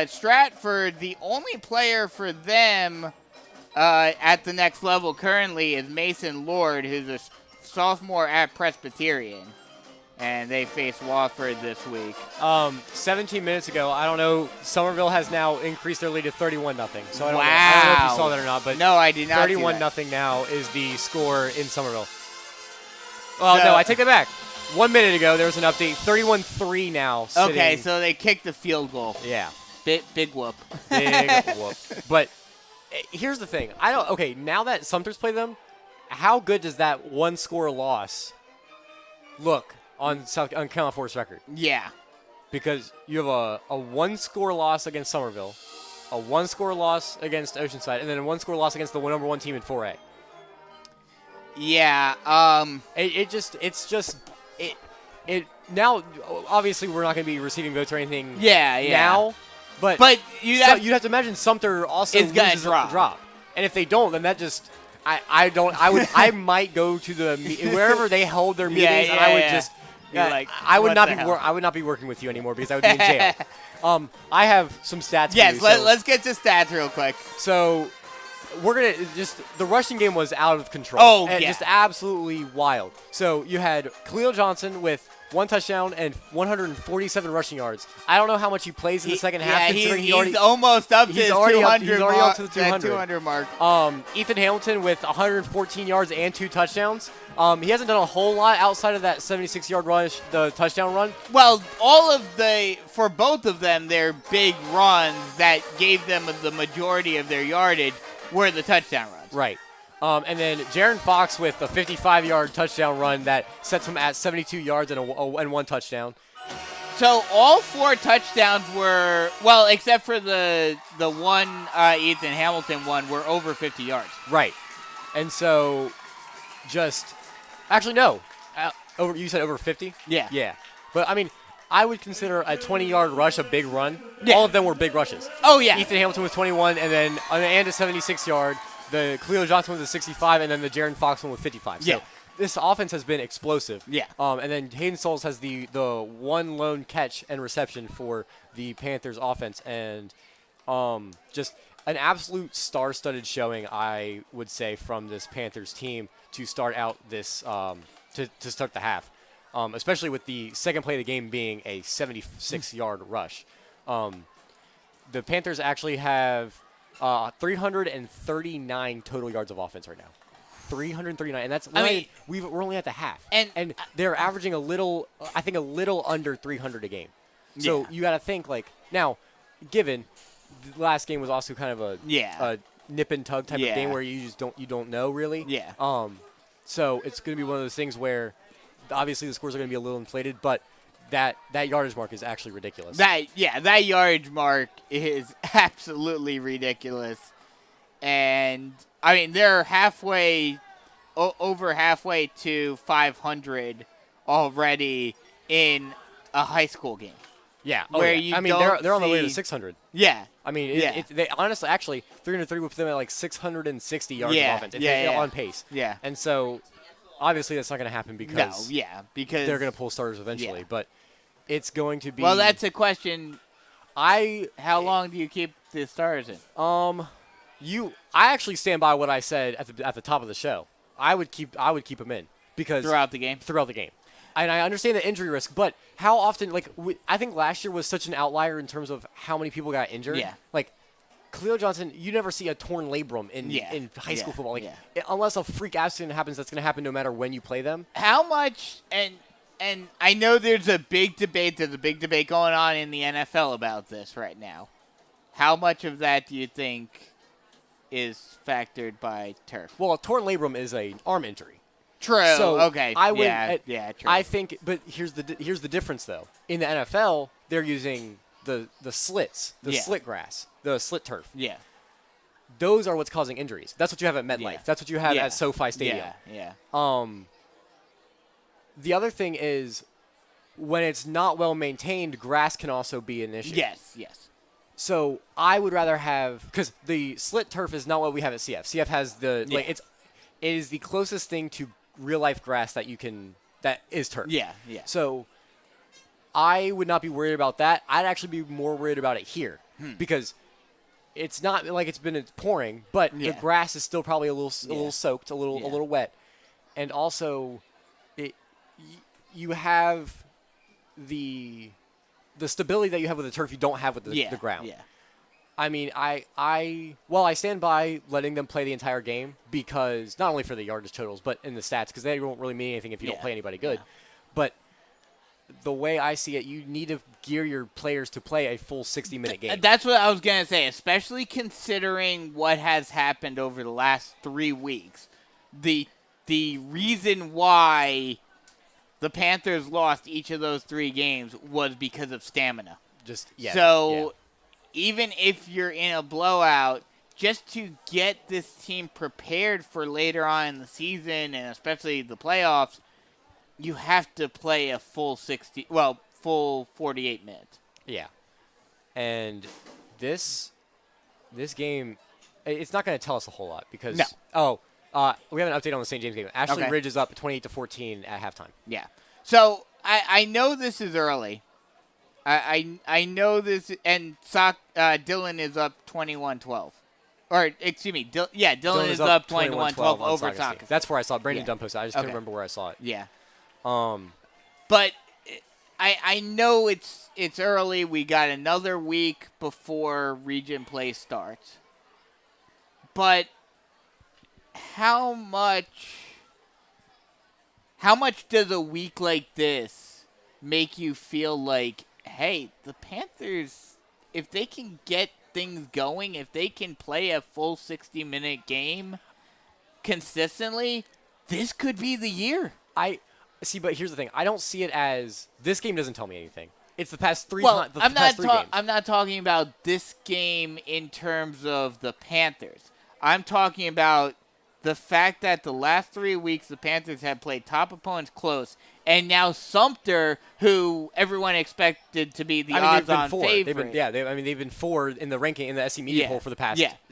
Stratford, the only player for them at the next level currently is Mason Lord, who's a sophomore at Presbyterian. And they face Wofford this week. 17 minutes ago, I don't know, Somerville has now increased their lead to 31-0. So I don't know if you saw that or not, but no, I did not. 31-0 now is the score in Somerville. Well, no, I take that back. 1 minute ago, there was an update. 31-3 now. Okay, so they kicked the field goal. Yeah. Big whoop. Big whoop. But here's the thing. Okay, now that Sumter's played them, how good does that one-score loss look on Carolina Forest record? Yeah. Because you have a one-score loss against Somerville, a one-score loss against Oceanside, and then a one-score loss against the number 1 team in 4A. Yeah. It now, obviously, we're not going to be receiving votes or anything Yeah. now, but you'd have to imagine Sumter also It's gonna loses a drop. And if they don't, then that just I might go to wherever they hold their meetings, and I would just I would not be working with you anymore because I would be in jail. I have some stats. Yes, for you, let's get to stats real quick. So we're gonna the rushing game was out of control. Oh, yeah. Just absolutely wild. So you had Khalil Johnson with 1 touchdown and 147 rushing yards. I don't know how much he plays in the second half. Considering he's almost up to his 200 he's already up to the 200 mark. Ethan Hamilton with 114 yards and 2 touchdowns. He hasn't done a whole lot outside of that 76-yard run, the touchdown run. Well, for both of them, their big runs that gave them the majority of their yardage were the touchdown runs. Right. And then Jaron Fox with a 55-yard touchdown run that sets him at 72 yards and 1 touchdown. So all 4 touchdowns were, well, except for the one Ethan Hamilton one, were over 50 yards. Right. And so actually, no. You said over 50? Yeah. Yeah. But, I mean, I would consider a 20-yard rush a big run. Yeah. All of them were big rushes. Oh, yeah. Ethan Hamilton was 21, and then on the end a 76-yard. The Khalil Johnson was a 65, and then the Jaron Fox one was 55. Yeah. So this offense has been explosive. Yeah. And then Hayden Souls has the one lone catch and reception for the Panthers offense, and just an absolute star-studded showing, I would say, from this Panthers team to start out this to start the half, especially with the second play of the game being a 76-yard rush. The Panthers actually have 339 total yards of offense right now. 339, and that's we're only at the half, and they're averaging a little under 300 a game. So you got to think now, given the last game was also kind of a nip and tug type of game where you just don't know really. Yeah. So it's going to be one of those things where obviously the scores are going to be a little inflated, but that yardage mark is actually ridiculous. That yardage mark is absolutely ridiculous. And, I mean, they're over halfway to 500 already in a high school game. Yeah. Where they're on the way to 600. Yeah. I mean, they honestly, 303 would put them at like 660 yards of offense. They're on pace. Yeah. And so, obviously, that's not going to happen because because they're going to pull starters eventually. But it's going to be. Well, that's a question. How long do you keep the starters in? I actually stand by what I said at the top of the show. I would keep them in because throughout the game. And I understand the injury risk, but how often? I think last year was such an outlier in terms of how many people got injured. Yeah. Like Khalil Johnson, you never see a torn labrum in high school football. Unless a freak accident happens, that's going to happen no matter when you play them. How much? And I know there's a big debate. There's a big debate going on in the NFL about this right now. How much of that do you think is factored by turf? Well, a torn labrum is an arm injury. True. So okay. I would. True. I think, but here's the difference though. In the NFL, they're using the slits, slit grass, the slit turf. Yeah. Those are what's causing injuries. That's what you have at MetLife. Yeah. That's what you have at SoFi Stadium. Yeah. The other thing is, when it's not well maintained, grass can also be an issue. Yes. So I would rather have, because the slit turf is not what we have at CF. CF has it is the closest thing to real life grass that is turf. Yeah. So I would not be worried about that. I'd actually be more worried about it here because it's not like it's pouring, but the grass is still probably a little soaked, a little wet, and also you have the stability that you have with the turf you don't have with the ground. Yeah. I mean, I stand by letting them play the entire game because not only for the yardage totals, but in the stats, because they won't really mean anything if you don't play anybody good. Yeah. But the way I see it, you need to gear your players to play a full 60-minute game. That's what I was going to say, especially considering what has happened over the last 3 weeks. The reason why the Panthers lost each of those 3 games was because of stamina. Even if you're in a blowout, just to get this team prepared for later on in the season and especially the playoffs, you have to play a full 48 minutes. Yeah. And this game, it's not going to tell us a whole lot because we have an update on the St. James game. Ashley Ridge is up 28-14 at halftime. Yeah. So I know this is early. I know this, and Dylan is up 21-12. Or, excuse me, Dylan is up 21-12 over Sock. That's where I saw it. Brandon Dunn posted. I just couldn't remember where I saw it. Yeah. But I know it's early. We got another week before region play starts. But how much does a week like this make you feel like, hey, the Panthers, if they can get things going, if they can play a full 60-minute game consistently, this could be the year. See, but here's the thing. I don't see it as this game doesn't tell me anything. It's the past three. Well, the past three games. I'm not talking about this game in terms of the Panthers. I'm talking about the fact that the last 3 weeks the Panthers have played top opponents close, and now Sumter, who everyone expected to be the odds-on favorite. They've been 4 in the ranking in the SC Media poll for the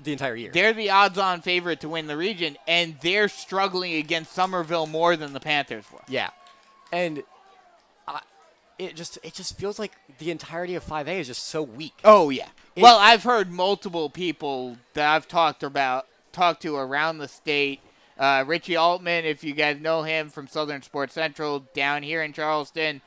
entire year. They're the odds-on favorite to win the region, and they're struggling against Somerville more than the Panthers were. Yeah, and it just feels like the entirety of 5A is just so weak. Oh yeah. Well, I've heard multiple people that I've talked to around the state. Richie Altman, if you guys know him from Southern Sports Central down here in Charleston,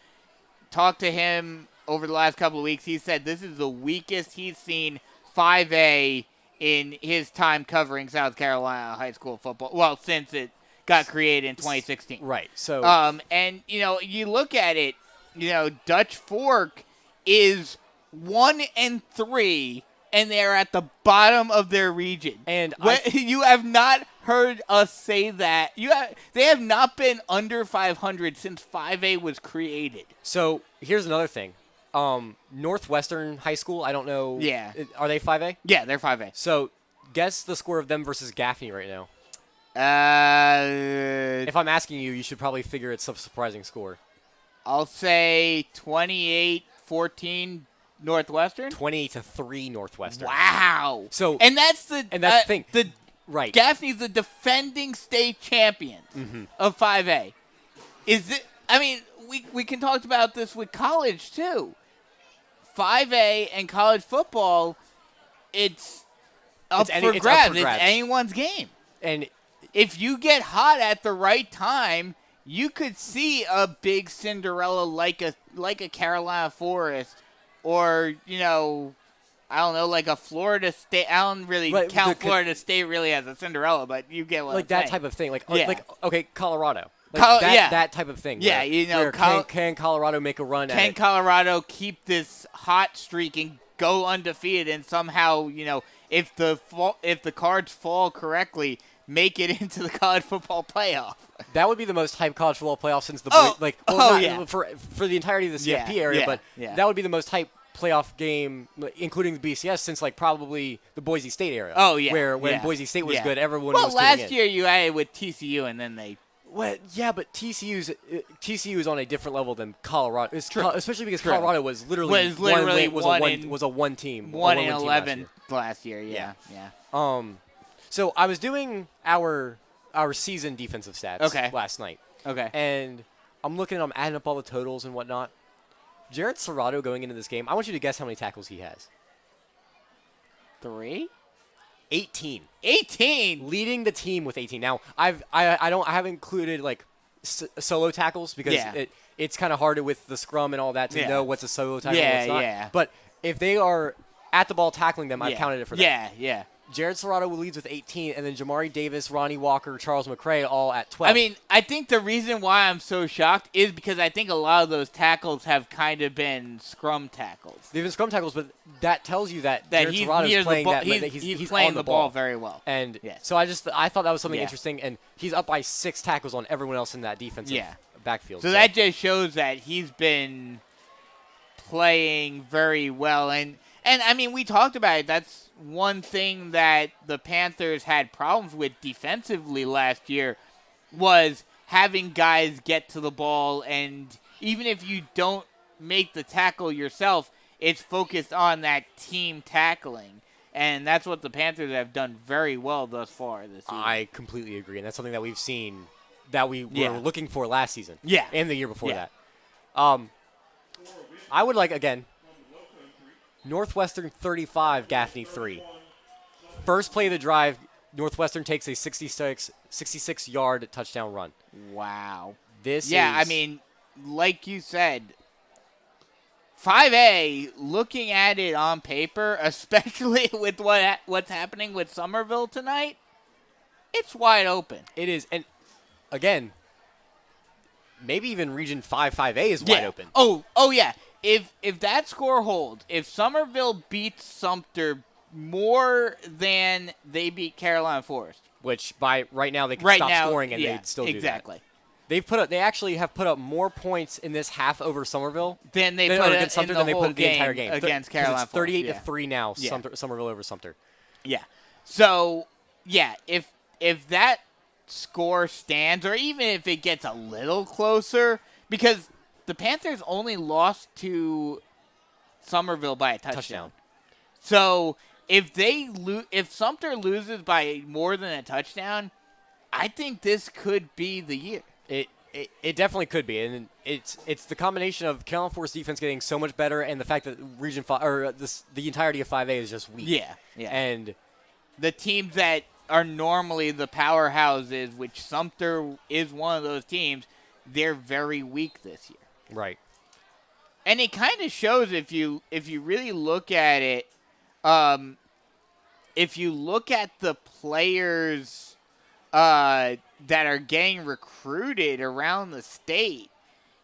talked to him over the last couple of weeks. He said this is the weakest he's seen 5A in his time covering South Carolina high school football. Well, since it got created in 2016. Right. So and you look at it, Dutch Fork is 1-3, and they're at the bottom of their region. And you have not heard us say that. They have not been under 500 since 5A was created. So here's another thing. Northwestern High School, I don't know. Yeah. Are they 5A? Yeah, they're 5A. So guess the score of them versus Gaffney right now. If I'm asking you, you should probably figure it's a surprising score. I'll say 28-14 Northwestern. 28-3 Northwestern. Wow. So and that's the thing. Right. Gaffney's the defending state champion of 5A. We can talk about this with college too. 5A and college football, it's up for grabs. It's anyone's game. And if you get hot at the right time, you could see a big Cinderella like a Carolina Forest, or I don't know, like a Florida State. I don't really count Florida State really as a Cinderella, but you get what I'm saying. Type of thing. Colorado. That type of thing. Yeah, can Colorado make a run at it? Can Colorado keep this hot streak and go undefeated, and somehow, if the cards fall correctly, make it into the college football playoff? That would be the most hyped college football playoff since the for the entirety of the CFP area, but that would be the most hyped playoff game, including the BCS, since probably the Boise State era. Oh yeah, where when Boise State was good, everyone was tuning in. Well, last year you had it with TCU, and then they. Well, yeah, but TCU is on a different level than Colorado. Especially because True. Colorado was literally a one team. 1-11 last year. Yeah. So I was doing our season defensive stats last night. Okay. And I'm adding up all the totals and whatnot. Jared Serrato going into this game, I want you to guess how many tackles he has. 3? 18. 18? Leading the team with 18. Now, I haven't included solo tackles because it's kind of hard with the scrum and all that to know what's a solo tackle and what's not. Yeah. But if they are at the ball tackling them, I've counted it for them. Yeah. Jared Serrato leads with 18, and then Jamari Davis, Ronnie Walker, Charles McCray all at 12. I think the reason why I'm so shocked is because I think a lot of those tackles have kind of been scrum tackles. They've been scrum tackles, but that tells you that Jared Serrato's playing he's playing the ball very well. And so I thought that was something interesting, and he's up by 6 tackles on everyone else in that defensive backfield. So that just shows that he's been playing very well. And we talked about it. That's one thing that the Panthers had problems with defensively last year was having guys get to the ball, and even if you don't make the tackle yourself, it's focused on that team tackling. And that's what the Panthers have done very well thus far this season. I completely agree, and that's something that we've seen that we were looking for last season. Yeah. And the year before that. I would again, Northwestern 35, Gaffney 3. First play of the drive, Northwestern takes a 66-yard touchdown run. Wow. Like you said, 5A, looking at it on paper, especially with what's happening with Somerville tonight, it's wide open. It is. And, again, maybe even Region 5A is wide open. Oh, yeah. If that score holds, if Somerville beats Sumter more than they beat Carolina Forest, which by right now they can stop scoring and they'd still do that. Exactly. They actually have put up more points in this half over Somerville Then they than, put or it against in Sumter the than they whole put the entire game against 'Cause Carolina. It's 38 Force, to 3 now. Yeah. Somerville over Sumter. Yeah. So, yeah, if that score stands, or even if it gets a little closer, because the Panthers only lost to Somerville by a touchdown. So if if Sumter loses by more than a touchdown, I think this could be the year. It definitely could be, and it's the combination of Carolina Force defense getting so much better, and the fact that Region 5 or the entirety of 5A is just weak. Yeah. And the teams that are normally the powerhouses, which Sumter is one of those teams, they're very weak this year. right. And it kind of shows if you really look at it. If you look at the players that are getting recruited around the state,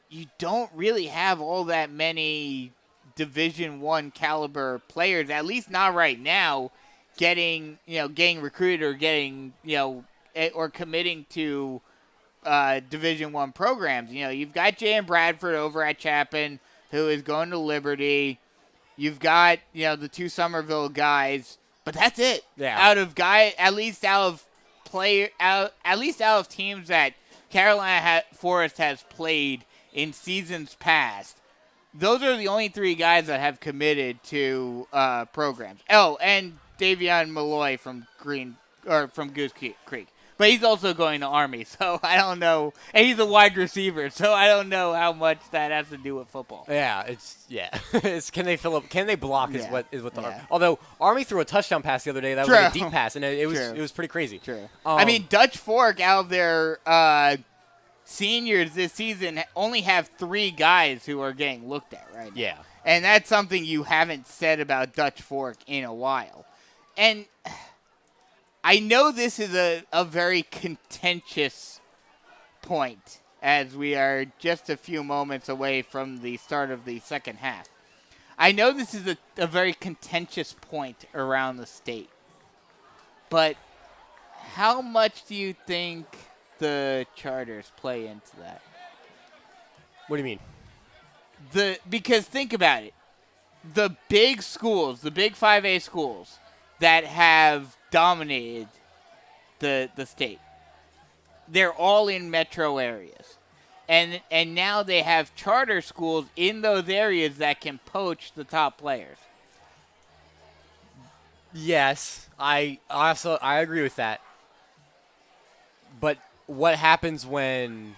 you don't really have all that many Division I caliber players, at least not right now, getting recruited or getting or committing to Division I programs. You've got Jan Bradford over at Chapin, who is going to Liberty. You've got the two Somerville guys, but that's it. Yeah. At least out of teams that Carolina Forest has played in seasons past. Those are the only three guys that have committed to programs. Oh, and Davion Malloy from Goose Creek. But he's also going to Army, so I don't know. And he's a wide receiver, so I don't know how much that has to do with football. Yeah, it's can they fill up? Can they block? Is what the Yeah. although Army threw a touchdown pass the other day that was like a deep pass, and it was pretty crazy. True. I Dutch Fork out of their seniors this season only have 3 guys who are getting looked at right now. Yeah. And that's something you haven't said about Dutch Fork in a while. And I know this is a very contentious point, as we are just a few moments away from the start of the second half. I know this is a very contentious point around the state. But how much do you think the charters play into that? What do you mean? Because think about it. The big schools, the big 5A schools that have dominated the state, they're all in metro areas. And now they have charter schools in those areas that can poach the top players. Yes, I agree with that. But what happens when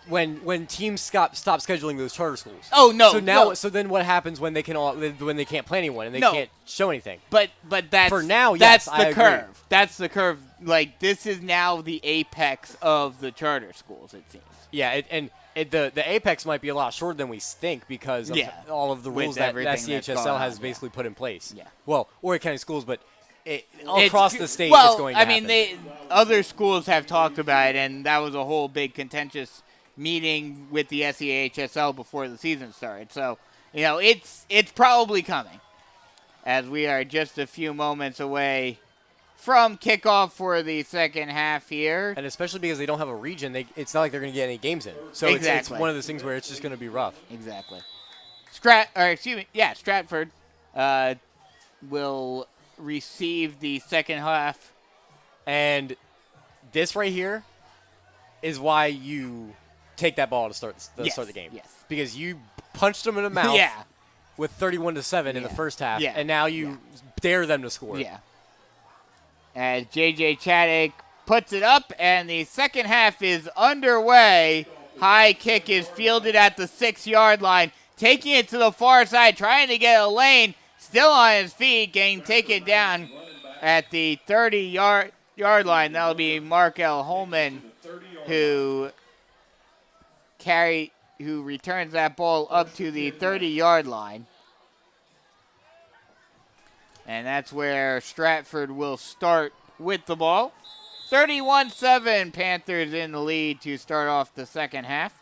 when teams stop scheduling those charter schools? Oh no! So then what happens when they can't play anyone and they can't show anything? But that's for now. Yes, that's the curve. That's the curve. Like, this is now the apex of the charter schools, it seems. Yeah, the apex might be a lot shorter than we think because of all of the rules that CHSL has basically put in place. Yeah. Well, Horry County schools, but across the state, it's going to happen. Other schools have talked about it, and that was a whole big contentious meeting with the SEHSL before the season started. So, it's probably coming, as we are just a few moments away from kickoff for the second half here. And especially because they don't have a region, it's not like they're going to get any games in. So it's one of those things where it's just going to be rough. Exactly. Stratford will receive the second half. And this right here is why you take that ball to start the game. Yes. Because you punched them in the mouth with 31-7 in the first half, and now you dare them to score. Yeah. As J.J. Chaddick puts it up, and the second half is underway. High kick is fielded at the 6-yard line, taking it to the far side, trying to get a lane. Still on his feet, getting taken down at the 30-yard line. That'll be Mark L. Holman, who returns that ball up to the 30-yard line. And that's where Stratford will start with the ball. 31-7, Panthers in the lead to start off the second half.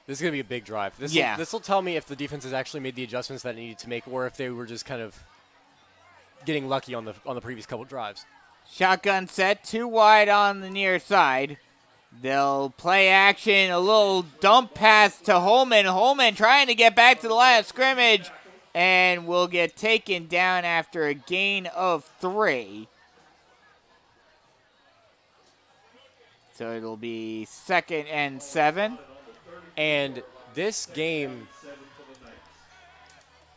This is going to be a big drive. This will tell me if the defense has actually made the adjustments that it needed to make, or if they were just kind of getting lucky on the previous couple drives. Shotgun set, 2 wide on the near side. They'll play action, a little dump pass to Holman. Holman trying to get back to the line of scrimmage and will get taken down after a gain of 3. So it'll be 2nd and 7. And this game,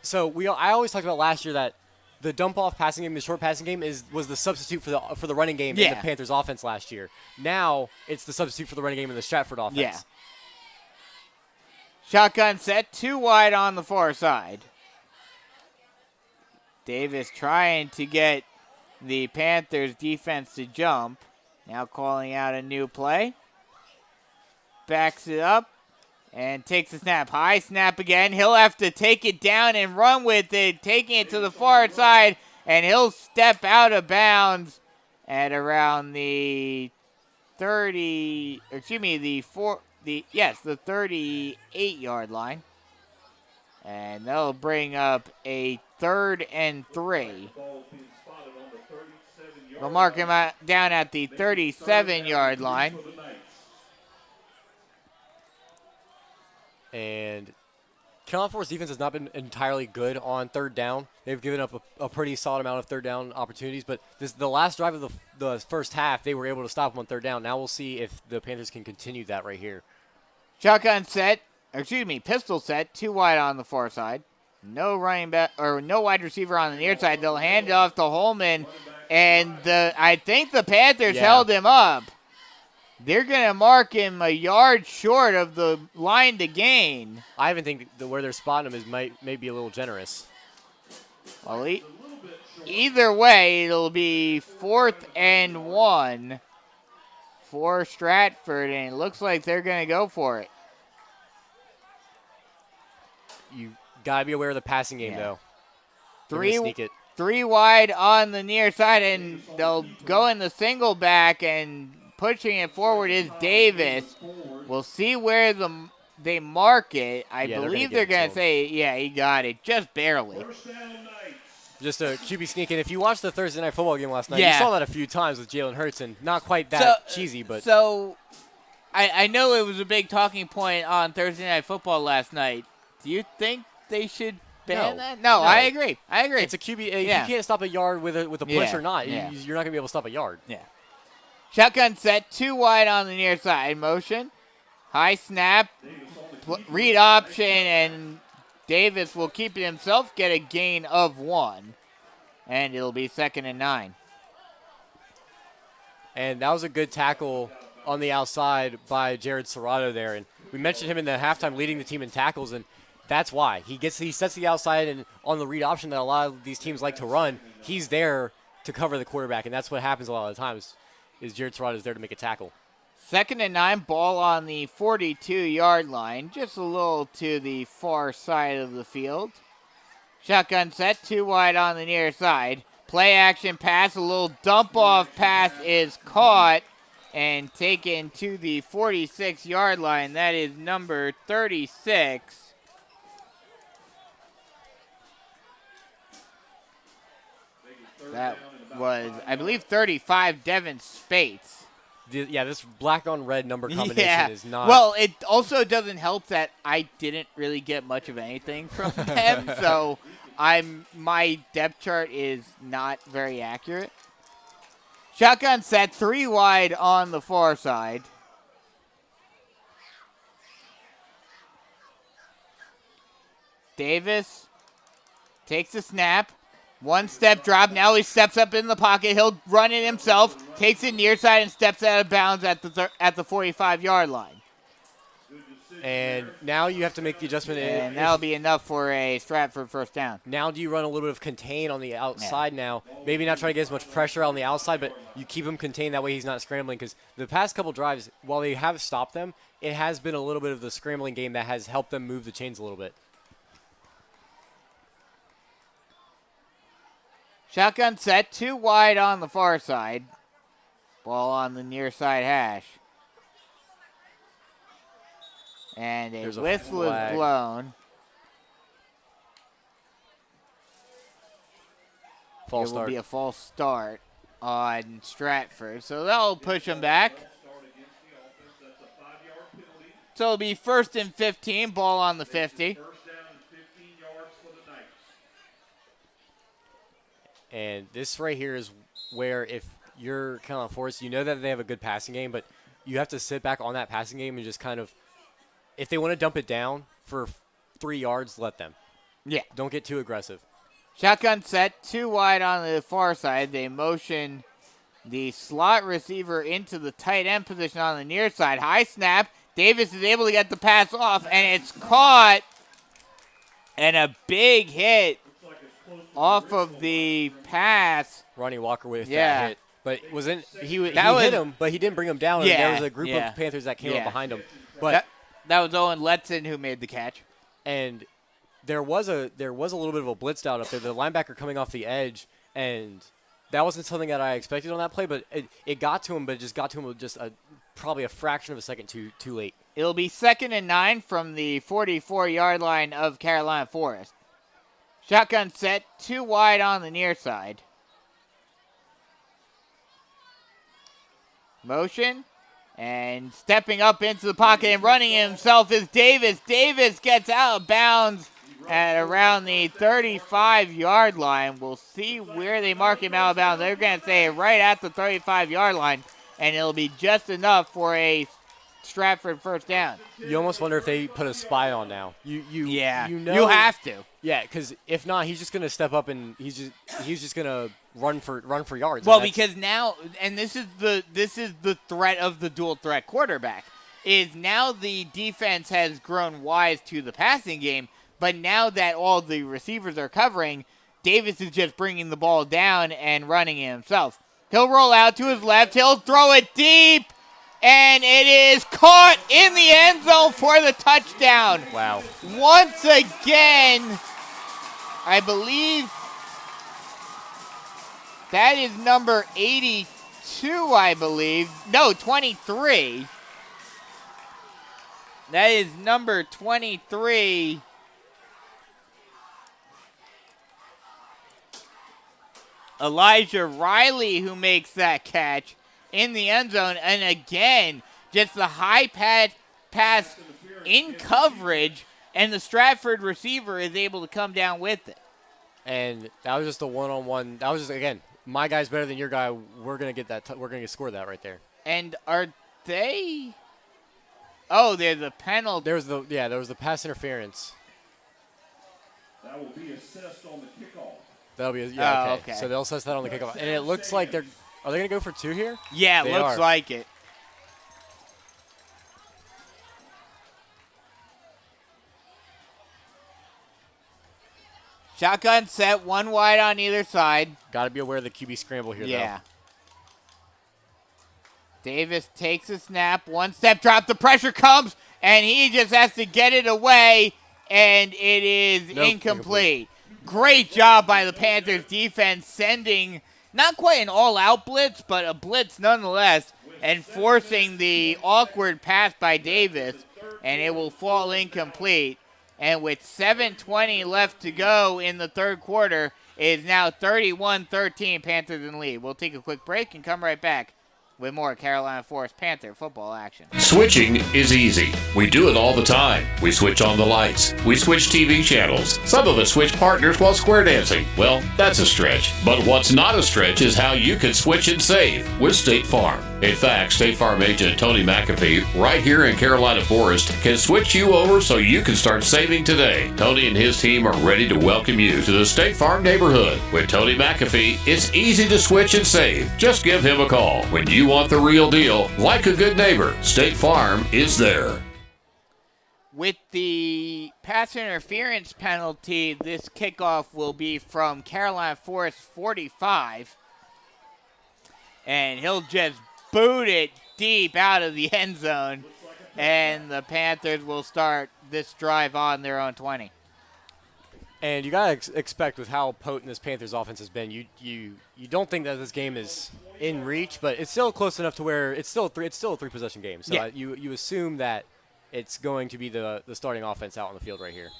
so I always talked about last year that the dump-off passing game, the short passing game, was the substitute for the running game in the Panthers offense last year. Now it's the substitute for the running game in the Stratford offense. Yeah. Shotgun set, 2 wide on the far side. Davis trying to get the Panthers defense to jump. Now calling out a new play. Backs it up and takes a snap. High snap again. He'll have to take it down and run with it, taking it to the far side, and he'll step out of bounds at around the 38-yard line. And they'll bring up a 3rd and 3. They'll mark him down at the 37-yard line. And Carolina Forest defense has not been entirely good on 3rd down. They've given up a pretty solid amount of 3rd down opportunities, but the last drive of the first half, they were able to stop them on 3rd down. Now we'll see if the Panthers can continue that right here. Shotgun set, pistol set, 2 wide on the far side. No running back or no wide receiver on the near side. They'll hand it off to Holman, and I think the Panthers held him up. They're going to mark him a yard short of the line to gain. I even think where they're spotting him may be a little generous. Well, either way, it'll be 4th and 1 for Stratford, and it looks like they're going to go for it. You got to be aware of the passing game, though. 3 wide on the near side, and they'll go in the single back, and pushing it forward is Davis. We'll see where they mark it. I believe they're going to say, he got it, just barely. Just a QB sneak. And if you watched the Thursday Night Football game last night, you saw that a few times with Jalen Hurts, and not quite that cheesy. But So I know it was a big talking point on Thursday Night Football last night. Do you think they should ban that? No, I agree. It's a QB. You can't stop a yard with a push or not. You're not going to be able to stop a yard. Yeah. Shotgun set, 2 wide on the near side. Motion. High snap. Read option, and Davis will keep it himself, get a gain of 1. And it'll be 2nd and 9. And that was a good tackle on the outside by Jared Serrato there. And we mentioned him in the halftime leading the team in tackles, and that's why. He sets the outside, and on the read option that a lot of these teams like to run, he's there to cover the quarterback, and that's what happens a lot of the times. Is Jared Serrato is there to make a tackle. 2nd and 9, ball on the 42-yard line, just a little to the far side of the field. Shotgun set, 2 wide on the near side. Play action pass, a little dump-off pass is caught and taken to the 46-yard line. That is number 36. That was, I believe, 35, Devin Spates. This black on red number combination is not. Well, it also doesn't help that I didn't really get much of anything from them, so my depth chart is not very accurate. Shotgun set, 3 wide on the far side. Davis takes the snap. 1 step drop. Now he steps up in the pocket. He'll run it himself. Takes it near side and steps out of bounds at the 45-yard line. And now you have to make the adjustment. And that'll be enough for a Stratford first down. Now do you run a little bit of contain on the outside now? Maybe not try to get as much pressure on the outside, but you keep him contained. That way he's not scrambling. Because the past couple drives, while they have stopped them, it has been a little bit of the scrambling game that has helped them move the chains a little bit. Shotgun set, 2 wide on the far side. Ball on the near side hash. And a whistle is blown. False it will start. be a false start on Stratford. So that'll push them back. So it'll be 1st and 15, ball on the 50. First down and 15 yards for the Knights. And this right here is where if you're Carolina Forest, you know that they have a good passing game, but you have to sit back on that passing game and just kind of, if they want to dump it down for 3 yards, let them. Yeah. Don't get too aggressive. Shotgun set, 2 wide on the far side. They motion the slot receiver into the tight end position on the near side. High snap. Davis is able to get the pass off, and it's caught. And a big hit off of the pass. Ronnie Walker with Yeah. that hit. But he hit was- him, but he didn't bring him down. Yeah, And there was a group yeah. of Panthers that came Yeah. up behind him. But That was Owen Letson who made the catch. and there was a little bit of a blitz down up there. The linebacker coming off the edge, and that wasn't something that I expected on that play. But it got to him, but it just got to him with just probably a fraction of a second too late. It'll be 2nd and 9 from the 44-yard line of Carolina Forest. Shotgun set, 2 wide on the near side. Motion. And stepping up into the pocket and running himself is Davis. Davis gets out of bounds at around the 35-yard line. We'll see where they mark him out of bounds. They're going to say right at the 35-yard line, and it'll be just enough for a Stratford first down. You almost wonder if they put a spy on now. You know you have to. Yeah, because if not, he's just gonna step up and he's just gonna run for yards. Well, and that's- because now, and this is the threat of the dual threat quarterback, is now the defense has grown wise to the passing game, but now that all the receivers are covering, Davis is just bringing the ball down and running it himself. He'll roll out to his left. He'll throw it deep, and it is caught in the end zone for the touchdown. wow. Once again, I believe that is number 82, I believe. No, 23. That is number 23. Elijah Riley, who makes that catch in the end zone. And again, just the high pass in coverage, and the Stratford receiver is able to come down with it. And that was just a one-on-one. That was just, again, my guy's better than your guy. We're gonna get that. We're gonna score that right there. And are they? Oh, there's a penalty. There was the pass interference. That will be assessed on the kickoff. That'll be Oh, okay. okay. So they'll assess that on the kickoff, and it looks like are they gonna go for 2 here? Yeah, it They looks are. like it. Shotgun set, 1 wide on either side. Got to be aware of the QB scramble here, Yeah. Davis takes a snap, 1 step drop, the pressure comes, and he just has to get it away, and it is Nope, incomplete. Great job by the Panthers defense, sending not quite an all-out blitz, but a blitz nonetheless, and forcing the awkward pass by Davis, and it will fall incomplete. And with 7:20 left to go in the third quarter, it is now 31-13 Panthers in lead. We'll take a quick break and come right back with more Carolina Forest Panther football action. Switching is easy. We do it all the time. We switch on the lights. We switch TV channels. Some of us switch partners while square dancing. Well, that's a stretch. But what's not a stretch is how you can switch and save with State Farm. In fact, State Farm agent Tony McAfee, right here in Carolina Forest, can switch you over so you can start saving today. Tony and his team are ready to welcome you to the State Farm neighborhood. With Tony McAfee, it's easy to switch and save. Just give him a call. When you want the real deal, like a good neighbor, State Farm is there. With the pass interference penalty, this kickoff will be from Carolina Forest 45. And he'll just boot it deep out of the end zone. And the Panthers will start this drive on their own 20. And you gotta expect with how potent this Panthers offense has been, you don't think that this game is in reach, but it's still close enough to where it's still a 3-possession game. So Yeah. you assume that it's going to be the starting offense out on the field right here.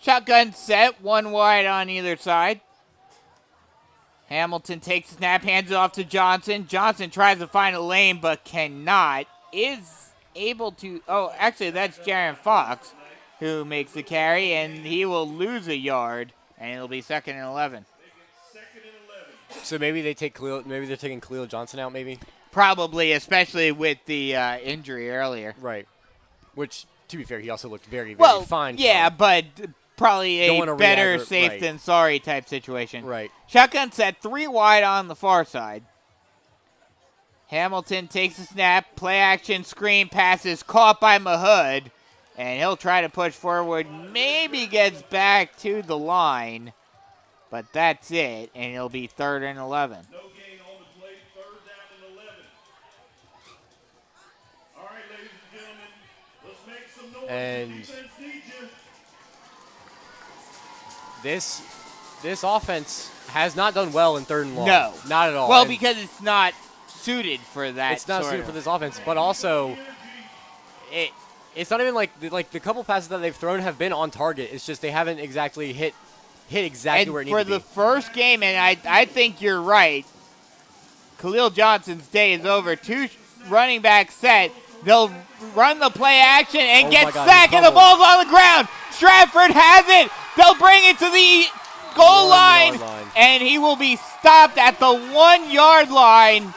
Shotgun set, one wide on either side. Hamilton takes the snap, hands it off to Johnson. Johnson tries to find a lane but cannot. Is able to, actually that's Jaron Fox who makes the carry, and he will lose a yard, and it'll be 2nd and 11. So maybe they're taking Khalil Johnson out, maybe? Probably, especially with the injury earlier. Right. Which, to be fair, he also looked very, very fine. Yeah, but probably a better safe right. than sorry type situation. Right. Shotgun set, 3 wide on the far side. Hamilton takes a snap, play action screen passes caught by Mahood, and he'll try to push forward, maybe gets back to the line, but that's it, and it'll be 3rd and 11. No gain on the play, 3rd down and 11. All right, ladies and gentlemen, let's make some noise. And Defense needs you. this offense has not done well in 3rd and long. No. Not at all. Well, And because it's not suited for that. it's not sort suited of- for this offense, but also it's not even like the couple passes that they've thrown have been on target. It's just they haven't exactly hit exactly And where it for needs to the be. first game, and I think you're right, Khalil Johnson's day is over. 2 running back set. They'll run the play action and Oh get my God, sacked, he and the fumbled. ball's on the ground. Stratford has it. They'll bring it to the goal 1 line, yard line. and he will be stopped at the 1 yard line.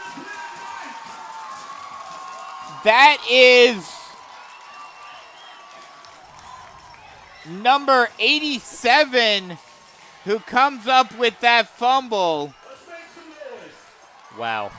That is number 87 who comes up with that fumble. Wow.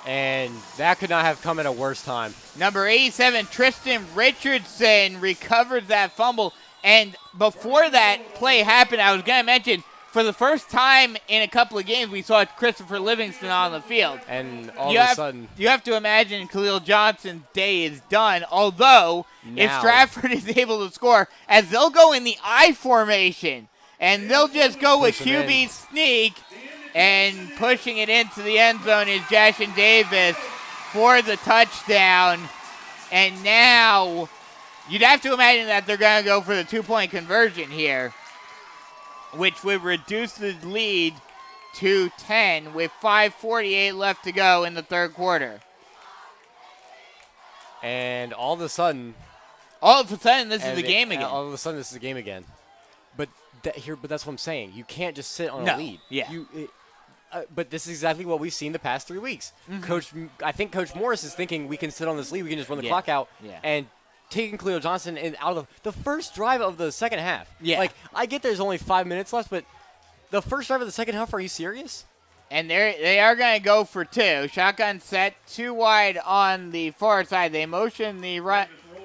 And that could not have come at a worse time. Number 87, Tristan Richardson, recovers that fumble. And before that play happened, I was going to mention, for the first time in a couple of games, we saw Christopher Livingston on the field. And all of a sudden, You have to imagine Khalil Johnson's day is done, although if Now. Stratford is able to score, as they'll go in the I formation, and they'll just go with Push 'em in. QB sneak, and pushing it into the end zone is Jashin Davis for the touchdown. And now you'd have to imagine that they're going to go for the 2-point conversion here, which would reduce the lead to 10 with 5:48 left to go in the 3rd quarter. and all of a sudden, This is the game again. All of a sudden, this is the game again. But that's what I'm saying. You can't just sit on No, a lead. yeah. But this is exactly what we've seen the past 3 weeks. I think Coach Morris is thinking we can sit on this lead. We can just run the clock out and taking Khalil Johnson out of the first drive of the second half. Yeah. Like, I get there's only 5 minutes left, but the first drive of the second half, are you serious? And they are going to go for 2. Shotgun set, 2 wide on the far side. They motion the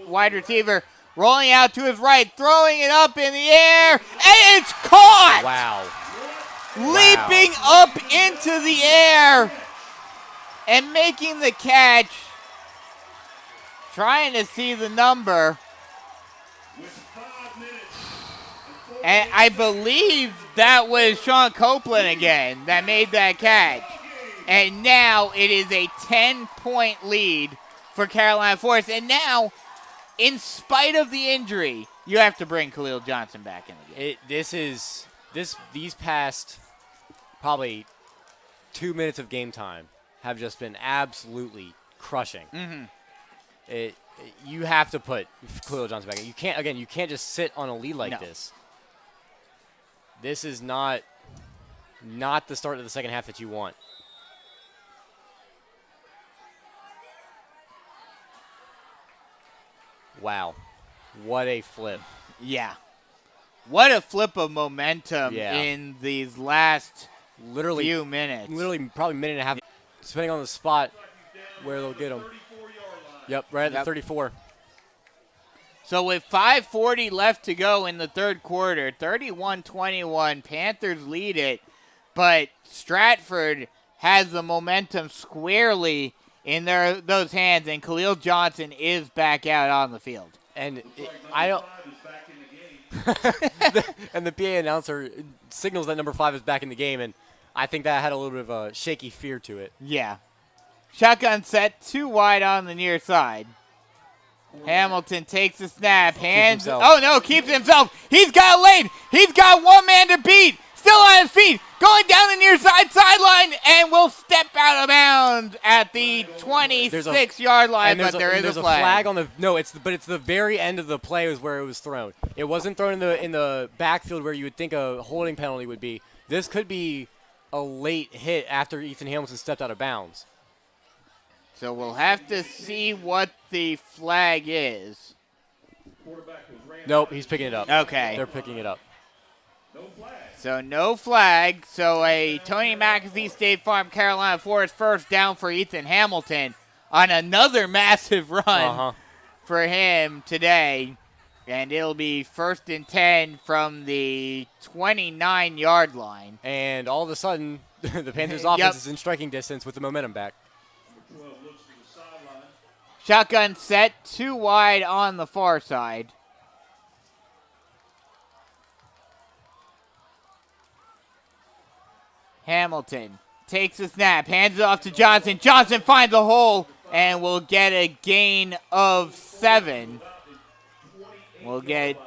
wide receiver, rolling out to his right, throwing it up in the air, and it's caught! Wow. Leaping up into the air and making the catch. Trying to see the number. And I believe that was Sean Copeland again that made that catch. And now it is a 10-point lead for Carolina Forest. And now, in spite of the injury, you have to bring Khalil Johnson back in the game. These past probably 2 minutes of game time have just been absolutely crushing. You have to put Khalil Johnson back in. You can't just sit on a lead like this. This is not the start of the second half that you want. Wow. What a flip. Yeah. What a flip of momentum Yeah. in these last Literally few minutes. Literally probably a minute and a half, depending on the spot where they'll get him. Yep, right at the 34. So with 5:40 left to go in the 3rd quarter, 31-21, Panthers lead it, but Stratford has the momentum squarely in those hands, and Khalil Johnson is back out on the field. And I don't. And the PA announcer signals that number 5 is back in the game, and I think that had a little bit of a shaky fear to it. Yeah. Shotgun set, 2 wide on the near side. Hamilton takes the snap. Hands. himself. Oh, no, keeps himself. He's got a lane. He's got one man to beat. Still on his feet. Going down the near sideline and will step out of bounds at the 26-yard line, but there is a flag. On the no, it's the very end of the play was where it was thrown. It wasn't thrown in the backfield where you would think a holding penalty would be. This could be a late hit after Ethan Hamilton stepped out of bounds. So we'll have to see what the flag is. Nope, he's picking it up. Okay. They're picking it up. So no flag. So a Tony McAfee State Farm Carolina Forest first down for Ethan Hamilton on another massive run for him today. And it'll be 1st and 10 from the 29-yard line. And all of a sudden, the Panthers offense is in striking distance with the momentum back. Shotgun set, 2 wide on the far side. Hamilton takes the snap, hands it off to Johnson. Johnson finds a hole and will get a gain of 7. Will get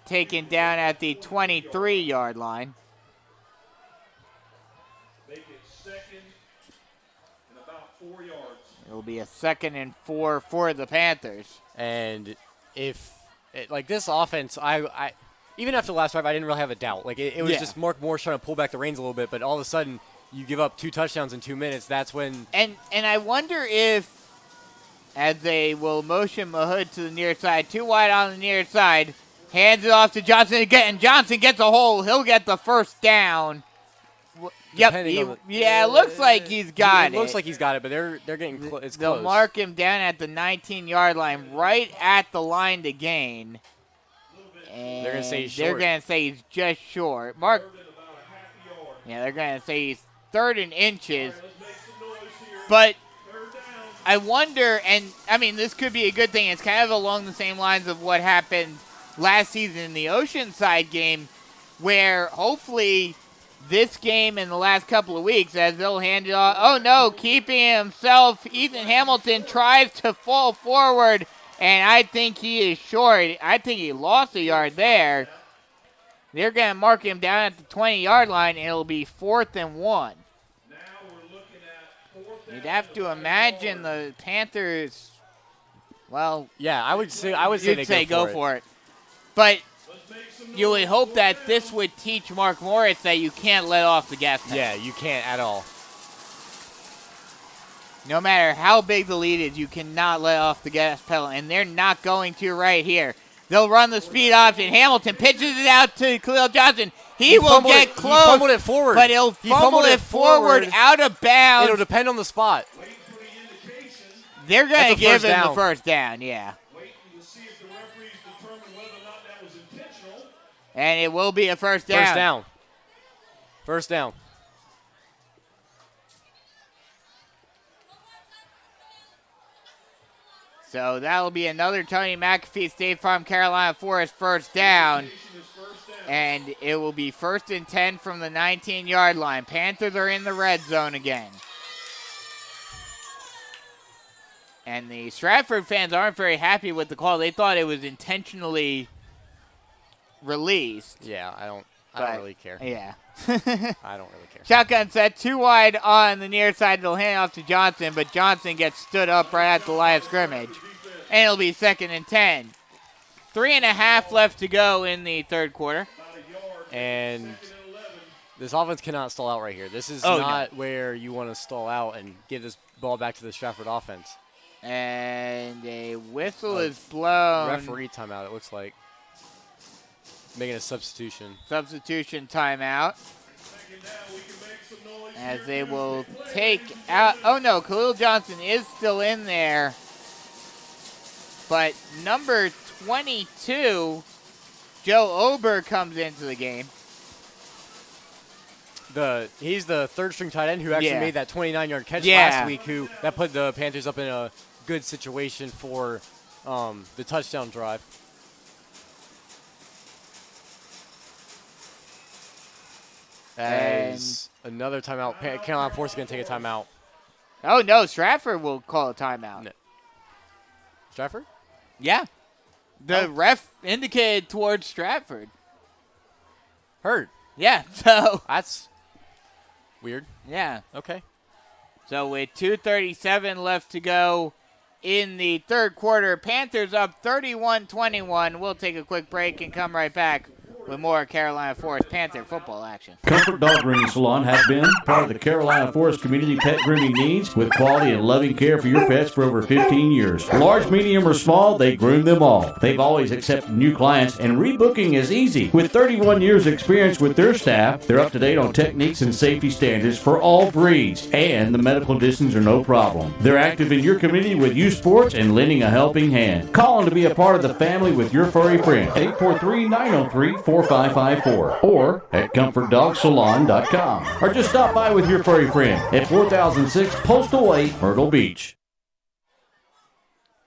taken down at the 23-yard line. Make it 2nd and about 4 yards. It'll be a 2nd and 4 for the Panthers. And if like this offense, I even after the last drive, I didn't really have a doubt. Like it was just Mark Morris trying to pull back the reins a little bit, but all of a sudden you give up 2 touchdowns in 2 minutes. That's when. And I wonder if, as they will motion Mahood to the near side, 2 wide on the near side, hands it off to Johnson again, and Johnson gets a hole. He'll get the first down. Yep. It looks like he's got it. It looks like he's got it, but they're getting close. It's They'll close. mark him down at the 19-yard line, right at the line to gain. And they're going to say he's short. They're going to say he's just short. Mark. Yeah, they're going to say he's 3rd and inches. But I wonder, and I mean, this could be a good thing. It's kind of along the same lines of what happened last season in the Oceanside game, where hopefully this game in the last couple of weeks, as they'll hand it off. Oh, no, keeping himself. Ethan Hamilton tries to fall forward, and I think he is short. I think he lost a yard there. They're going to mark him down at the 20-yard line, and it'll be 4th and 1. Now we're looking at 4th. You'd have to imagine the Panthers, well, yeah, I would say you'd say go for it. But you would hope that this would teach Mark Morris that you can't let off the gas pedal. Yeah, you can't at all. No matter how big the lead is, you cannot let off the gas pedal, and they're not going to right here. They'll run the speed option. Hamilton pitches it out to Khalil Johnson. He will get close. He fumbled it forward. But he'll fumble it forward out of bounds. It'll depend on the spot. They're going to give him the first down, yeah. And it will be a first down. First down. So that'll be another Tony McAfee State Farm Carolina Forest first down. And it will be 1st and 10 from the 19-yard line. Panthers are in the red zone again. And the Stratford fans aren't very happy with the call. They thought it was intentionally released. Yeah, I don't really care. Yeah. I don't really care. Shotgun set, 2 wide on the near side. They'll hand off to Johnson, but Johnson gets stood up right at the line of scrimmage. And it'll be 2nd and 10. 3.5 left to go in the third quarter. And this offense cannot stall out right here. This is not where you want to stall out and give this ball back to the Stratford offense. And a whistle is blown. Referee timeout, it looks like. Making a substitution. Substitution timeout. As they will take out. Oh, no. Khalil Johnson is still in there. But number 22, Joe Ober, comes into the game. He's the third-string tight end who actually made that 29-yard catch last week. That put the Panthers up in a good situation for the touchdown drive. As another timeout. Carolina Force is going to take a timeout. Oh, no. Stratford will call a timeout. No. Stratford? Yeah. The ref indicated towards Stratford. Heard. Yeah, so. That's weird. Yeah. Okay. So with 2:37 left to go in the third quarter, Panthers up 31-21. We'll take a quick break and come right back with more Carolina Forest Panther football action. Comfort Dog Grooming Salon has been part of the Carolina Forest community pet grooming needs with quality and loving care for your pets for over 15 years. Large, medium, or small, they groom them all. They've always accepted new clients, and rebooking is easy. With 31 years experience with their staff, they're up to date on techniques and safety standards for all breeds, and the medical distance are no problem. They're active in your community with youth sports and lending a helping hand. Call them to be a part of the family with your furry friend. 843-903-4554 or at ComfortDogSalon.com. Or just stop by with your furry friend at 4006 Postal Way, Myrtle Beach.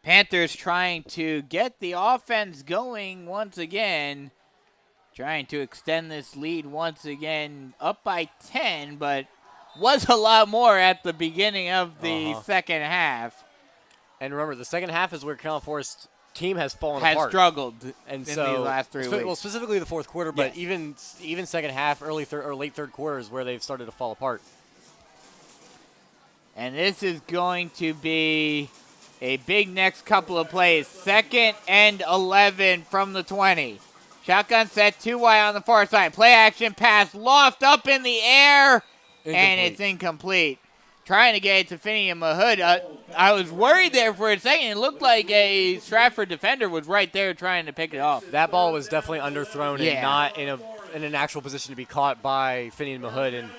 Panthers trying to get the offense going once again. Trying to extend this lead once again, up by 10, but was a lot more at the beginning of the second half. And remember, the second half is where Carolina Forest team has fallen has apart. struggled and in so, the last 3 weeks. Well, specifically the fourth quarter, but even second half, early third or late third quarter is where they've started to fall apart. And this is going to be a big next couple of plays. 2nd and 11 from the 20. Shotgun set, 2 wide on the far side. Play action pass, loft up in the air, and it's incomplete. Trying to get it to Finney and Mahood. I was worried there for a second. It looked like a Stratford defender was right there trying to pick it off. That ball was definitely underthrown and not in an actual position to be caught by Finney and Mahood. And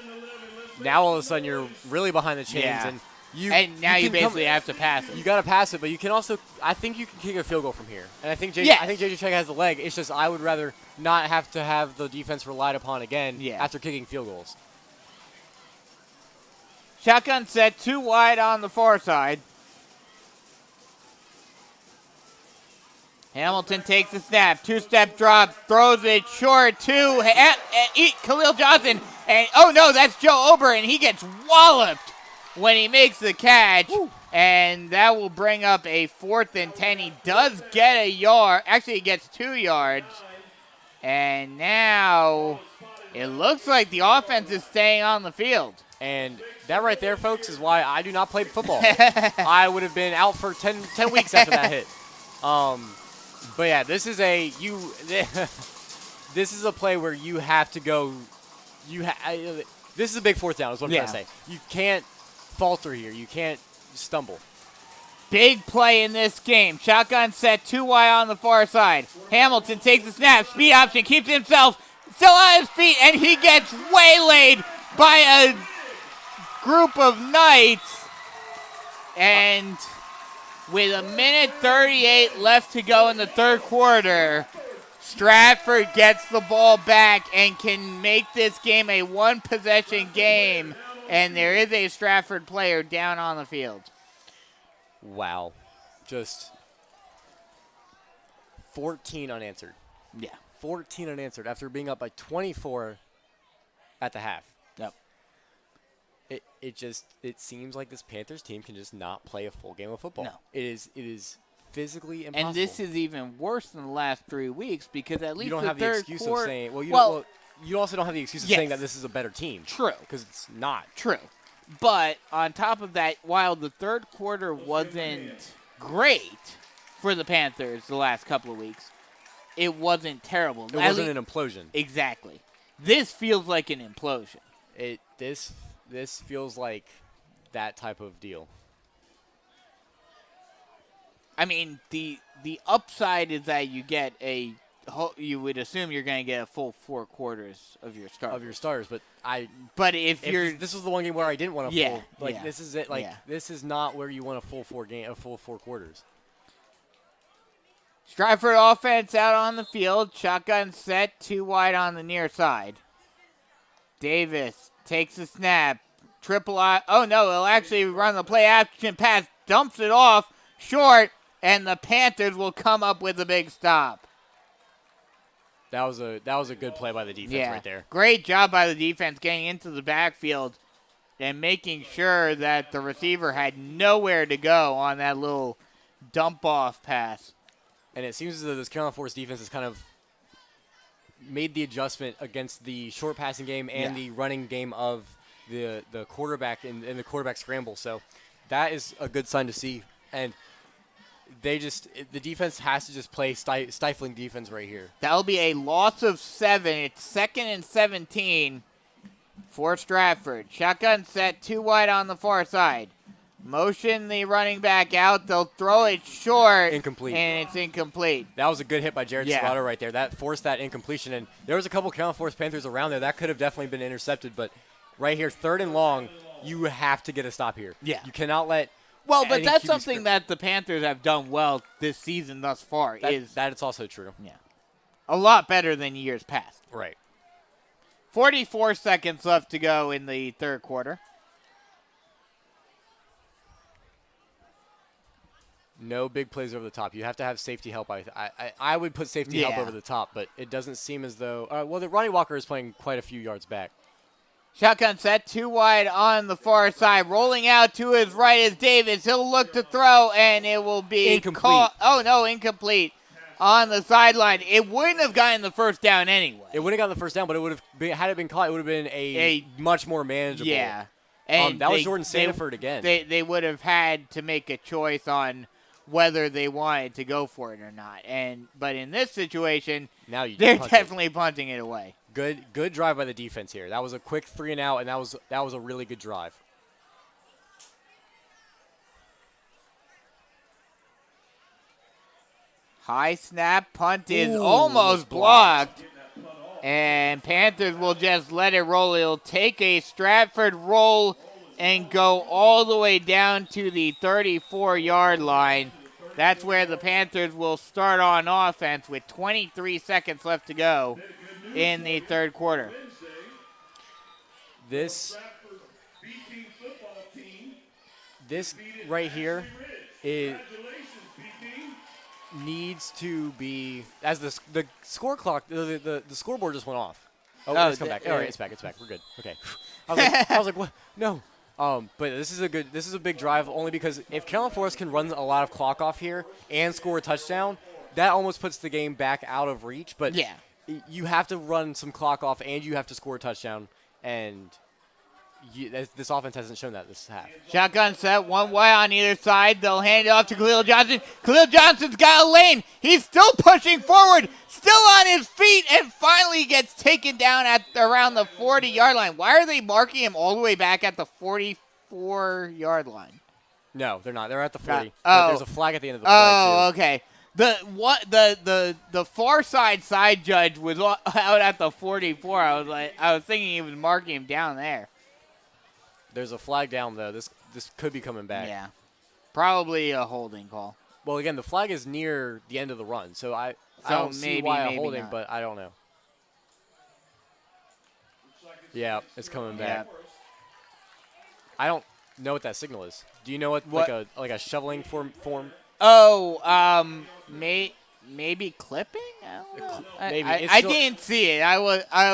now all of a sudden you're really behind the chains. And now you basically have to pass it. You got to pass it, but you can also – I think you can kick a field goal from here. And I think J.J. Check has the leg. It's just I would rather not have to have the defense relied upon again after kicking field goals. Shotgun set, 2 wide on the far side. Hamilton takes the snap, 2-step drop, throws it short to Khalil Johnson. And, oh, no, that's Joe Ober, and he gets walloped when he makes the catch. Woo. And that will bring up a 4th and 10. He does get a yard. Actually, he gets 2 yards. And now it looks like the offense is staying on the field. And that right there, folks, is why I do not play football. I would have been out for 10 weeks after that hit. But yeah, this is a this is a play where you have to go. This is a big 4th down, is what I'm trying to say. You can't falter here. You can't stumble. Big play in this game. Shotgun set, 2 wide on the far side. Hamilton takes the snap, speed option, keeps himself still on his feet, and he gets waylaid by a group of Knights. And with 1:38 left to go in the third quarter, Stratford gets the ball back and can make this game a 1-possession game. And there is a Stratford player down on the field. Wow. Just 14 unanswered. Yeah. 14 unanswered after being up by 24 at the half. Yep. It seems like this Panthers team can just not play a full game of football. No. It is physically impossible. And this is even worse than the last 3 weeks because at least you don't the have third the excuse quarter, of saying you also don't have the excuse of Yes. saying that this is a better team. True. Because it's not. True. But on top of that, while the third quarter wasn't great for the Panthers the last couple of weeks, it wasn't terrible. It wasn't an implosion. Exactly. This feels like an implosion. This feels like that type of deal. I mean, the upside is that you get you would assume you're going to get a full 4 quarters of your stars. But if this was the one game where I didn't want a full, this is it. This is not where you want a full 4 quarters. Stratford offense out on the field. Shotgun set, 2 wide on the near side. Davis takes the snap. Triple I. Oh, no, he'll actually run the play action pass. Dumps it off short, and the Panthers will come up with a big stop. That was a good play by the defense right there. Great job by the defense getting into the backfield and making sure that the receiver had nowhere to go on that little dump-off pass. And it seems as though this Carolina Forest defense has kind of made the adjustment against the short passing game and the running game of the quarterback in the quarterback scramble. So that is a good sign to see. And the defense has to just play stifling defense right here. That'll be a loss of 7. It's 2nd and 17 for Stratford. Shotgun set, 2 wide on the far side. Motion the running back out. They'll throw it short. Incomplete. And it's incomplete. That was a good hit by Jared Salado right there. That forced that incompletion. And there was a couple Carolina Forest Panthers around there. That could have definitely been intercepted. But right here, 3rd and long, you have to get a stop here. Yeah. You cannot let Well, but that's something that the Panthers have done well this season thus far. That is also true. Yeah. A lot better than years past. Right. 44 seconds left to go in the third quarter. No big plays over the top. You have to have safety help. I would put safety help over the top, but it doesn't seem as though the Ronnie Walker is playing quite a few yards back. Shotgun set, 2 wide on the far side. Rolling out to his right is Davis. He'll look to throw, and it will be incomplete. Incomplete on the sideline. It wouldn't have gotten the first down anyway. It wouldn't have gotten the first down, but it would have been, had it been caught, it would have been a much more manageable. Yeah. And that was Jordan Sandiford again. They would have had to make a choice on whether they wanted to go for it or not. But in this situation, they're definitely punting it away. Good drive by the defense here. That was a quick 3 and out, and that was a really good drive. High snap, punt is almost blocked. And Panthers will just let it roll. It'll take a Stratford roll and go all the way down to the 34-yard line. That's where the Panthers will start on offense with 23 seconds left to go in the third quarter. This right here needs to be, as the score clock, the scoreboard just went off. It's come back. All right, it's back. We're good. Okay. I was like, what? No. But this is a big drive only because if Carolina Forest can run a lot of clock off here and score a touchdown, that almost puts the game back out of reach. But you have to run some clock off and you have to score a touchdown, and this offense hasn't shown that this half. Shotgun set, 1 wide on either side. They'll hand it off to Khalil Johnson. Khalil Johnson's got a lane. He's still pushing forward, still on his feet, and finally gets taken down at around the 40-yard line. Why are they marking him all the way back at the 44-yard line? No, they're not. They're at the 40. There's a flag at the end of the play, too. Okay. The far side judge was out at the 44. I was thinking he was marking him down there. There's a flag down, though. This could be coming back. Yeah. Probably a holding call. Well, again, the flag is near the end of the run, so I don't see why a holding, but I don't know. Yeah, it's coming back. I don't know what that signal is. Do you know what? like a shoveling form? Oh, maybe clipping? I don't know. Maybe. I didn't see it. I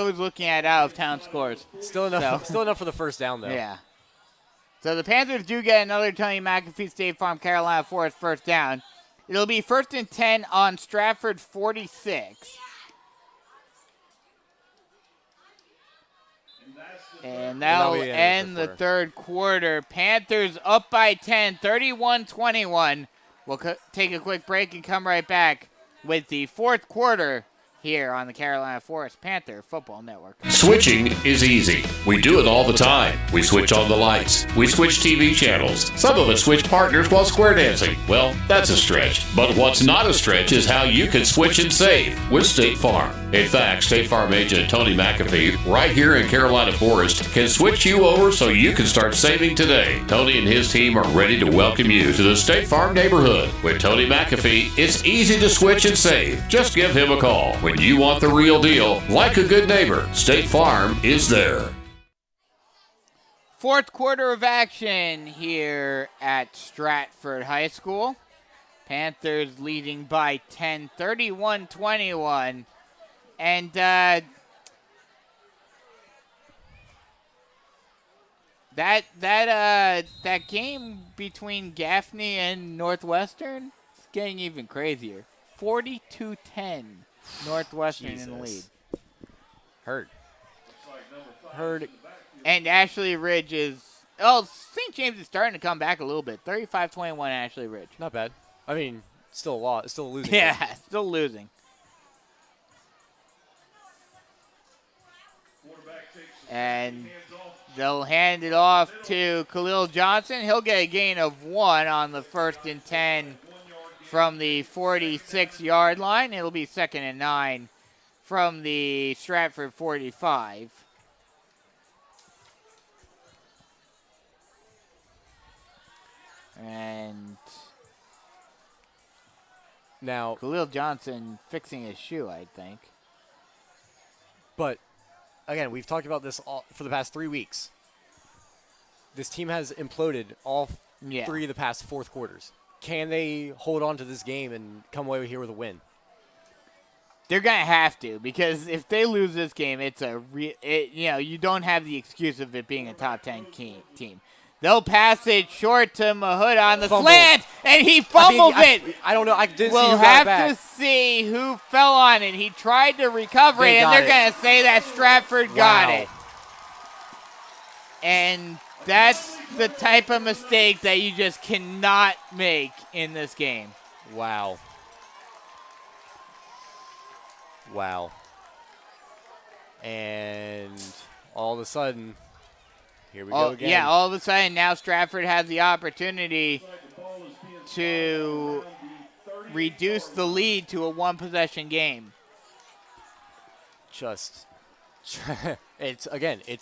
was looking at out-of-town scores. Still enough for the first down, though. Yeah. So the Panthers do get another Tony McAfee State Farm Carolina Forest first down. It'll be 1st and 10 on Stratford 46. And that'll end the third quarter. Panthers up by 10, 31-21. We'll take a quick break and come right back with the fourth quarter here on the Carolina Forest Panther Football Network. Switching is easy. We do it all the time. We switch on the lights. We switch TV channels. Some of us switch partners while square dancing. Well, that's a stretch. But what's not a stretch is how you can switch and save with State Farm. In fact, State Farm agent Tony McAfee, right here in Carolina Forest, can switch you over so you can start saving today. Tony and his team are ready to welcome you to the State Farm neighborhood. With Tony McAfee, it's easy to switch and save. Just give him a call. When you want the real deal, like a good neighbor, State Farm is there. Fourth quarter of action here at Stratford High School. Panthers leading by 10, 31-21. And that game between Gaffney and Northwestern is getting even crazier. 42-10. Northwestern in the lead. Jesus. Heard. And Ashley Ridge is – oh, St. James is starting to come back a little bit. 35-21 Ashley Ridge. Not bad. I mean, still a lot. Still losing. Yeah, still losing. And they'll hand it off to Khalil Johnson. He'll get a gain of 1 on the 1st and 10 from the 46-yard line. It'll be 2nd and 9 from the Stratford 45. And now Khalil Johnson fixing his shoe, I think. But, again, we've talked about this for the past 3 weeks. This team has imploded all 3 of the past fourth quarters. Can they hold on to this game and come away here with a win? They're going to have to, because if they lose this game, it's you don't have the excuse of it being a top 10 team. They'll pass it short to Mahood on the slant, and he fumbles it. I don't know. I didn't see We'll who got it have to see who fell on it. He tried to recover it, and they're going to say that Stratford got it. And that's the type of mistake that you just cannot make in this game. Wow. And all of a sudden, here we go again. Yeah, all of a sudden now Stratford has the opportunity to reduce the lead to a one-possession game. It's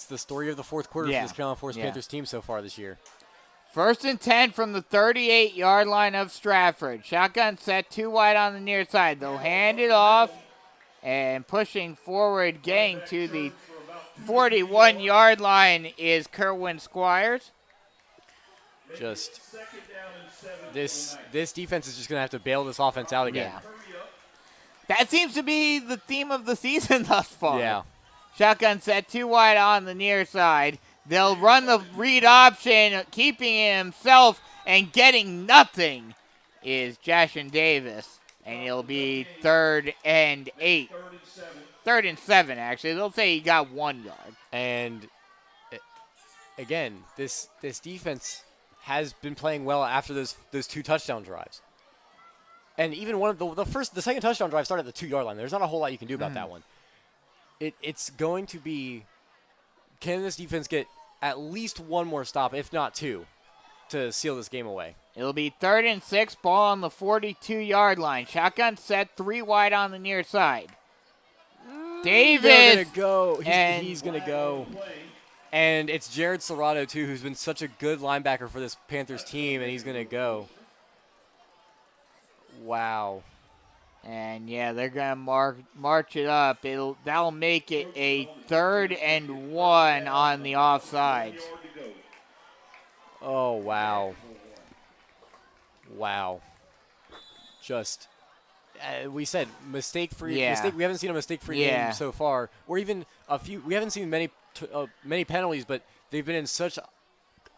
the story of the fourth quarter for this Carolina Forest Panthers team so far this year. 1st and 10 from the 38-yard line of Stratford. Shotgun set, 2 wide on the near side. They'll hand it off, and pushing forward, getting to the 41-yard line is Kerwin Squires. This defense is just going to have to bail this offense out again. Yeah. That seems to be the theme of the season thus far. Yeah. Shotgun set, 2 wide on the near side. They'll run the read option, keeping it himself and getting nothing is Jashin Davis. And it'll be 3rd and 8. 3rd and 7, actually. They'll say he got 1 yard. And, again, this defense has been playing well after those 2 touchdown drives. And even one of the second touchdown drive started at the 2-yard line. There's not a whole lot you can do about that one. It's going to be, can this defense get at least 1 more stop, if not 2, to seal this game away? It'll be 3rd and 6, ball on the 42-yard line. Shotgun set, 3 wide on the near side. Davis. They're going to go. He's going to go. And it's Jared Serrato, too, who's been such a good linebacker for this Panthers team, and he's going to go. Wow. And, they're going to march it up. That'll make it a 3rd and 1 on the offsides. Oh, wow. Just, we said mistake-free. We haven't seen a mistake-free game so far. Or even we haven't seen many penalties, but they've been in such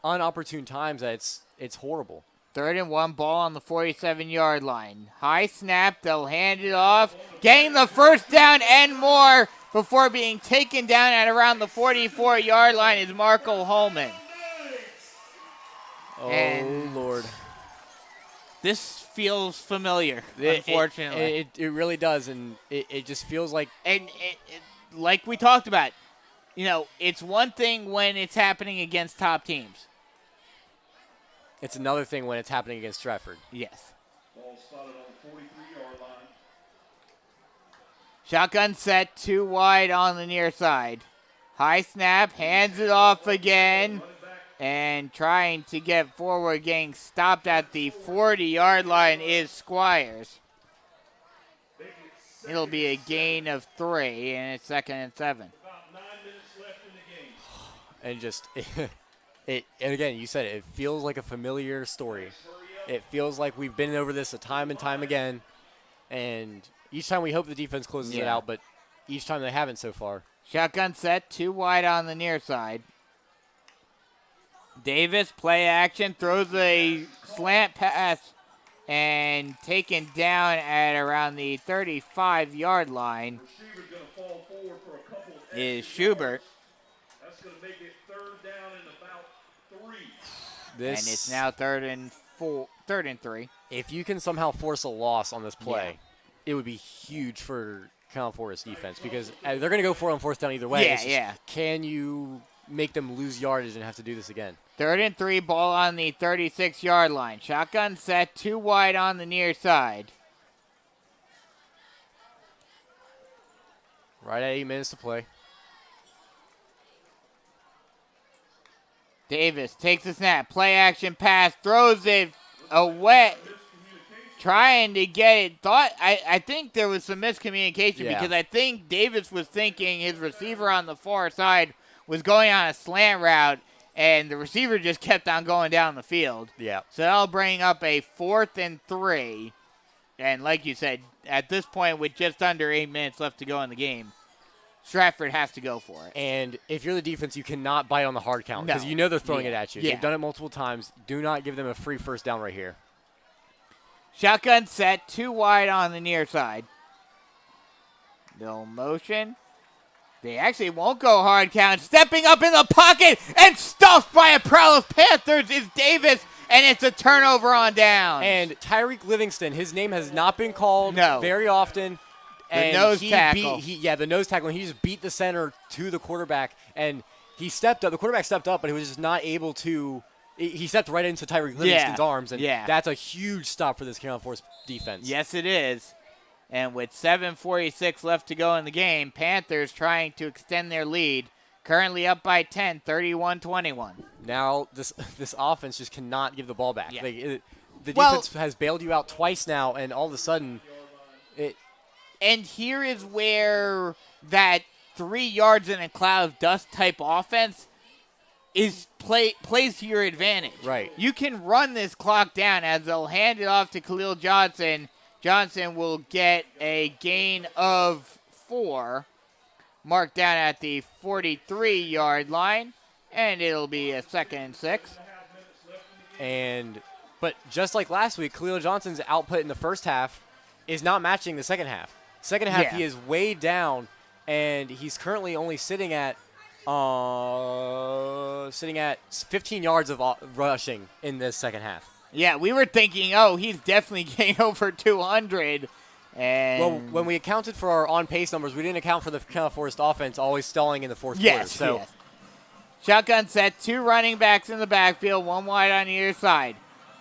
inopportune times that it's horrible. 3rd and 1, ball on the 47-yard line. High snap, they'll hand it off. Getting the first down and more before being taken down at around the 44-yard line is Marco Holman. Oh, Lord. This feels familiar, unfortunately. It really does, and it just feels like... And like we talked about, it's one thing when it's happening against top teams. It's another thing when it's happening against Stratford. Yes. Ball spotted on the 43-yard line. Shotgun set, 2 wide on the near side. High snap, hands it off again. And trying to get forward, getting stopped at the 40-yard line is Squires. It'll be a gain of 3, and it's 2nd and 7. About 9 minutes left in the game. And just, and again, you said it feels like a familiar story. It feels like we've been over this time and time again. And each time we hope the defense closes it out, but each time they haven't so far. Shotgun set, 2 wide on the near side. Davis, play action, throws a slant pass and taken down at around the 35-yard line Receiver's going to fall forward for a couple is extra Schubert. yards. That's going to make it 3rd down and about 3. This, And it's now third and 3. if you can somehow force a loss on this play, it would be huge for Carolina Forest defense because they're going to go for it on 4th down either way. Yeah, It's just, yeah. Can you make them lose yardage and have to do this again? 3rd and 3, ball on the 36-yard line. Shotgun set, 2 wide on the near side. Right at 8 minutes to play. Davis takes the snap, play action pass, throws it away, trying to get it. I think there was some miscommunication because I think Davis was thinking his receiver on the far side was going on a slant route, and the receiver just kept on going down the field. Yeah. So that'll bring up a 4th and 3. And like you said, at this point with just under 8 minutes left to go in the game, Stratford has to go for it. And if you're the defense, you cannot bite on the hard count because No. you know they're throwing it at you. Yeah. They've done it multiple times. Do not give them a free 1st down right here. Shotgun set, 2 wide on the near side. No motion. They actually won't go hard count. Stepping up in the pocket and stuffed by a prowl of Panthers is Davis, and it's a turnover on down. And Tyreek Livingston, his name has not been called No. very often. The nose tackle. The nose tackle. And he just beat the center to the quarterback, and he stepped up. The quarterback stepped up, but he was just not able to. He stepped right into Tyreek Livingston's arms, and that's a huge stop for this Carolina Forest defense. Yes, it is. And with 7:46 left to go in the game, Panthers trying to extend their lead. Currently up by 10, 31-21. Now this offense just cannot give the ball back. Yeah. The defense has bailed you out twice now, and all of a sudden, And here is where that 3 yards in a cloud of dust type offense is plays to your advantage. Right. You can run this clock down as they'll hand it off to Khalil Johnson. Johnson will get a gain of 4, marked down at the 43-yard line, and it'll be a 2nd and 6. But just like last week, Khalil Johnson's output in the first half is not matching the second half. Second half, he is way down, and he's currently only sitting at 15 yards of rushing in this second half. Yeah, we were thinking, he's definitely getting over 200. And well, when we accounted for our on-pace numbers, we didn't account for the Carolina Forest offense always stalling in the fourth quarter. So, yes. Shotgun set, 2 running backs in the backfield, 1 wide on either side.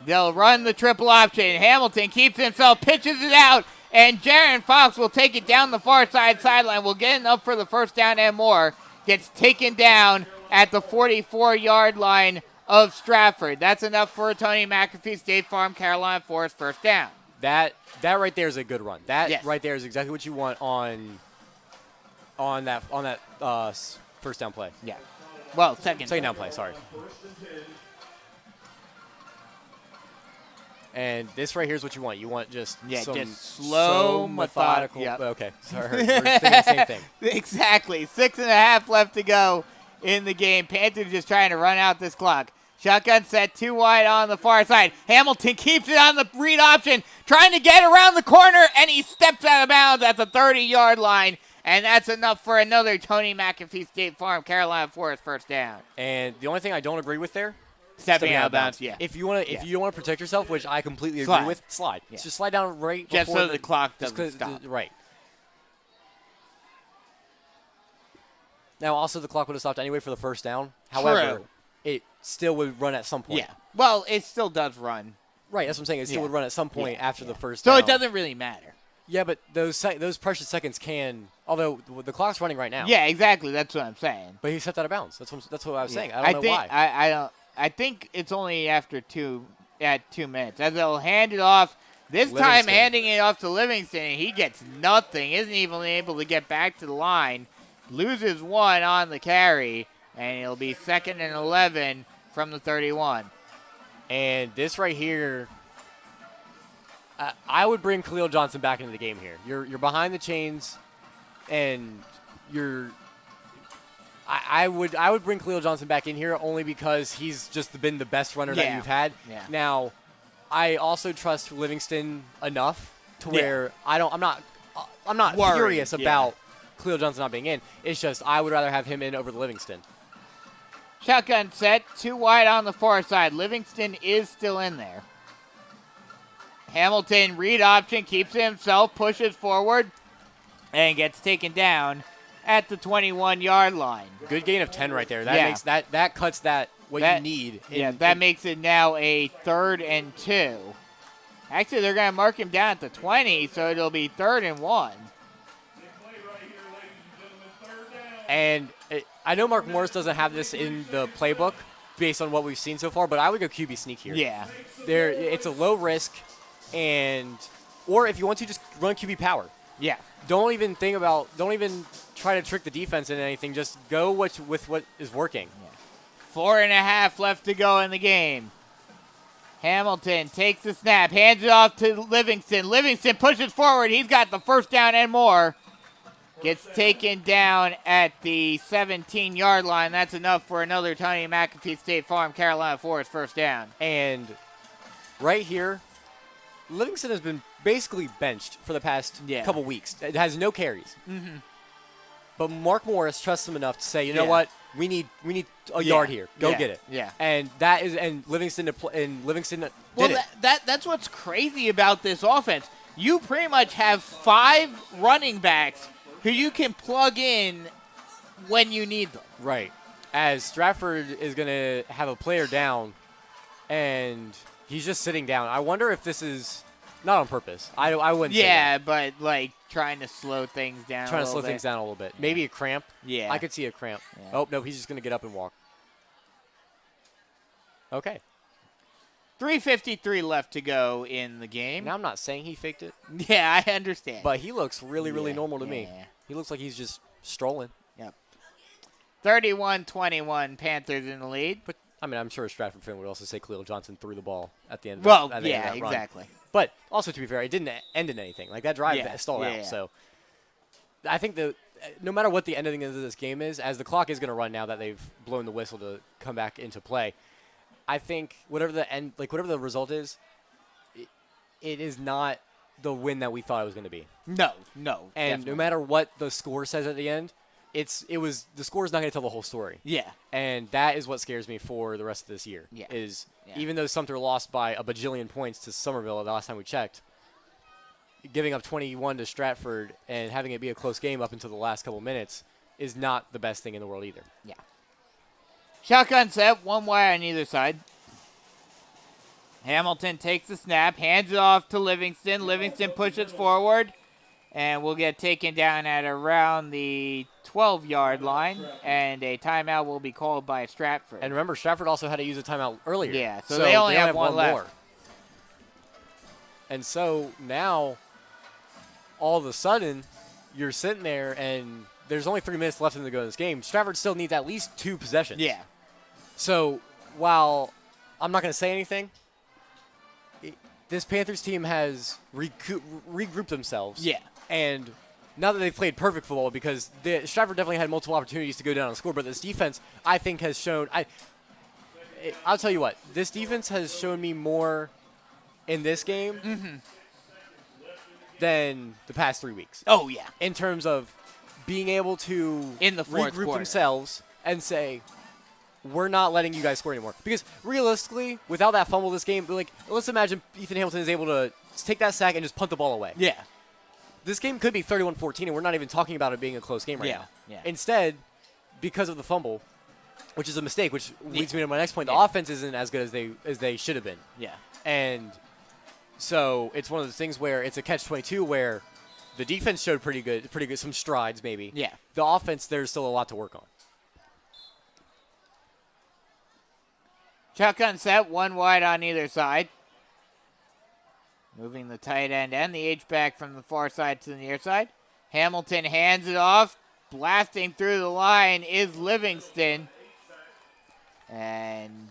They'll run the triple option. Hamilton keeps himself, pitches it out, and Jaron Fox will take it down the far sideline. Will get enough for the 1st down and more. Gets taken down at the 44-yard line of Stratford. That's enough for a Tony McAfee State Farm Carolina Forest 1st down. That right there is a good run. That right there is exactly what you want on that 1st down play. Yeah. Well, second down play. Sorry. And this right here is what you want. You want just slow, methodical. Yep. Okay, sorry. We're thinking the same thing. Exactly. 6.5 left to go in the game. Panthers just trying to run out this clock. Shotgun set, 2 wide on the far side. Hamilton keeps it on the read option, trying to get around the corner, and he steps out of bounds at the 30-yard line. And that's enough for another Tony McAfee State Farm Carolina Forest 1st down. And the only thing I don't agree with there, stepping out of bounds. Yeah. If you want to protect yourself, which I completely agree with, slide. Yeah. Just slide down right just before so the clock doesn't stop. Right. Now, also the clock would have stopped anyway for the 1st down. However, it still would run at some point. Yeah. Well, it still does run. Right. That's what I'm saying. It still would run at some point after the 1st so down. it doesn't really matter. Yeah, but those precious seconds can. Although the clock's running right now. Yeah, exactly. That's what I'm saying. But he stepped out of bounds. That's what I was saying. I don't know why. I think it's only after 2 minutes. As they'll hand it off. This time handing it off to Livingston, he gets nothing. Isn't even able to get back to the line. Loses 1 on the carry, and it'll be 2nd and 11 from the 31. And this right here, I would bring Khalil Johnson back into the game here. You're behind the chains, and I would bring Khalil Johnson back in here only because he's just been the best runner that you've had. Yeah. Now, I also trust Livingston enough to Yeah. where I'm not Worried, furious yeah. about Khalil Johnson not being in. It's just I would rather have him in over the Livingston. Shotgun set, 2 wide on the far side. Livingston is still in there. Hamilton, read option, keeps it himself, pushes forward, and gets taken down at the 21-yard line. Good gain of 10 right there. That Yeah. makes that cuts that what That- you need. That makes it now a 3rd and 2. Actually, they're going to mark him down at the 20, so it'll be 3rd and 1. And I know Mark Morris doesn't have this in the playbook based on what we've seen so far, but I would go QB sneak here. Yeah. It's a low risk, or if you want to, just run QB power. Yeah. Don't even try to trick the defense into anything. Just go with what is working. 4.5 left to go in the game. Hamilton takes the snap, hands it off to Livingston. Livingston pushes forward. He's got the first down and more. Gets taken down at the 17-yard line. That's enough for another Tony McAfee State Farm Carolina Forest first down. And right here, Livingston has been basically benched for the past couple weeks. It has no carries. Mm-hmm. But Mark Morris trusts him enough to say, you know Yeah. what, we need a yard here. Go Yeah. get it. Yeah. And Livingston did Well, it. that's what's crazy about this offense. You pretty much have 5 running backs who you can plug in when you need them. Right. As Stratford is going to have a player down, and he's just sitting down. I wonder if this is not on purpose. I wouldn't say Yeah, but like trying to slow things down. that. Trying to slow things down a little bit. Maybe a cramp. Yeah. I could see a cramp. Yeah. Oh, no, he's just going to get up and walk. Okay. 3:53 left to go in the game. Now, I'm not saying he faked it, Yeah, I understand. but he looks really, really Yeah, normal to me. yeah. He looks like he's just strolling. Yep. 31-21, Panthers in the lead. But I mean, I'm sure a Stratford fan would also say Khalil Johnson threw the ball at the end. Well, at the end yeah, of that run. exactly. But also, to be fair, it didn't end in anything. Like that drive Yeah, stalled yeah, out. yeah. So I think no matter what the ending of this game is, as the clock is going to run now that they've blown the whistle to come back into play, I think whatever the result is, it is not the win that we thought it was going to be. No. And definitely. no matter what the score says at the end, the score is not going to tell the whole story. Yeah. And that is what scares me for the rest of this year. Yeah. Is Yeah. even though Sumter lost by a bajillion points to Somerville the last time we checked, giving up 21 to Stratford and having it be a close game up until the last couple minutes is not the best thing in the world either. Yeah. Shotgun set, 1 wide on either side. Hamilton takes the snap, hands it off to Livingston. Livingston pushes forward, and will get taken down at around the 12-yard line, and a timeout will be called by Stratford. And remember, Stratford also had to use a timeout earlier. Yeah, so they only have one left. more. And so now, all of a sudden, you're sitting there, and there's only 3 minutes left in the go of this game. Stratford still needs at least 2 possessions. Yeah. So while I'm not going to say anything, this Panthers team has regrouped themselves. Yeah. And now that they've played perfect football, because Stratford definitely had multiple opportunities to go down and score, but this defense, I think, has shown I'll tell you what, this defense has shown me more in this game than the past 3 weeks. Oh, yeah. In terms of being able to In the fourth regroup quarter. themselves and say, we're not letting you guys score anymore. Because realistically, without that fumble this game, like, let's imagine Ethan Hamilton is able to take that sack and just punt the ball away. Yeah. This game could be 31-14, and we're not even talking about it being a close game right Yeah, now. yeah. Instead, because of the fumble, which is a mistake, which leads me to my next point, the Yeah. offense isn't as good as they should have been. Yeah. And so it's one of the things where it's a catch-22 where the defense showed pretty good, some strides maybe. Yeah. The offense, there's still a lot to work on. Shotgun set, 1 wide on either side. Moving the tight end and the H-back from the far side to the near side. Hamilton hands it off. Blasting through the line is Livingston. And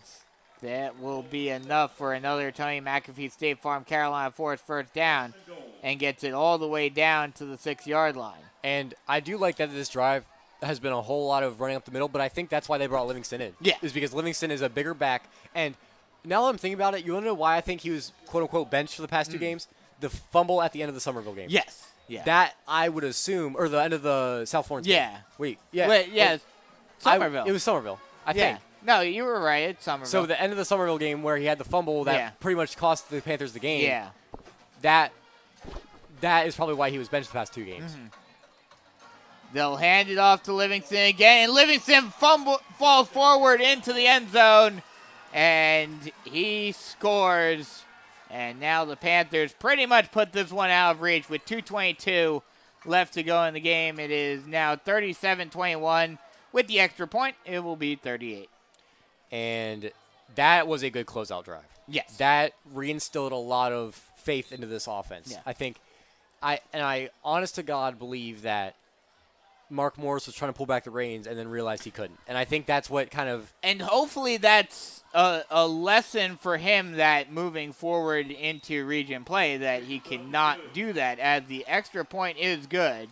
that will be enough for another Tony McAfee State Farm Carolina Forest first down. And gets it all the way down to the 6-yard line. And I do like that this drive has been a whole lot of running up the middle, but I think that's why they brought Livingston in. Yeah. Is because Livingston is a bigger back, and Now that I'm thinking about it, you want to know why I think he was quote-unquote benched for the past 2 games? The fumble at the end of the Somerville game. Yes. Yeah. That I would assume, or the end of the South Florence game. Wait, yeah. Wait, yeah. Somerville. It was Somerville, I think. No, you were right. It's Somerville. So the end of the Somerville game where he had the fumble that pretty much cost the Panthers the game. Yeah. That is probably why he was benched the past 2 games. Mm-hmm. They'll hand it off to Livingston again, and Livingston falls forward into the end zone, and he scores. And now the Panthers pretty much put this one out of reach with 2:22 left to go in the game. It is now 37-21. With the extra point, it will be 38. And that was a good closeout drive. Yes. That reinstilled a lot of faith into this offense. Yeah. I think I honest to God believe that Mark Morris was trying to pull back the reins and then realized he couldn't. And I think that's what kind of... And hopefully that's a lesson for him that moving forward into region play that he cannot do that, as the extra point is good.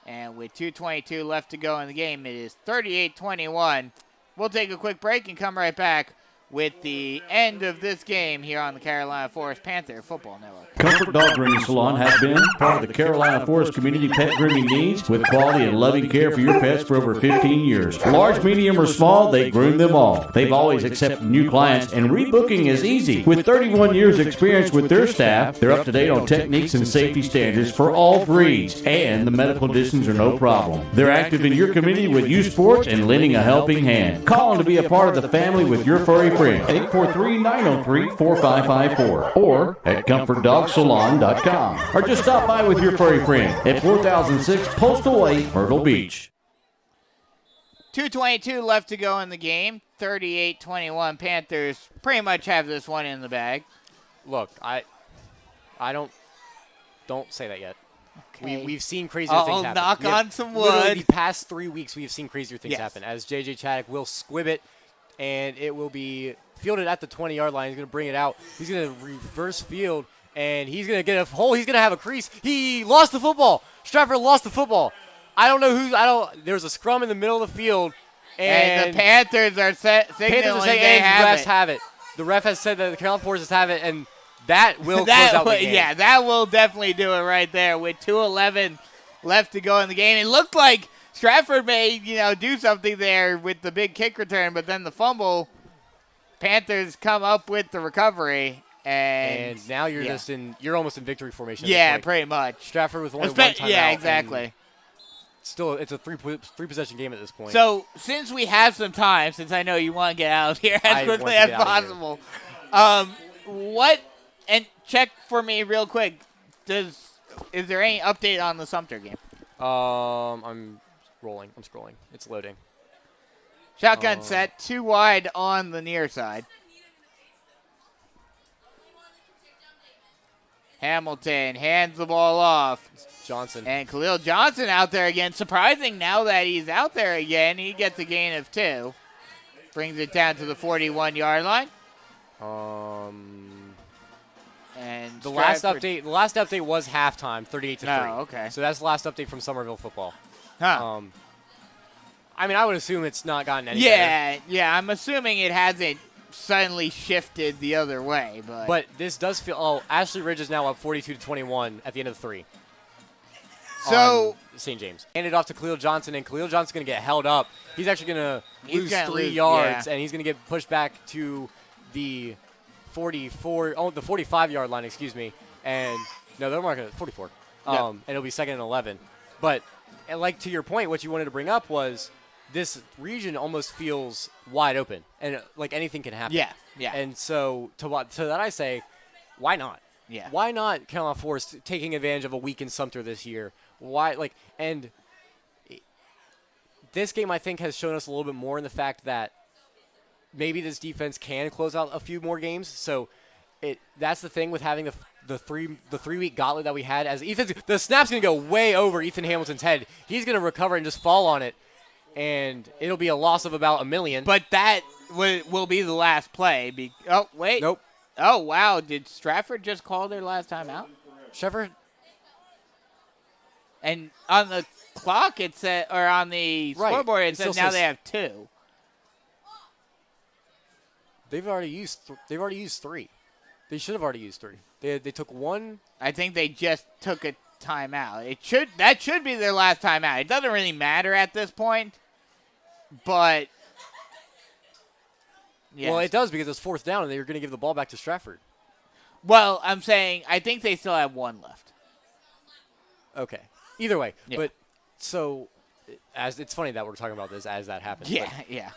And with 2:22 left to go in the game, it is 38-21. We'll take a quick break and come right back with the end of this game here on the Carolina Forest Panther Football Network. Comfort Dog Grooming Salon has been part of the Carolina Forest community pet grooming needs with quality and loving care for your pets for over 15 years. Large, medium, or small, they groom them all. They've always accepted new clients, and rebooking is easy. With 31 years experience with their staff, they're up to date on techniques and safety standards for all breeds, and the medical distance are no problem. They're active in your community with youth sports and lending a helping hand. Call them to be a part of the family with your furry friend at 843-903-4554 or at ComfortDogSalon.com, or just stop by with your furry friend at 4006 Postal Way, Myrtle Beach. 2:22 left to go in the game. 38-21. Panthers pretty much have this one in the bag. Look, I don't say that yet. Okay. We've seen crazier things happen. Knock on some wood. Literally the past 3 weeks, we've seen crazier things happen. As J.J. Chaddock will squib it, and it will be fielded at the 20-yard line. He's going to bring it out. He's going to reverse field, and he's going to get a hole. He's going to have a crease. He lost the football. Stratford lost the football. I don't know who. There's a scrum in the middle of the field, and the Panthers are signaling they have it. The ref has said that the Carolina Forces have it, and that will close out the game. Yeah, that will definitely do it right there. With 2:11 left to go in the game, it looked like Stratford may, do something there with the big kick return, but then the fumble, Panthers come up with the recovery, and now you're you're almost in victory formation. Yeah, pretty much. Stratford with only one timeout. Yeah, exactly. Still, it's a three possession game at this point. So, since we have some time, since I know you want to get out of here as quickly as possible, and check for me real quick, is there any update on the Sumter game? I'm scrolling. It's loading. Shotgun set, 2 wide on the near side. Hamilton hands the ball off. Johnson. And Khalil Johnson out there again. Surprising now that he's out there again. He gets a gain of 2. Brings it down to the 41-yard line. And the last update was halftime, 38-3. Oh, okay. So that's the last update from Somerville football. Huh. I would assume it's not gotten any better. Yeah. I'm assuming it hasn't suddenly shifted the other way, but this does feel. Oh, Ashley Ridge is now up 42-21 at the end of the 3. So St. James handed off to Khalil Johnson, and Khalil Johnson's going to get held up. He's actually going to lose 3 yards, and he's going to get pushed back to the 45-yard line. Excuse me. And no, they're marking it 44. And it'll be 2nd and 11. But like to your point, what you wanted to bring up was this region almost feels wide open, and like anything can happen. Yeah. And so to that I say, why not? Yeah. Why not Carolina Forest taking advantage of a week in Sumter this year? Why and this game I think has shown us a little bit more in the fact that maybe this defense can close out a few more games. So that's the thing with having the 3-week gauntlet that we had. As the snap's going to go way over Ethan Hamilton's head. He's going to recover and just fall on it, and it'll be a loss of about $1 million. But that will be the last play. Oh, wait. Nope. Oh, wow. Did Stratford just call their last time out? Stratford? And on the clock, it said, or on the scoreboard, it says now they have 2. They've already used 3. They should have already used 3. They took 1. I think they just took a timeout. That should be their last timeout. It doesn't really matter at this point, but yes. Well, it does because it's 4th down and they're going to give the ball back to Stratford. Well, I'm saying I think they still have 1 left. Okay. Either way, Yeah. but so as it's funny that we're talking about this as that happens. Yeah, but yeah.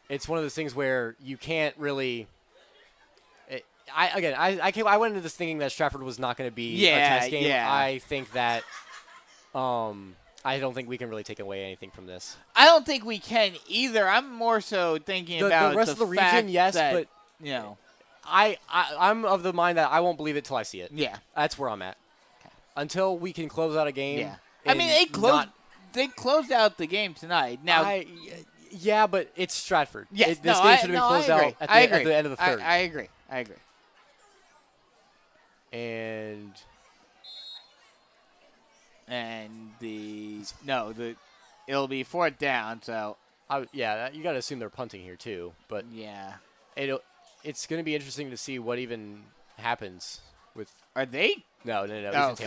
it's one of those things where you can't really. I went into this thinking that Stratford was not going to be a test game. Yeah. I think that I don't think we can really take away anything from this. I don't think we can either. I'm more so thinking about the rest of the fact region, yes, that, but you know, I'm of the mind that I won't believe it till I see it. yeah, That's where I'm at. Okay. Until we can close out a game. yeah. I mean, they closed out the game tonight. Now, yeah, but it's Stratford. yes, This game should have been closed out at the end of the third. I agree. And it'll be 4th down. So you got to assume they're punting here too. But yeah, it's going to be interesting to see what even happens with. are they? No. Oh, Ethan Hamilton's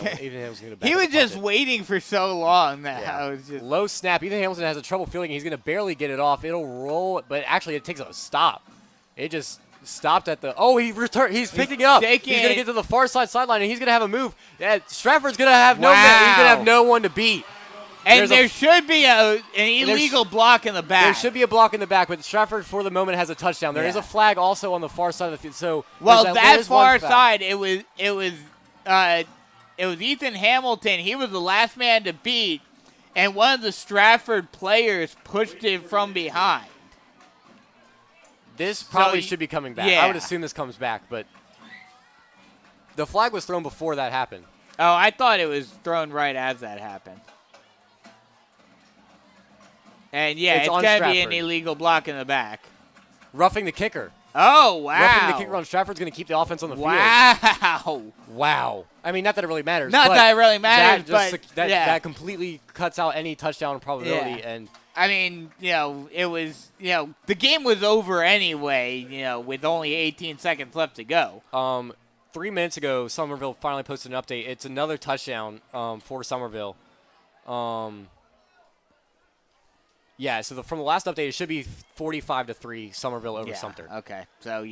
going to back He up was the just punt waiting for so long that Yeah. I was just. low snap. Ethan Hamilton has a trouble feeling he's going to barely get it off. It'll roll, but actually it takes a stop. It just stopped at the. Oh, he returned. He's picking it up. He's going to get to the far sideline, and he's going to have a move. Yeah, Stratford's going to have He's going to have no one to beat. And there should be an illegal block in the back. There should be a block in the back, but Stratford for the moment has a touchdown. There is a flag also on the far side of the field. So that far side, it was Ethan Hamilton. He was the last man to beat, and one of the Stratford players pushed him from behind. This probably should be coming back. Yeah. I would assume this comes back, but the flag was thrown before that happened. Oh, I thought it was thrown right as that happened. And, it's going to be an illegal block in the back. Roughing the kicker. Oh, wow. Roughing the kicker on Stratford's going to keep the offense on the field. Wow. I mean, not that it really matters. Not that it really matters, that completely cuts out any touchdown probability. Yeah. And I mean, it was, the game was over anyway, with only 18 seconds left to go. 3 minutes ago, Somerville finally posted an update. It's another touchdown for Somerville. Yeah, so from the last update, it should be 45-3 Somerville over Sumter. Okay, so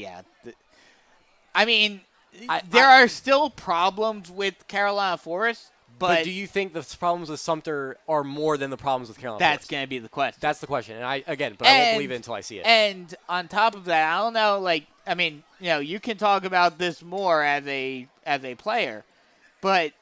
I mean, there are still problems with Carolina Forest, but do you think the problems with Sumter are more than the problems with Carolina Forest? That's going to be the question. That's the question, and I won't believe it until I see it. And on top of that, I don't know, you can talk about this more as a player, but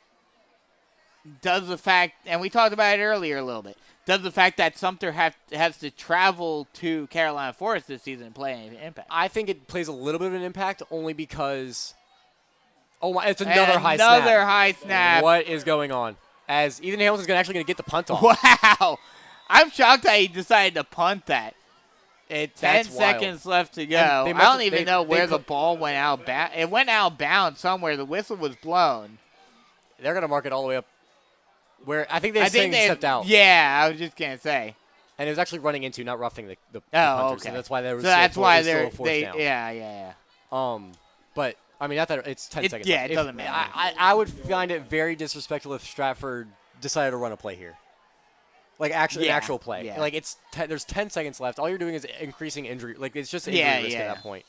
does the fact, and we talked about it earlier a little bit, does the fact that Sumter has to travel to Carolina Forest this season play any impact? I think it plays a little bit of an impact only because it's another high snap. Another high snap. What is going on? As Ethan Hamilton's actually going to get the punt off. Wow. I'm shocked that he decided to punt that. 10 That's seconds wild. left to go. I don't even know where the ball went out. It went out bound somewhere. The whistle was blown. They're going to mark it all the way up. Where I think they stepped out. Yeah, I was just gonna say. And it was actually running into, not roughing the punters. Okay. So that's why they were. That's why they're down. Yeah. But I mean, not that it's 10 seconds. Yeah, it doesn't matter. I would find it very disrespectful if Stratford decided to run a play here. Like an actual play. Yeah. Like there's 10 seconds left. All you're doing is increasing injury. Like it's just injury risk at that point.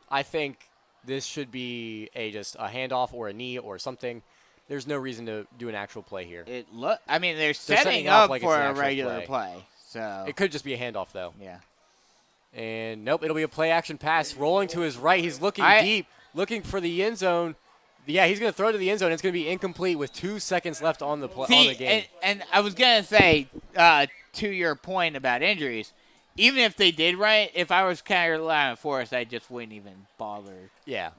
I think this should be just a handoff or a knee or something. There's no reason to do an actual play here. They're setting up like for a regular play. So it could just be a handoff, though. Yeah. And nope, it'll be a play-action pass. Rolling to his right. He's looking deep, looking for the end zone. Yeah, he's going to throw to the end zone. It's going to be incomplete with 2 seconds left on the game. And I was going to say, to your point about injuries, even if they did run it, if I was Carolina Forest, I just wouldn't even bother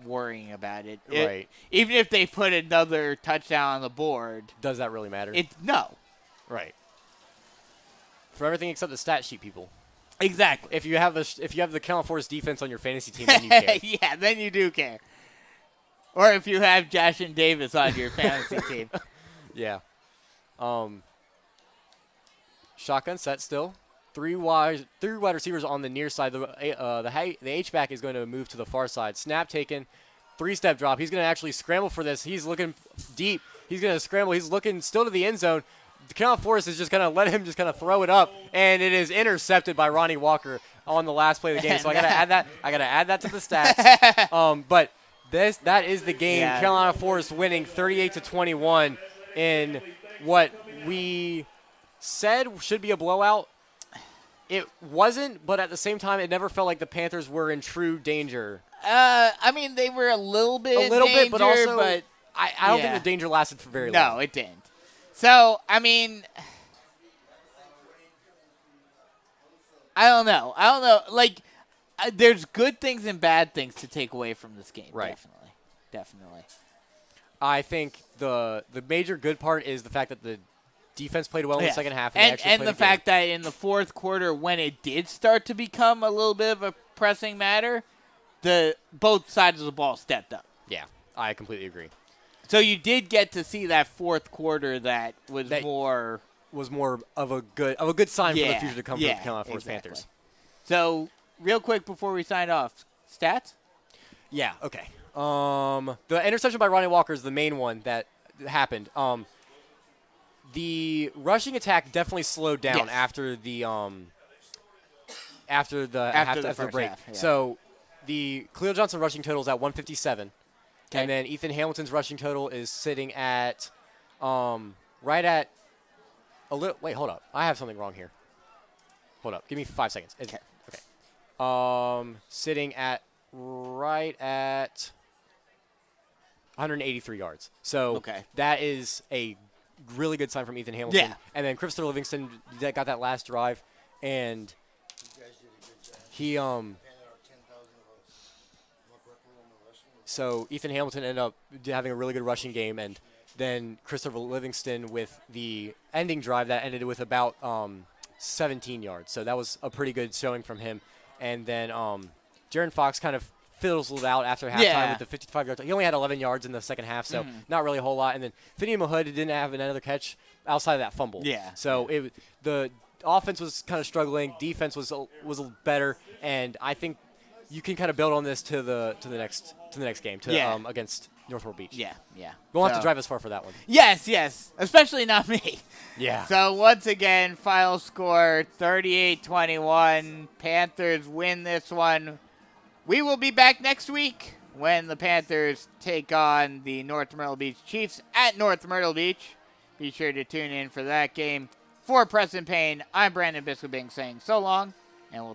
worrying about it. Right. Even if they put another touchdown on the board. Does that really matter? No. Right. For everything except the stat sheet, people. Exactly. If you have the Carolina Forest defense on your fantasy team, then you care. Yeah, then you do care. Or if you have Jashin Davis on your fantasy team. Yeah. Shotgun set still. three wide receivers on the near side. The H-back is going to move to the far side. Snap taken, 3-step drop. He's going to actually scramble for this. He's looking deep. He's going to scramble. He's looking still to the end zone. The Carolina Forest is just going to let him just kind of throw it up, and it is intercepted by Ronnie Walker on the last play of the game. So I got to add that. I got to add that to the stats. But that is the game. Yeah. Carolina Forest winning 38-21 in what we said should be a blowout. It wasn't, but at the same time, it never felt like the Panthers were in true danger. I mean, they were a little bit in danger, but also I don't yeah. think the danger lasted for very long. No, it didn't. So, I mean, I don't know. Like, there's good things and bad things to take away from this game. Right. Definitely. I think the major good part is the fact that the defense played well in the second half. And the fact that in the fourth quarter, when it did start to become a little bit of a pressing matter, both sides of the ball stepped up. Yeah, I completely agree. So you did get to see that fourth quarter that was more of a good sign for the future to come for the Carolina Forest Panthers. So real quick before we sign off, stats? Yeah. Okay. The interception by Ronnie Walker is the main one that happened. The rushing attack definitely slowed down after the break. Half, yeah. So the Khalil Johnson rushing total is at 157. Okay. And then Ethan Hamilton's rushing total is sitting at right at a little. Wait, hold up. I have something wrong here. Hold up. Give me 5 seconds. Okay. Sitting at right at 183 yards. So that is a really good sign from Ethan Hamilton. Yeah. And then Christopher Livingston got that last drive, and he So Ethan Hamilton ended up having a really good rushing game, and then Christopher Livingston with the ending drive that ended with about 17 yards. So that was a pretty good showing from him. And then Jaron Fox kind of fizzled out after halftime with the 55 yards. He only had 11 yards in the second half, so not really a whole lot. And then Finney Mahood didn't have another catch outside of that fumble. Yeah. So the offense was kind of struggling. Defense was better, and I think you can kind of build on this to the next game against North Beach. Yeah. We won't have to drive as far for that one. Yes. Especially not me. Yeah. So once again, final score 38-21. Panthers win this one. We will be back next week when the Panthers take on the North Myrtle Beach Chiefs at North Myrtle Beach. Be sure to tune in for that game. For Preston Payne, I'm Brandon Biskobing saying so long, and we'll talk.